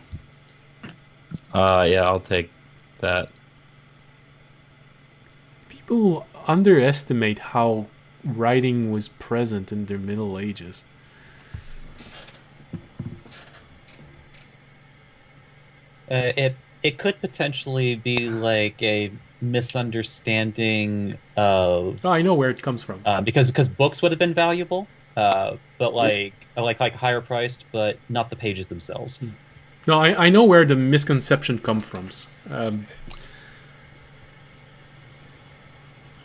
Yeah, I'll take that. People underestimate how writing was present in the Middle Ages. It could potentially be like a misunderstanding of Oh, I know where it comes from. because books would have been valuable, but like higher priced, but not the pages themselves. No, I know where the misconception comes from.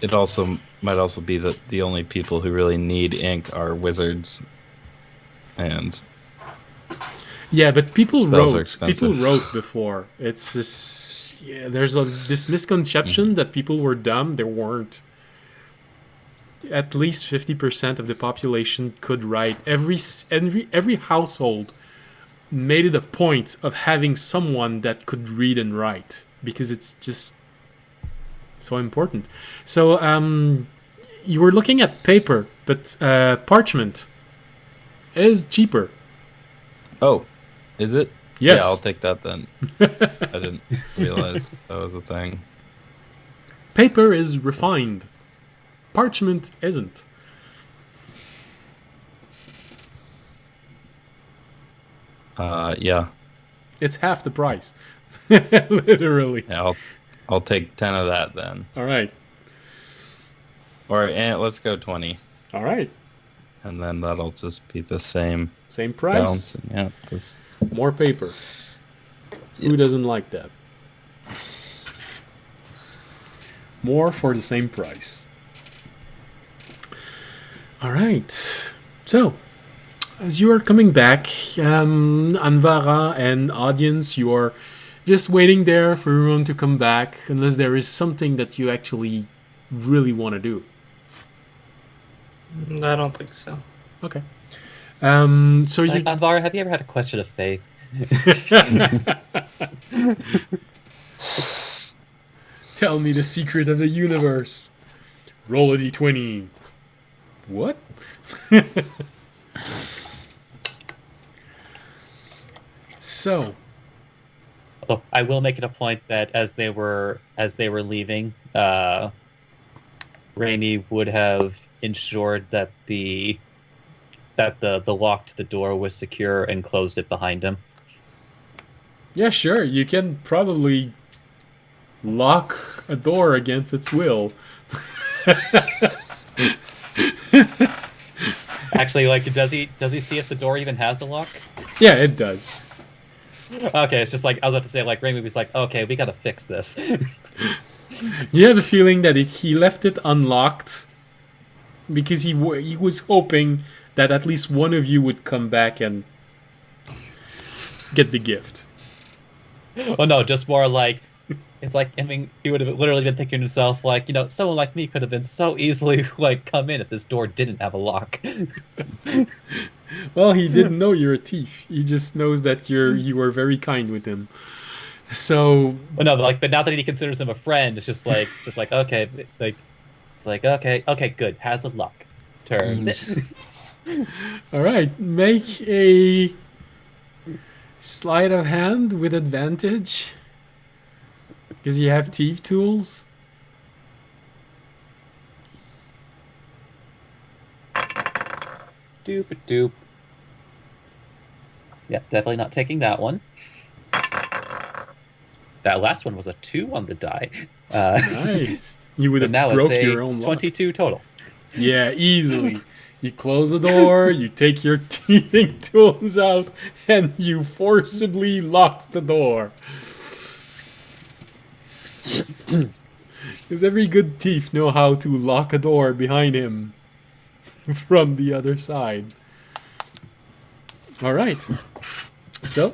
It also might also be that the only people who really need ink are wizards. And Yeah, but people Spells are wrote. expensive. People wrote before. It's just there's this misconception that people were dumb. They weren't. At least 50% of the population could write. Every household made it a point of having someone that could read and write because it's just so important. So you were looking at paper, but parchment is cheaper. oh, is it? Yes. Yeah, I'll take that then. I didn't realize that was a thing. Paper is refined. Parchment isn't. Yeah. It's half the price. Literally. Yeah, I'll take 10 of that then. All right. Or let's go 20. All right. And then that'll just be the same Same price. balancing. Yeah. More paper. Who doesn't like that? More for the same price. All right. So, as you are coming back, Anvara and audience, you are just waiting there for everyone to come back, unless there is something that you actually really want to do. I don't think so. Okay. So you. Alvaro, have you ever had a question of faith? Tell me the secret of the universe. Roll a d20. What? So, Oh, I will make it a point that as they were leaving, Raimi would have ensured that the lock to the door was secure and closed it behind him. yeah, sure, you can probably lock a door against its will. Actually, like, does he see if the door even has a lock? Yeah, it does. Okay, it's just like I was about to say, like Raimi was like, okay, we gotta fix this. You have a feeling that he left it unlocked because he was hoping that at least one of you would come back and get the gift. Oh no, just more like It's like, I mean, he would have literally been thinking to himself, like, someone like me could have been so easily, like, come in if this door didn't have a lock. Well, he didn't know you're a thief. He just knows that you are very kind with him. So But no, but now that he considers him a friend, it's just like, okay, like, it's like, okay, good. Has a luck. Turns. all right, make a sleight of hand with advantage because you have thief tools. Doop. Yeah, definitely not taking that one. That last one was a 2 on the die. Nice. You would So have now broke it's a your own lock. 22 total. Yeah, easily. You close the door, you take your thieving tools out, and you forcibly lock the door. Because every good thief know how to lock a door behind him from the other side. All right. So,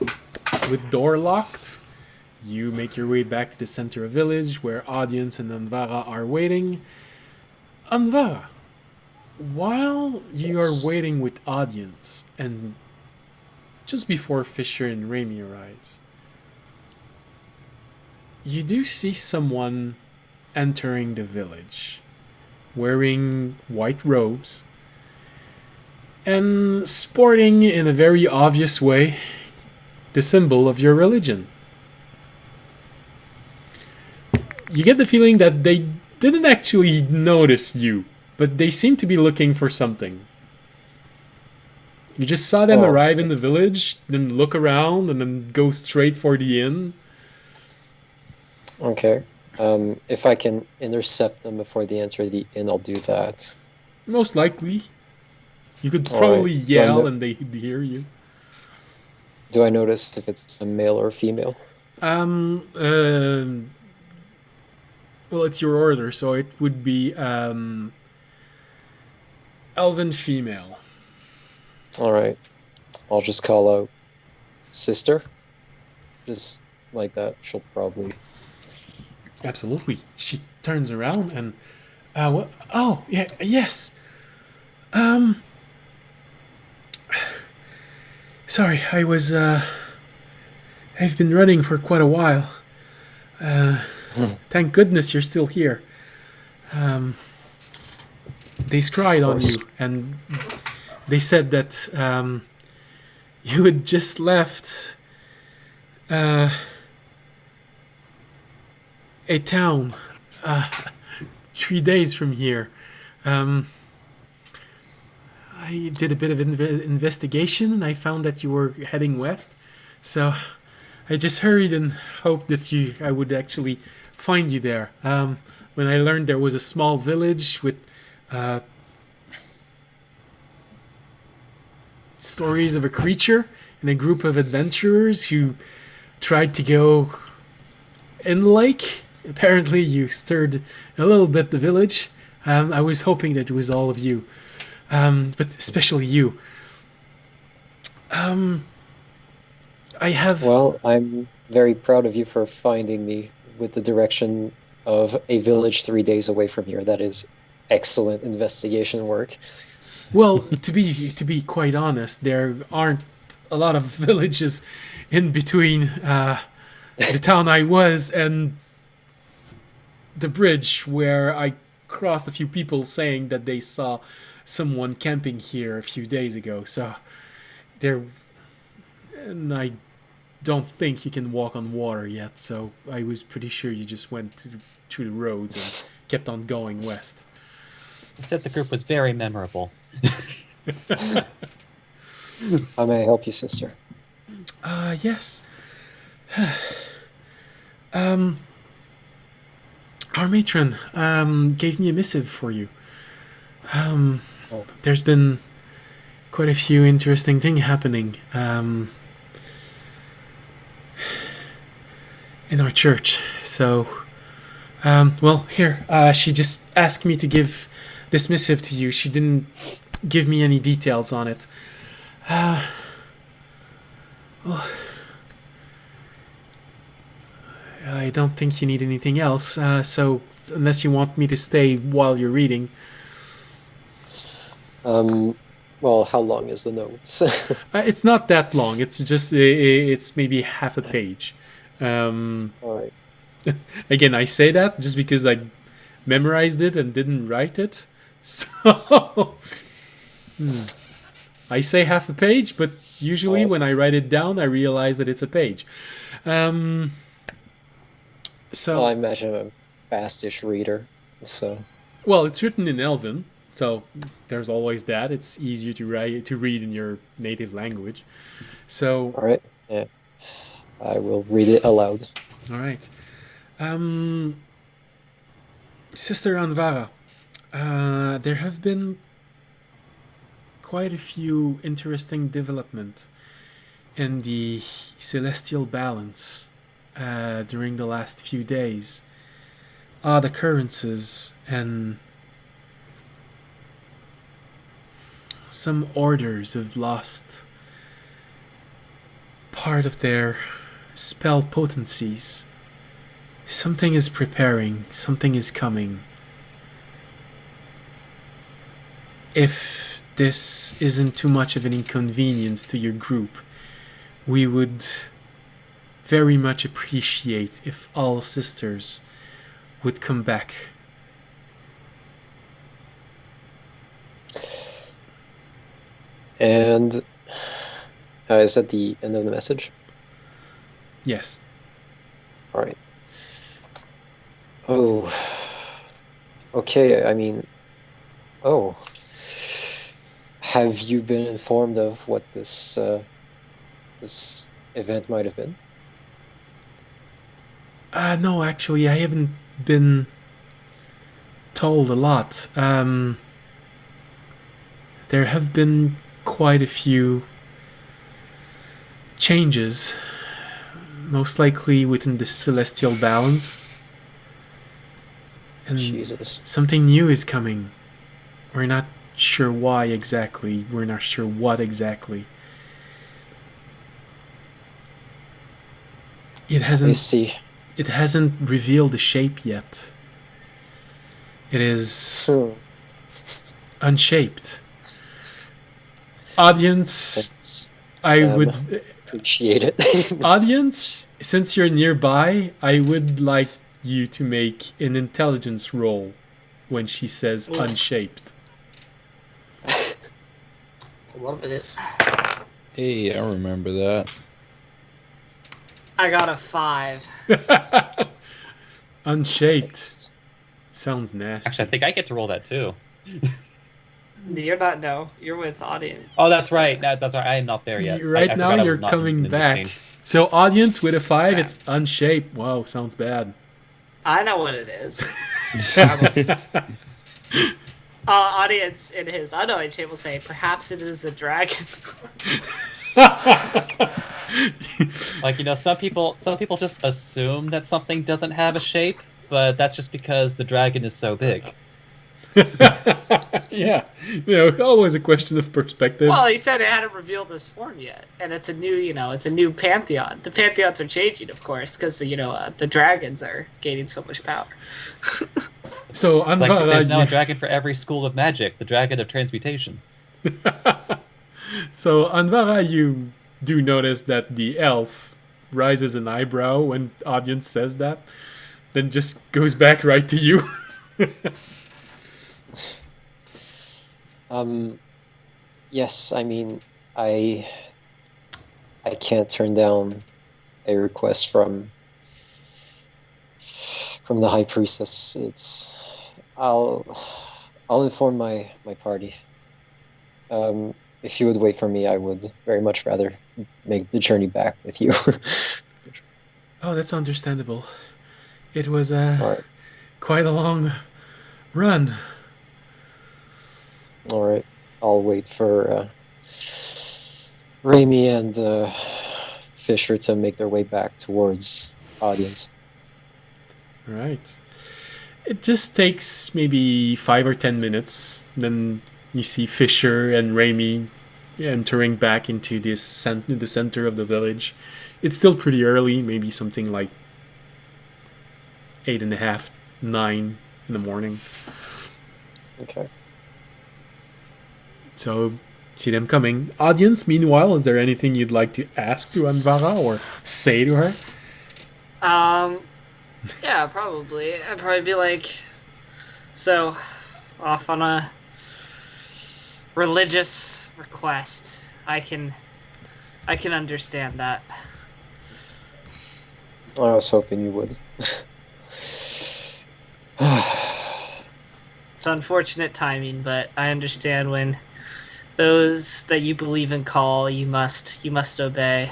with door locked, you make your way back to the center of village where Audience and Anvara are waiting. Anvara, while you are waiting with Audience and just before Fisher and Raimi arrives, you do see someone entering the village wearing white robes and sporting in a very obvious way the symbol of your religion. You get the feeling that they didn't actually notice you, but they seem to be looking for something. You just saw them arrive in the village, then look around, and then go straight for the inn. Okay. If I can intercept them before they enter the inn, I'll do that. Most likely. You could All probably right. yell and they'd hear you. Do I notice if it's a male or female? Well, it's your order, so it would be elven female. All right. I'll just call out sister. Just like that. She'll probably... Absolutely. She turns around and what? Oh, yeah, yes. Sorry, I've been running for quite a while. Thank goodness you're still here. They scryed on you, and they said that you had just left a town 3 days from here. I did a bit of investigation, and I found that you were heading west. So I just hurried and hoped that I would actually find you there. When I learned there was a small village with stories of a creature and a group of adventurers who tried to go in the lake. Apparently you stirred a little bit the village. I was hoping that it was all of you. But especially you. I have... Well, I'm very proud of you for finding me with the direction of a village 3 days away from here. That is excellent investigation work. Well, to be quite honest, there aren't a lot of villages in between the town I was and the bridge where I crossed a few people saying that they saw someone camping here a few days ago. So and I don't think you can walk on water yet, so I was pretty sure you just went through the roads and kept on going west. He said the group was very memorable. How may I help you, sister? Yes. Our matron gave me a missive for you. There's been quite a few interesting things happening in our church. So, well, here, she just asked me to give this missive to you. She didn't give me any details on it. Well, I don't think you need anything else. So unless you want me to stay while you're reading, Well, how long is the notes? it's not that long. It's just it's maybe half a page. All right. Again, I say that just because I memorized it and didn't write it. So I say half a page, but usually when I write it down, I realize that it's a page. So Well, I imagine I'm a fastish reader, so well, it's written in Elven, so there's always that. It's easier to read in your native language. So all right. Yeah, I will read it aloud. all right, Sister Anvara, there have been quite a few interesting development in the celestial balance during the last few days. Odd occurrences and some orders have lost part of their spell potencies. Something is preparing, something is coming. If this isn't too much of an inconvenience to your group, we would very much appreciate if all sisters would come back. And is that the end of the message? Yes. All right. Oh. Okay, I mean, oh. Have you been informed of what this event might have been? No, actually, I haven't been told a lot. There have been quite a few changes, most likely within the celestial balance. And Jesus. something new is coming. We're not sure why exactly. We're not sure what exactly. It I hasn't see. revealed the shape yet. It is Hmm. unshaped. Audience, Thanks, I Sam. would Appreciate it. audience, since you're nearby, I would like you to make an intelligence roll when she says Ooh. unshaped. Love it. Hey, I remember that. I got a 5. Unshaped sounds nasty. Actually, I think I get to roll that too. You're not. No, you're with audience. Oh, that's right. That's right. I am not there yet. Right I now forgot I you're was not coming in this back. scene. So audience with a 5, it's unshaped. Wow, sounds bad. I know what it is. Audience in his unknowing shape will say, perhaps it is a dragon. Like, some people just assume that something doesn't have a shape, but that's just because the dragon is so big. Yeah, always a question of perspective. Well, he said it hadn't revealed his form yet, and it's a new, it's a new pantheon. The pantheons are changing, of course, because the dragons are gaining so much power. So It's like there's now a Anvara, dragon for every school of magic, the dragon of transmutation. so Anvara, you do notice that the elf raises an eyebrow when audience says that, then just goes back right to you. Yes, I mean, I can't turn down a request from the high priestess. I'll inform my party. If you would wait for me, I would very much rather make the journey back with you. Oh, that's understandable. It was All right. quite a long run. All right. I'll wait for Raimi and Fisher to make their way back towards audience. Right. It just takes maybe 5 or 10 minutes. Then you see Fisher and Raimi entering back into the center of the village. It's still pretty early, maybe something like 8:30, 9 in the morning. Okay. So see them coming. Audience, meanwhile, is there anything you'd like to ask to Anvara or say to her? Yeah, probably. I'd probably be like, so, off on a religious request. I can understand that. I was hoping you would. It's unfortunate timing, but I understand when those that you believe in call, you must obey.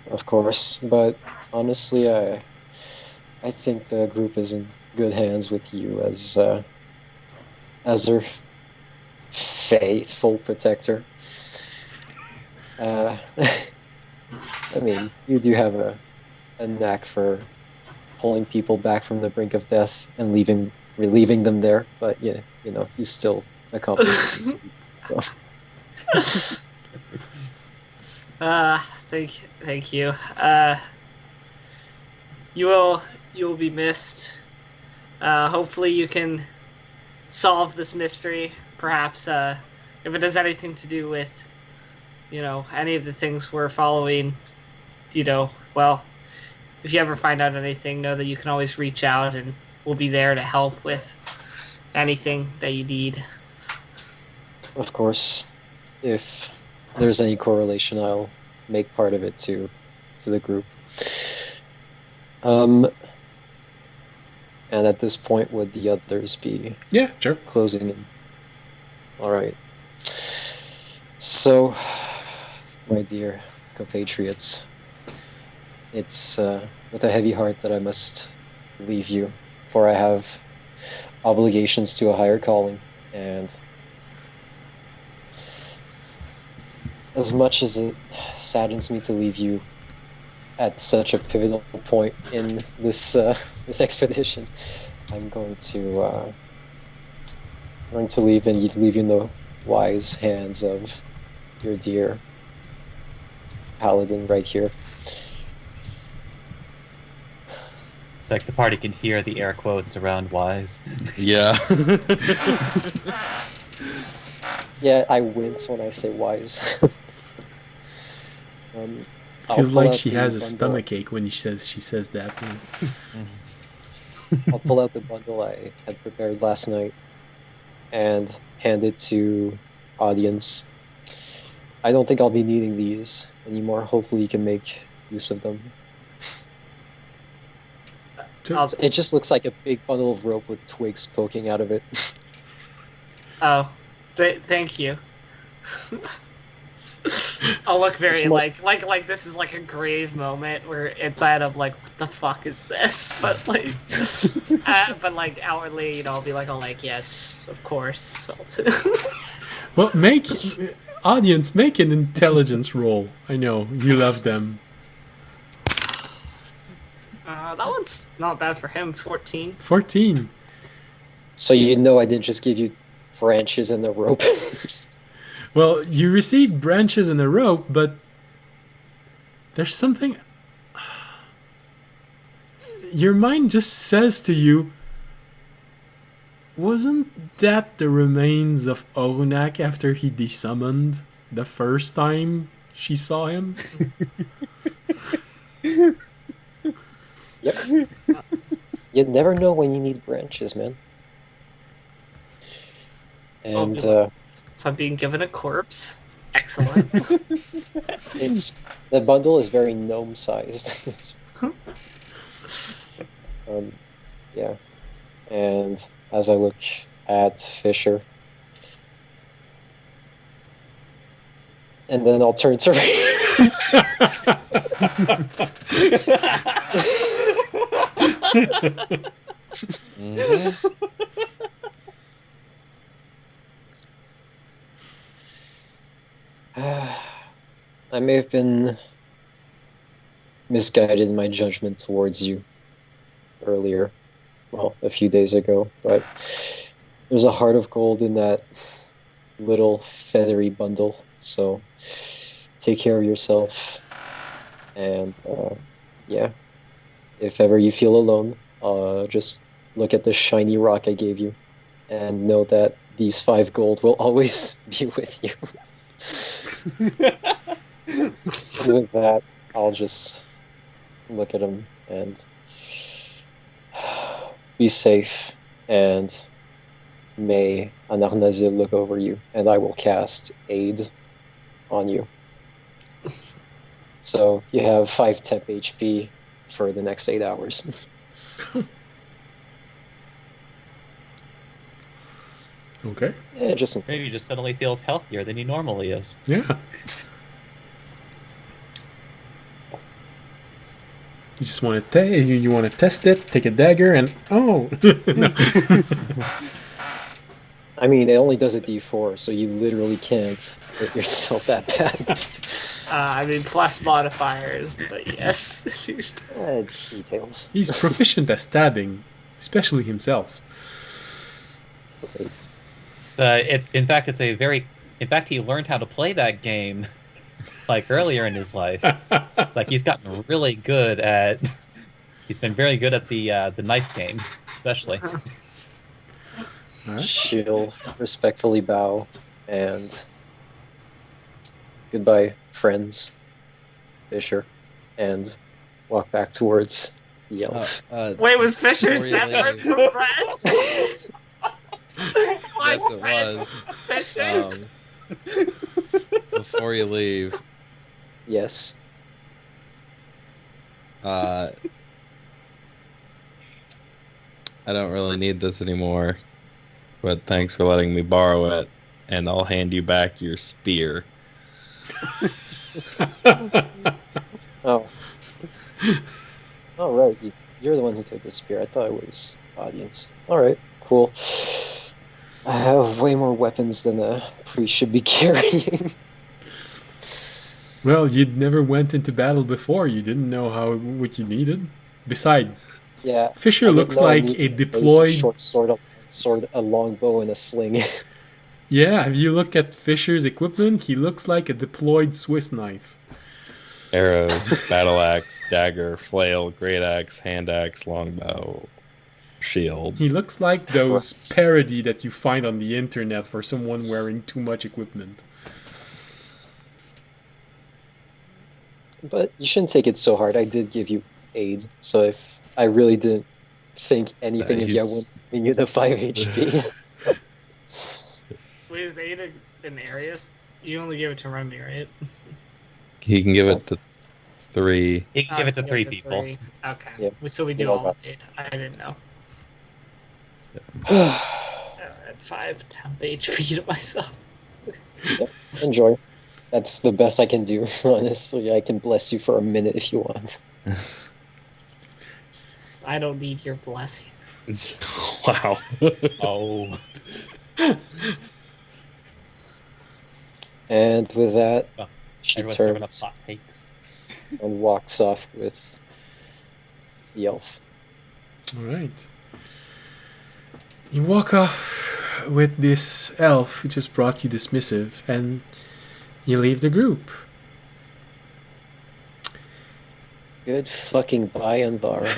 Of course, but honestly, I think the group is in good hands with you as their faithful protector. I mean, you do have a knack for pulling people back from the brink of death and relieving them there, but yeah, you still accomplish it. So. Thank you. You will be missed. Hopefully you can solve this mystery. Perhaps if it has anything to do with, any of the things we're following, well, if you ever find out anything, know that you can always reach out and we'll be there to help with anything that you need. Of course, if there's any correlation, I'll make part of it to the group. And at this point, would the others be Yeah, sure. closing in? All right. So, my dear compatriots, it's with a heavy heart that I must leave you, for I have obligations to a higher calling, and as much as it saddens me to leave you at such a pivotal point in this this expedition, I'm going to leave you in the wise hands of your dear paladin right here. It's like the party can hear the air quotes around wise. Yeah. Yeah, I wince when I say wise. I'll Feels pull like out she the has a bundle- stomach ache when she says that. I'll pull out the bundle I had prepared last night and hand it to audience. I don't think I'll be needing these anymore. Hopefully you can make use of them. So- It just looks like a big bundle of rope with twigs poking out of it. Oh, thank you. I'll look very It's more- like this is like a grave moment where inside I'm like, what the fuck is this? But like, but like outwardly, I'll be like, yes, of course. Well, audience, make an intelligence roll. I know you love them. That one's not bad for him. 14. 14. So you know I didn't just give you branches and the rope. Well, you received branches and a rope, but there's something. Your mind just says to you, wasn't that the remains of Orunak after he desummoned the first time she saw him? Yep. You never know when you need branches, man. And So I'm being given a corpse. Excellent. the bundle is very gnome-sized. Yeah. And as I look at Fisher, and then I'll turn to Mhm. I may have been misguided in my judgment towards you earlier, well, a few days ago, but there's a heart of gold in that little feathery bundle, so take care of yourself, and yeah, if ever you feel alone, just look at the shiny rock I gave you, and know that these 5 gold will always be with you. With that, I'll just look at him and be safe, and may Anarnazil look over you, and I will cast Aid on you. So you have 5 temp HP for the next 8 hours. Okay. Yeah, just Maybe he just suddenly feels healthier than he normally is. Yeah. You just want to you want to test it, take a dagger, and no. I mean, it only does a D4, so you literally can't hit yourself that bad. I mean, plus modifiers, but yes. Details. He's proficient at stabbing, especially himself. Great. In fact, he learned how to play that game like earlier in his life. It's like he's gotten really good at. He's been very good at the knife game, especially. Alright. She'll respectfully bow and goodbye, friends, Fisher, and walk back towards the elf. Wait, was Fisher Before you separate leave. from friends? Yes, it was. Fisher? Before you leave, Yes. I don't really need this anymore, but thanks for letting me borrow it, and I'll hand you back your spear. Oh. Oh, right. You're the one who took the spear. I thought it was audience. Alright, cool. I have way more weapons than a priest should be carrying. Well, you'd never went into battle before. You didn't know what you needed. Besides, Yeah. Fisher I didn't looks know I like needed a basic deployed. short sword, a long bow, and a sling. Yeah, if you look at Fisher's equipment, he looks like a deployed Swiss knife. Arrows, battle axe, dagger, flail, great axe, hand axe, longbow, shield. He looks like those Right. parody that you find on the internet for someone wearing too much equipment. But you shouldn't take it so hard. I did give you aid, so if I really didn't think anything of you, I Nice. wouldn't give you the 5 HP. Wait, is Ada in Arius? You only give it to Remy, right? He can give it to 3. He can give it to you 3 give it people. three. Okay. Yep. So we do Yeah, all of it. I didn't know. I had 5 temp HP to myself. Enjoy. That's the best I can do, honestly. I can bless you for a minute if you want. I don't need your blessing. Wow. Oh, And with that, Well, she everyone's serving up turns hot takes. and walks off with the elf. Alright. You walk off with this elf who just brought you this missive, and you leave the group. Good fucking bye, Anvara.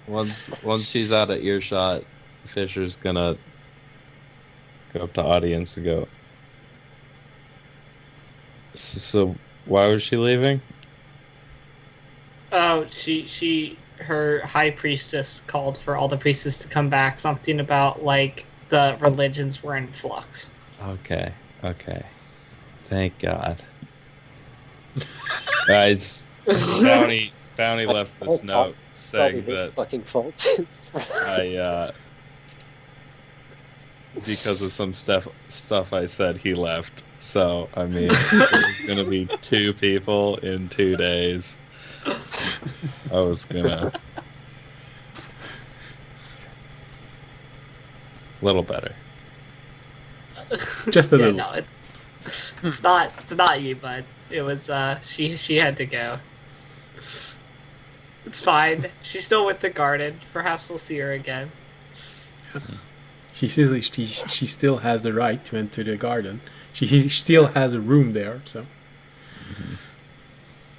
Once she's out of earshot, Fisher's gonna go up to audience and go. So why was she leaving? Oh, her high priestess called for all the priestess to come back. Something about, like, the religions were in flux. Okay. Thank God. Guys, Bounty left this note Probably saying his that fucking fault. I because of some stuff I said, he left. So I mean, there's gonna be 2 people in 2 days. I was gonna little better. Just a Yeah, little. no, it's not you, bud. It was she had to go. It's fine. She's still with the garden. Perhaps we'll see her again. She says she still has the right to enter the garden. She still has a room there, so.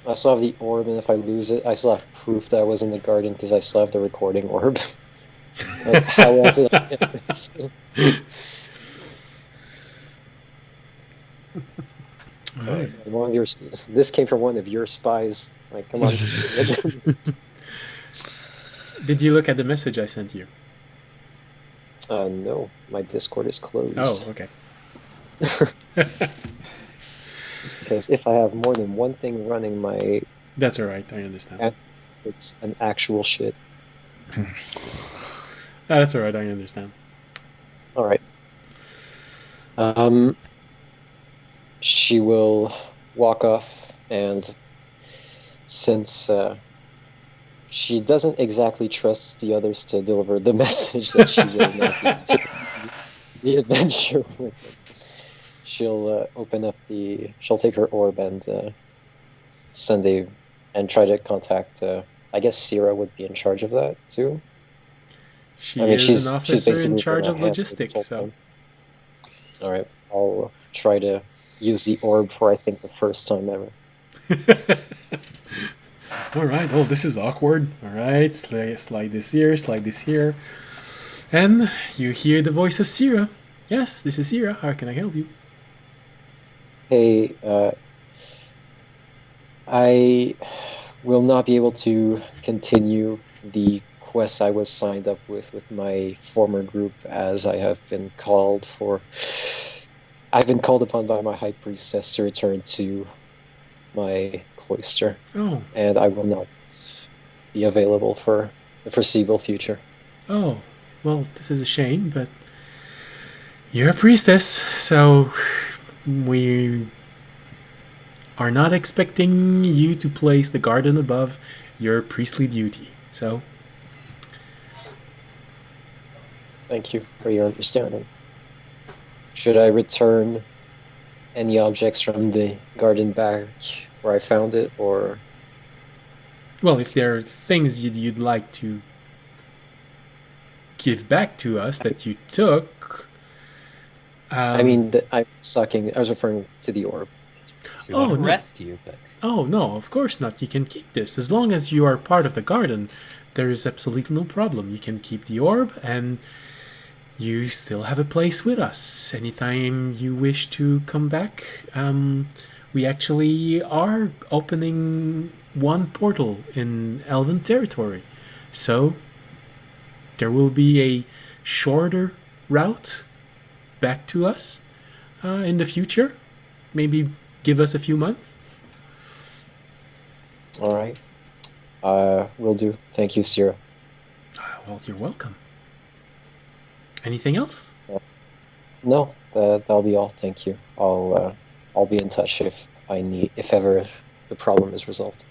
I still have the orb, and if I lose it, I still have proof that I was in the garden because I still have the recording orb. Like, how else did I get this? All right. One of your, this came from one of your spies. Like, come on. Did you look at the message I sent you? No, my Discord is closed. Oh, okay. Because if I have more than one thing running, my That's all right. I understand. it's an actual shit. That's all right. I understand. All right. She will walk off, and since she doesn't exactly trust the others to deliver the message that she will not be continuing the adventure with them, she'll she'll take her orb and try to contact. I guess Sierra would be in charge of that too. She I mean, is she's an officer in basically charge been of a handler this logistics. whole So, time. All right, I'll try to use the orb for I think the first time ever. all right. Oh, this is awkward. All right. Slide this here. Slide this here. And you hear the voice of Sierra. Yes, this is Sierra. How can I help you? Hey, I will not be able to continue the quest I was signed up with my former group, as I have been called for. I've been called upon by my high priestess to return to my cloister, Oh, and I will not be available for the foreseeable future. oh. Well, this is a shame, but you're a priestess, so we are not expecting you to place the garden above your priestly duty. So, Thank you for your understanding. Should I return any objects from the garden back where I found it, or well, if there are things you'd like to give back to us that you took, I mean, I was referring to the orb. We want Oh, to no. arrest you, but oh no, of course not. You can keep this as long as you are part of the garden. There is absolutely no problem. You can keep the orb, and you still have a place with us anytime you wish to come back. We actually are opening one portal in Elven territory, so there will be a shorter route back to us in the future. Maybe give us a few months. All right. Will do. Thank you, Sierra. Well, you're welcome. Anything else? No, that'll be all. Thank you. I'll be in touch if ever the problem is resolved.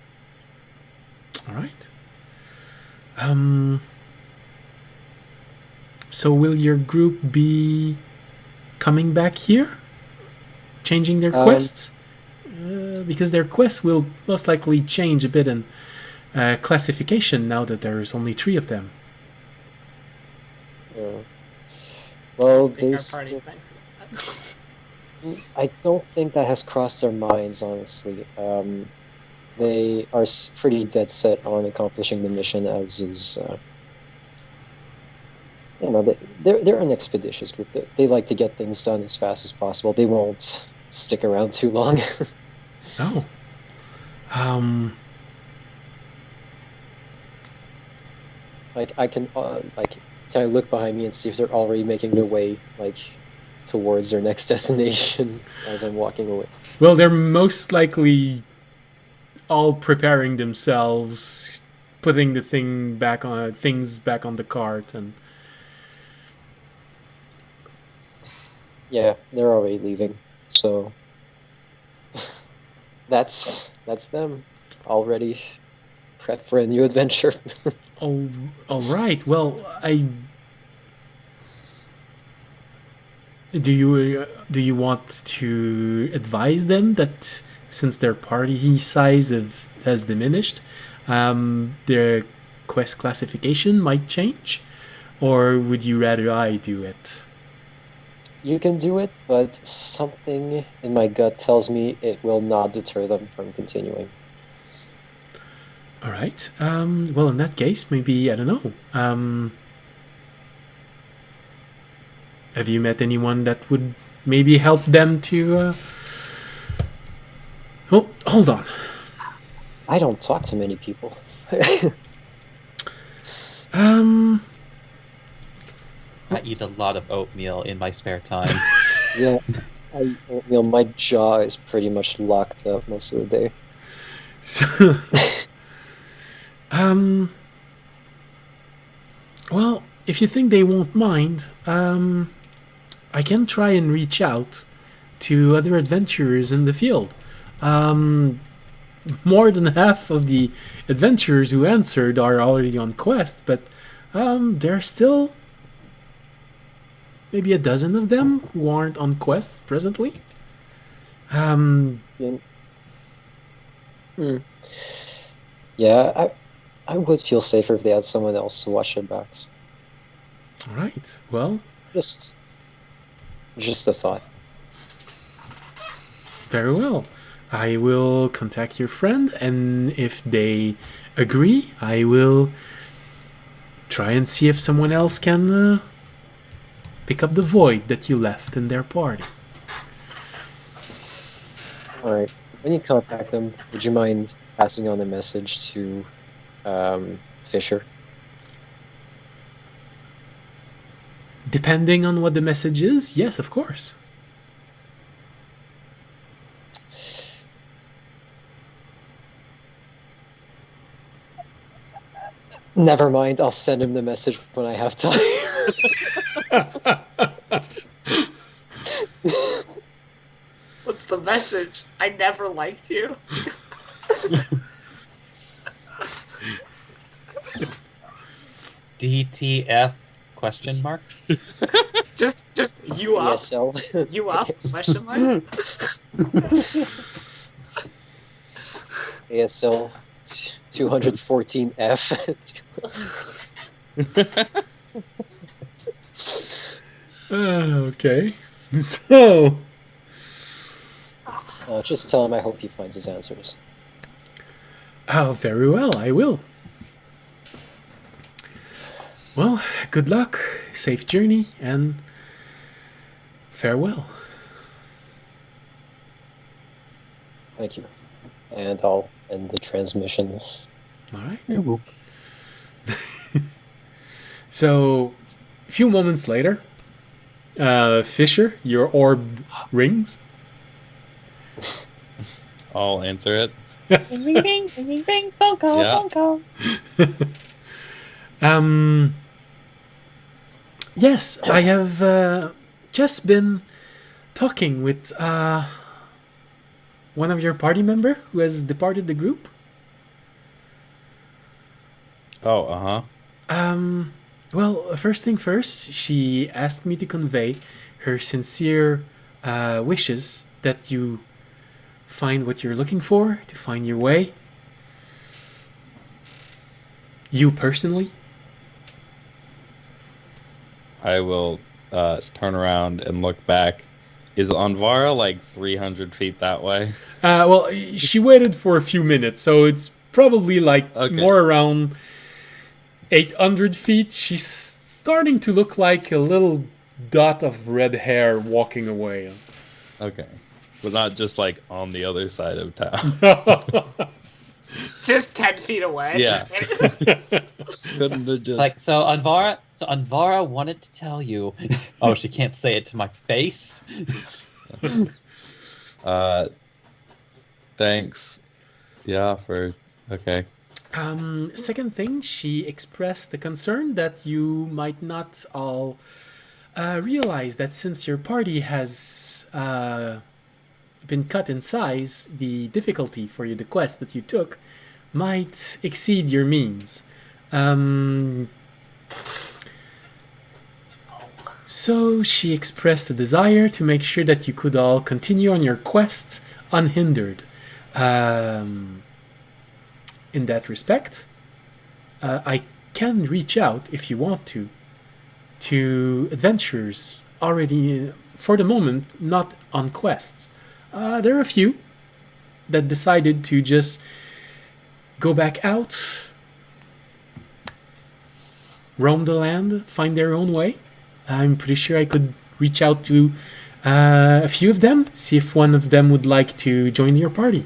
All right. So will your group be coming back here? Changing their quests? Because their quests will most likely change a bit in classification now that there's only 3 of them. Well, I think our party thinks that. I don't think that has crossed their minds, honestly. They are pretty dead set on accomplishing the mission, as is. They're an expeditious group. They like to get things done as fast as possible. They won't stick around too long. Oh. Like can I look behind me and see if they're already making their way towards their next destination as I'm walking away? Well, they're most likely all preparing themselves, putting the things back on the cart, and Yeah, they're already leaving. So that's them already prepped for a new adventure. all right. Well, do you want to advise them that since their party size has diminished, their quest classification might change, or would you rather I do it? You can do it, but something in my gut tells me it will not deter them from continuing. All right. Well, in that case, maybe I don't know. Have you met anyone that would maybe help them to? Oh, hold on. I don't talk to many people. Um. I eat a lot of oatmeal in my spare time. Yeah, my jaw is pretty much locked up most of the day. So, well, if you think they won't mind, I can try and reach out to other adventurers in the field. More than half of the adventurers who answered are already on quest, but there are still maybe a dozen of them who aren't on quest presently. Yeah, yeah, I would feel safer if they had someone else to watch their backs. All right. Well, Just a thought. very well. I will contact your friend, and if they agree, I will try and see if someone else can pick up the void that you left in their party. All right. When you contact them, would you mind passing on the message to Fisher? Depending on what the message is, yes, of course. Never mind. I'll send him the message when I have time. What's the message? I never liked you. DTF question mark? Just you up. ESL. You up? Question mark. ASL 214F. Okay. So, Just tell him I hope he finds his answers. oh, very well, I will. Well, good luck, safe journey, and farewell. Thank you. And I'll end the transmission. All right. So, a few moments later, Fisher, your orb rings. I'll answer it. Ring, ring, ring, ring, ring, ring, phone call, Yeah. phone call. Yes, I have just been talking with one of your party member who has departed the group. Oh, uh-huh. Well, first thing first, she asked me to convey her sincere wishes that you find what you're looking for, to find your way. You personally. I will turn around and look back. Is Anvara like 300 feet that way? Well, she waited for a few minutes, so it's probably like Okay. more around 800 feet. She's starting to look like a little dot of red hair walking away. Okay. But not just like on the other side of town. Just 10 feet away. Yeah. Couldn't have just... Like, so Anvara wanted to tell you. Oh, she can't say it to my face. Thanks. Yeah, for... Okay. Second thing, she expressed the concern that you might not all realize that since your party has been cut in size, the difficulty for you, the quest that you took, might exceed your means. So she expressed a desire to make sure that you could all continue on your quests unhindered. In that respect, I can reach out, if you want to adventurers already, for the moment, not on quests. There are a few that decided to just go back out, roam the land, find their own way. I'm pretty sure I could reach out to a few of them, see if one of them would like to join your party.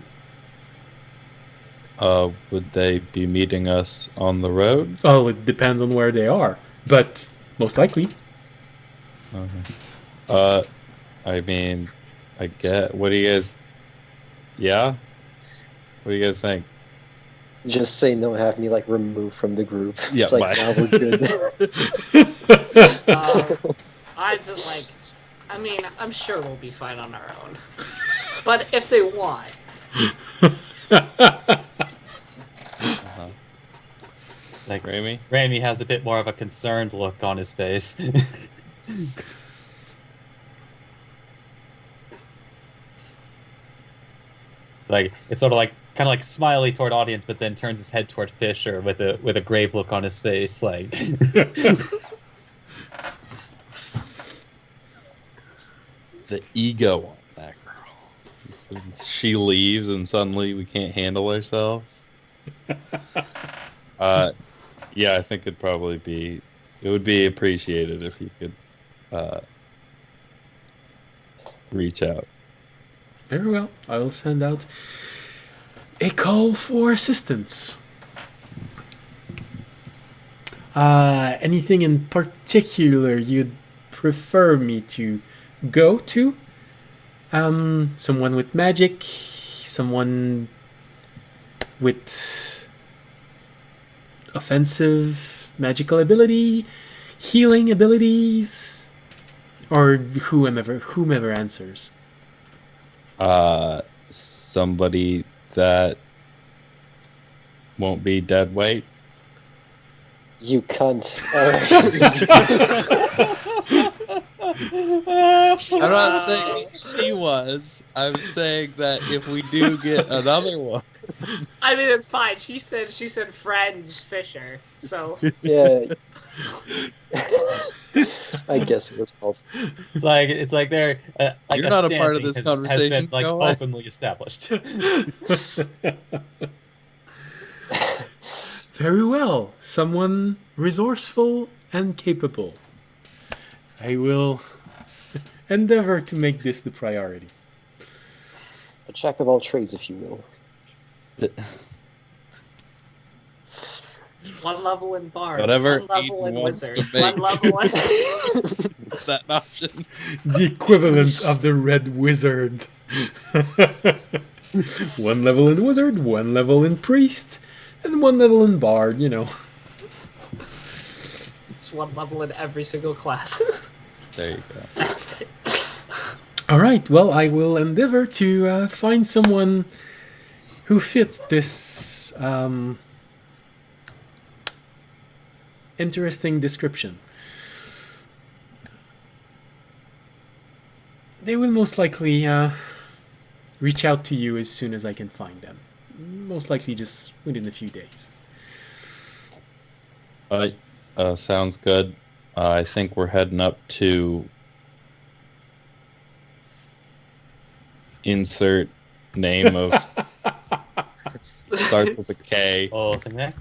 Would they be meeting us on the road? Oh, it depends on where they are, but most likely. I mean, I get. What do you guys? Yeah. What do you guys think? Just say no, have me like removed from the group. Yeah, like bye. now we're good. I just like. I mean, I'm sure we'll be fine on our own. But if they want, Like Rami? Rami has a bit more of a concerned look on his face. Like it's sort of like kind of like smiley toward audience, but then turns his head toward Fisher with a grave look on his face. Like The ego on that girl. She leaves and suddenly we can't handle ourselves. Yeah, I think it would be appreciated if you could reach out. Very well. I will send out a call for assistance. Anything in particular you'd prefer me to go to? Someone with magic, someone with offensive magical ability, healing abilities, or whomever answers. Somebody that won't be dead weight. You cunt. I'm not saying she was. I'm saying that if we do get another one. I mean it's fine. She said friends Fisher. So Yeah. I guess it was called. it's like they're like You're not a part of standing this has conversation, been like go away. openly established. Very well. Someone resourceful and capable. I will endeavor to make this the priority. A jack of all trades, if you will. one level in bard, Whatever one level Aiden in wants wizard, to make. one level in Is that an option? The equivalent of the red wizard. One level in wizard, one level in priest, and one level in bard, you know. It's one level in every single class. There you go. That's it. Alright, well, I will endeavor to find someone who fits this interesting description. They will most likely reach out to you as soon as I can find them. Most likely just within a few days. Sounds good. I think we're heading up to insert name of starts with a K. Oh, the neck.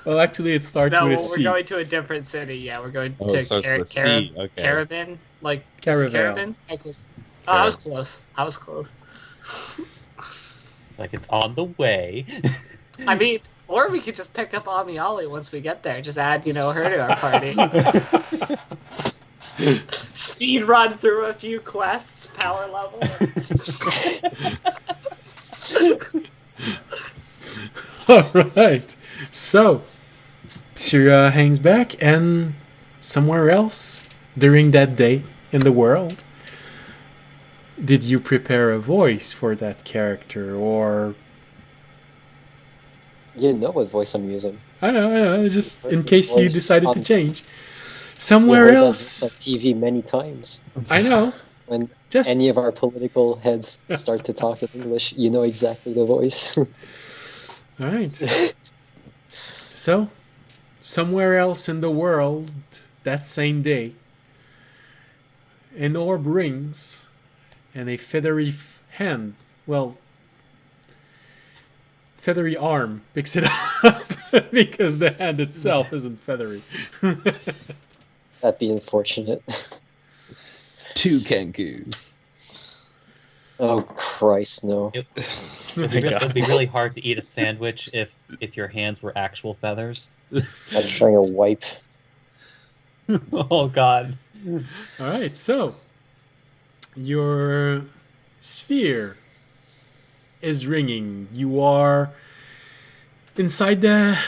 Well, actually, it starts No, with a we're C. going to a different city. Yeah, we're going Oh, to it starts with a C. Okay. Caravan. Like Caravel. Caravan. How close? Oh, I was close. I was close. Like it's on the way. I mean, or we could just pick up Amiali once we get there. Just add, her to our party. Speed run through a few quests, power level. Alright. So, Syria hangs back, and somewhere else during that day in the world, did you prepare a voice for that character, or... You know what voice I'm using. I know, just in This case you voice decided to on- change. We Somewhere heard that else, voice on TV many times. I know, When just... any of our political heads start to talk in English, you know exactly the voice. Alright. So, somewhere else in the world, that same day, an orb rings, and a feathery hand, well, feathery arm picks it up because the hand itself isn't feathery. That'd be unfortunate. 2 Kenkus. Oh Christ, no. It would be really hard to eat a sandwich if your hands were actual feathers. I'm trying to wipe. Oh God. All right, so your sphere is ringing. You are inside a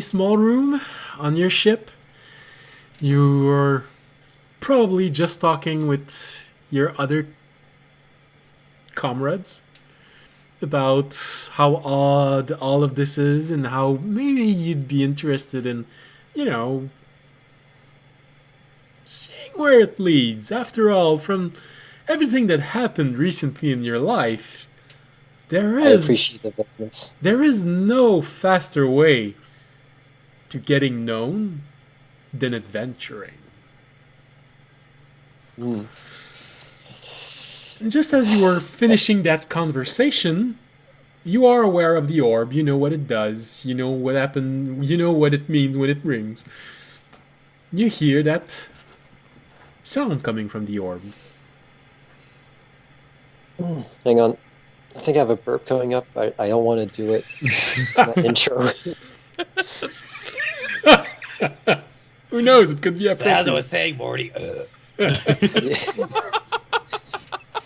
small room on your ship. You're probably just talking with your other comrades about how odd all of this is and how maybe you'd be interested in, seeing where it leads. After all, from everything that happened recently in your life, I appreciate the vagueness. there is no faster way to getting known than adventuring. Mm. And just as you were finishing that conversation, you are aware of the orb. You know what it does. You know what happened. You know what it means when it rings. You hear that sound coming from the orb. Hang on. I think I have a burp coming up. I don't want to do it. My intro. Who knows? It could be As I appropriate. was saying, Morty.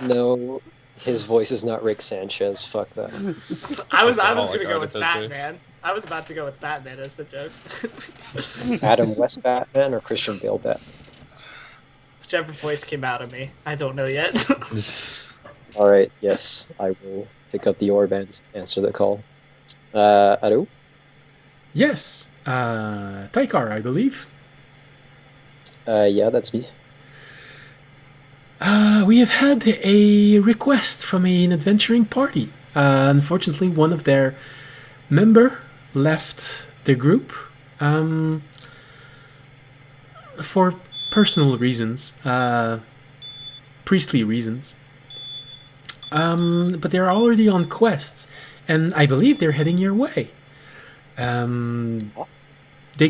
No, his voice is not Rick Sanchez. Fuck that. I was Alcoholic gonna go with artificer. Batman. I was about to go with Batman as the joke. Adam West Batman or Christian Bale Batman? Whichever voice came out of me, I don't know yet. All right. Yes, I will pick up the orb and answer the call. Hello? Yes, Taikar, I believe. Yeah, that's me. We have had a request from an adventuring party. Unfortunately, one of their member left the group for personal reasons, priestly reasons. But they're already on quests, and I believe they're heading your way. They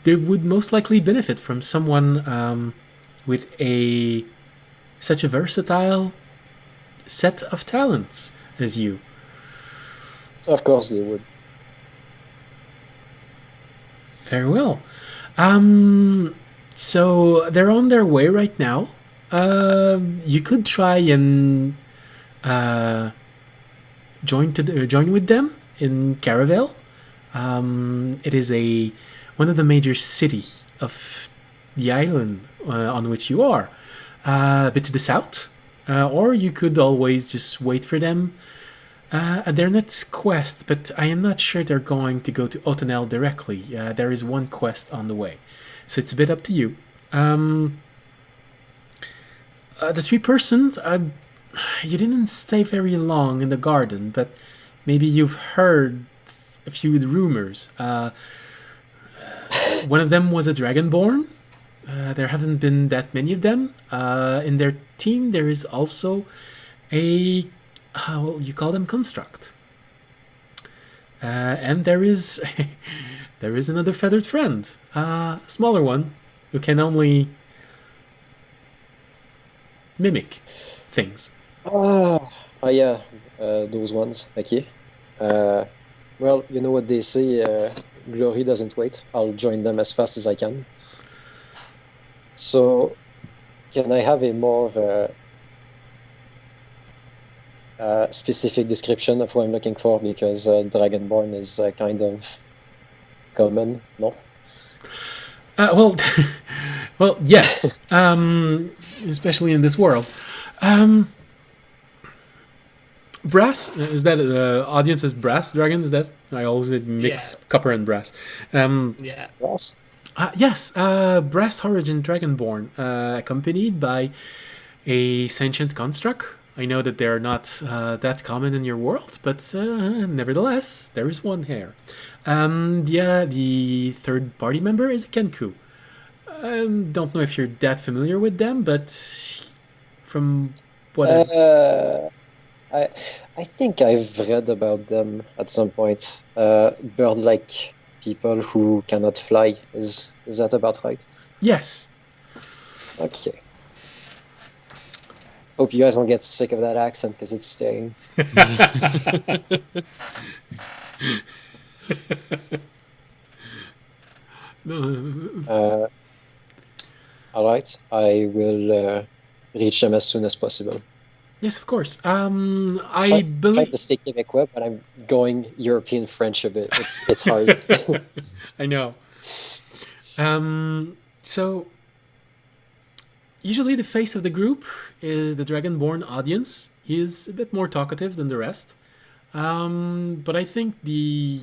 would most likely benefit from someone with such a versatile set of talents as you. Of course they would. Very well. So they're on their way right now. You could try and join with them in Caravel. It is one of the major city of the island on which you are, a bit to the south. Or you could always just wait for them at their next quest, but I am not sure they're going to go to Otanel directly. There is one quest on the way, so it's a bit up to you. The 3 persons, you didn't stay very long in the garden, but maybe you've heard a few rumors. One of them was a dragonborn. There haven't been that many of them. In their team, there is also you call them construct. And there is another feathered friend, smaller one, who can only mimic things. Yeah, those ones. Okay. Well, you know what they say, glory doesn't wait. I'll join them as fast as I can. So, can I have a more specific description of what I'm looking for? Because Dragonborn is kind of common, no? Well, yes. Especially in this world. Brass, is that audience is brass dragon? Is that I always mix copper and brass? Yeah. Yes. Yes, brass origin dragonborn, accompanied by a sentient construct. I know that they're not that common in your world, but nevertheless, there is one here. The third party member is a Kenku. Don't know if you're that familiar with them, but from what I think I've read about them at some point. Bird-like people who cannot fly. Is that about right? Yes. Okay. Hope you guys won't get sick of that accent because it's staying. Uh, all right. I will reach them as soon as possible. Yes, of course. I Trying to believe. stay Quebecois, but I'm going European French a bit. It's hard. I know. So usually the face of the group is the Dragonborn audience. He is a bit more talkative than the rest. But I think the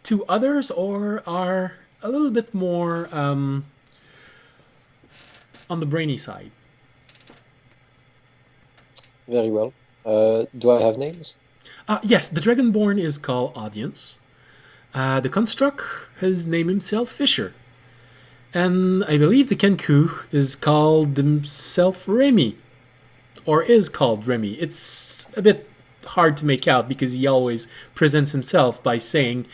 two others are a little bit more on the brainy side. Very well. Do I have names? Yes, the Dragonborn is called Audience. The Construct has named himself Fisher. And I believe the Kenku is called himself Remy. Or is called Remy. It's a bit hard to make out because he always presents himself by saying,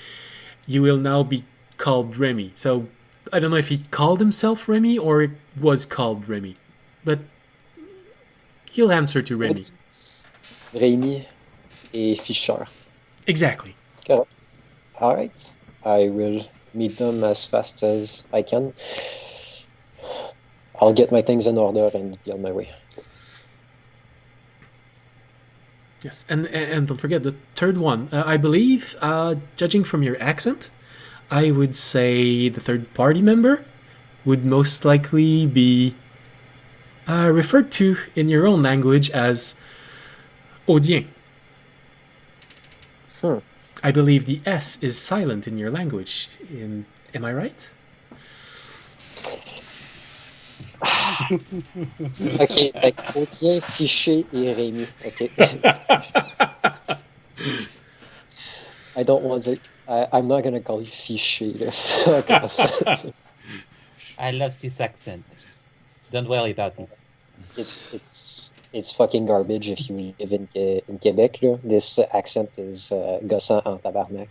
"You will now be called Remy." So I don't know if he called himself Remy or it was called Remy. But he'll answer to Remy. Rémi et Fischer. Exactly. Got it. All right. I will meet them as fast as I can. I'll get my things in order and be on my way. Yes, and don't forget the third one. I believe, judging from your accent, I would say the third party member would most likely be referred to in your own language as Odien. I believe the S is silent in your language. Am I right? Okay, like Odien, Fiché, et Rémi. Okay. I don't want to. I'm not gonna call you Fiché. Fuck off. I love this accent. Don't worry about it. It's fucking garbage if you live in Quebec. Là. This accent is gossant en tabarnak.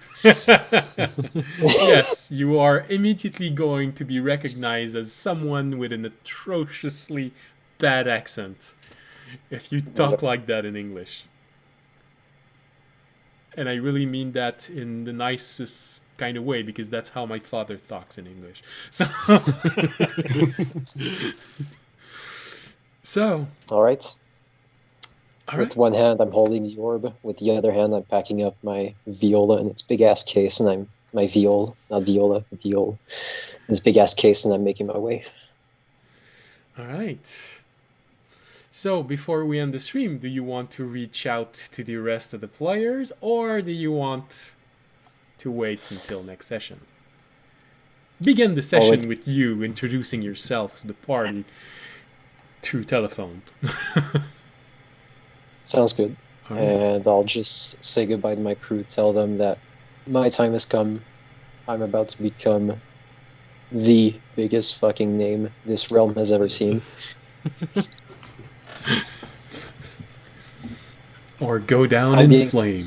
Yes, you are immediately going to be recognized as someone with an atrociously bad accent if you talk like that in English. And I really mean that in the nicest kind of way because that's how my father talks in English. So All right. All With right. one hand, I'm holding the orb. With the other hand, I'm packing up my viola in its big ass case, and I'm my viol, not viola, viol, in its big ass case, and I'm making my way. All right. So before we end the stream, do you want to reach out to the rest of the players, or do you want to wait until next session? Begin the session with you introducing yourself to the party through telephone. Sounds good. All right. And I'll just say goodbye to my crew, tell them that my time has come. I'm about to become the biggest fucking name this realm has ever seen. Or go down I'm in being- flame.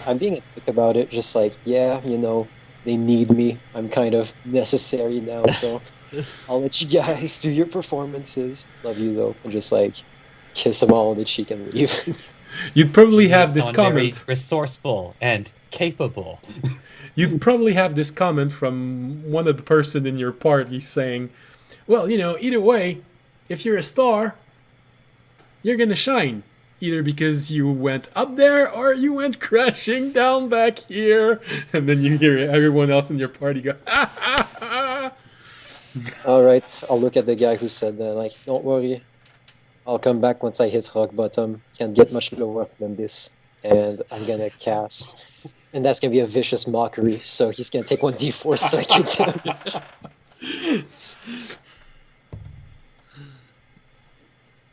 I'm being a dick about it, just like, yeah, you know, they need me. I'm kind of necessary now, so I'll let you guys do your performances. Love you, though. And just, like, kiss them all on the cheek and leave. You'd probably have this Someone very comment. resourceful and capable. You'd probably have this comment from one of the person in your party saying, "Well, you know, either way, if you're a star, you're gonna shine. Either because you went up there or you went crashing down back here." And then you hear everyone else in your party go, "Ha ha ha." All right, I'll look at the guy who said that, like, don't worry. I'll come back once I hit rock bottom. Can't get much lower than this. And I'm gonna cast. And that's gonna be a vicious mockery, so he's gonna take 1d4 psychic damage.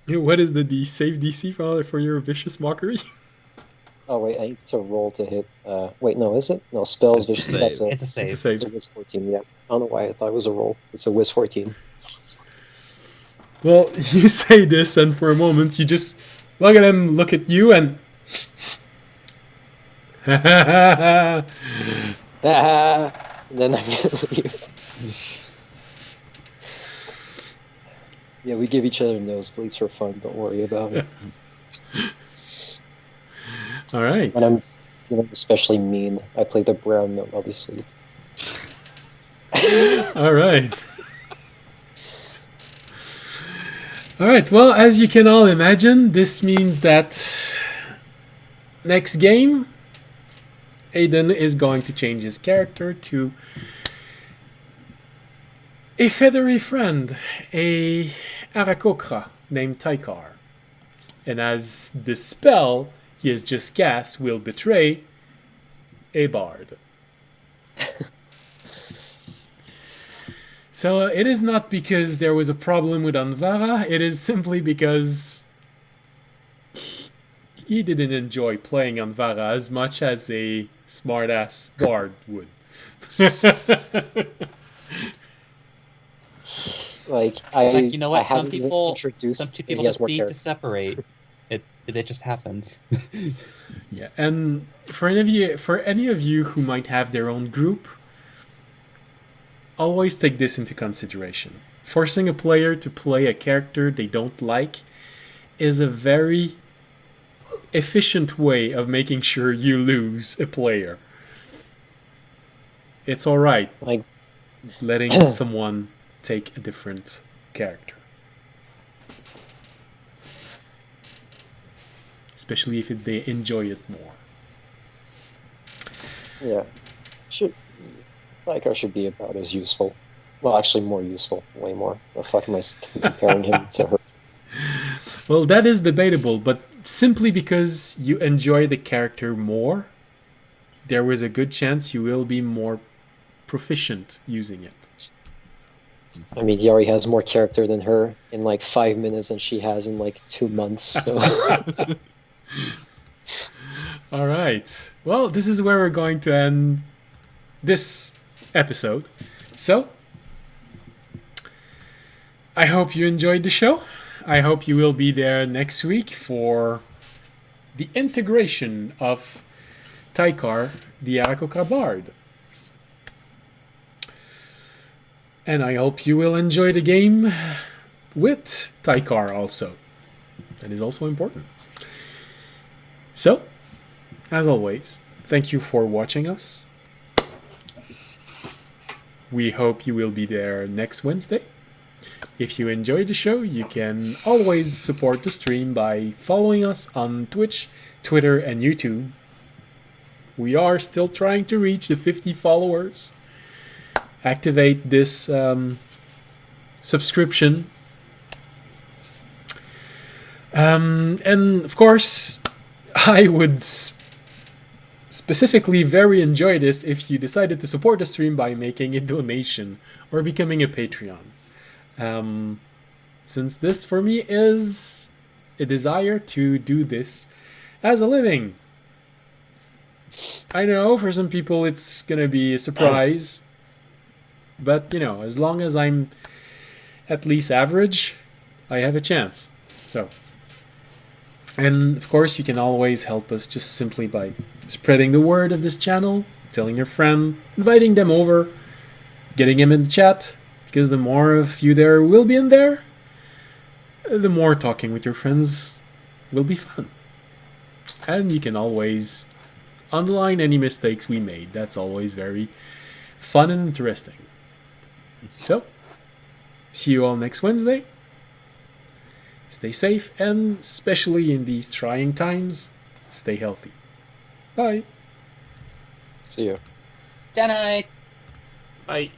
What is the save DC for your vicious mockery? Oh wait, I need to roll to hit. Wait, no, is it? No, spells It's a vicious. save. That's It's a It's save. a save. It's a Wiz 14, yeah. I don't know why I thought it was a roll. It's a Wiz 14. Well, you say this, and for a moment, you just look at him, look at you, and Ah, and then I'm gonna leave. Yeah, we give each other nosebleeds for fun. Don't worry about it. all right. When I'm feeling especially mean, I play the brown note while they sleep. All right. All right. Well, as you can all imagine, this means that next game, Aiden is going to change his character to a feathery friend, a Arakokra named Taikar. And as the spell he has just cast will betray a bard. So it is not because there was a problem with Anvara, it is simply because he didn't enjoy playing Anvara as much as a smartass bard would. Like Like, you know I what? Some haven't even people introduced. He just has more need to character. separate. It just happens. Yeah, and for any of you who might have their own group, always take this into consideration. Forcing a player to play a character they don't like is a very efficient way of making sure you lose a player. It's alright Like letting someone take a different character. Especially if they enjoy it more. yeah, Lycar should be about as useful. Well, actually, more useful, way more. The fuck am I comparing him to her? Well, that is debatable, but simply because you enjoy the character more, there is a good chance you will be more proficient using it. I mean, he already has more character than her in like 5 minutes than she has in like 2 months. So. All right. Well, this is where we're going to end this episode. So, I hope you enjoyed the show. I hope you will be there next week for the integration of Taikar, the Arakokra Bard. And I hope you will enjoy the game with Taikar also. That is also important. So, as always, thank you for watching us. We hope you will be there next Wednesday. If you enjoyed the show, you can always support the stream by following us on Twitch, Twitter, and YouTube. We are still trying to reach the 50 followers. Activate this subscription. And of course, I would specifically very enjoy this if you decided to support the stream by making a donation or becoming a Patreon. Since this for me is a desire to do this as a living. I know for some people it's gonna be a surprise, but as long as I'm at least average, I have a chance. So, and of course you can always help us just simply by spreading the word of this channel, telling your friend, inviting them over, getting them in the chat, because the more of you there will be in there, the more talking with your friends will be fun. And you can always underline any mistakes we made. That's always very fun and interesting. So, see you all next Wednesday. Stay safe, and especially in these trying times, stay healthy. Bye. See you. Good night. Bye.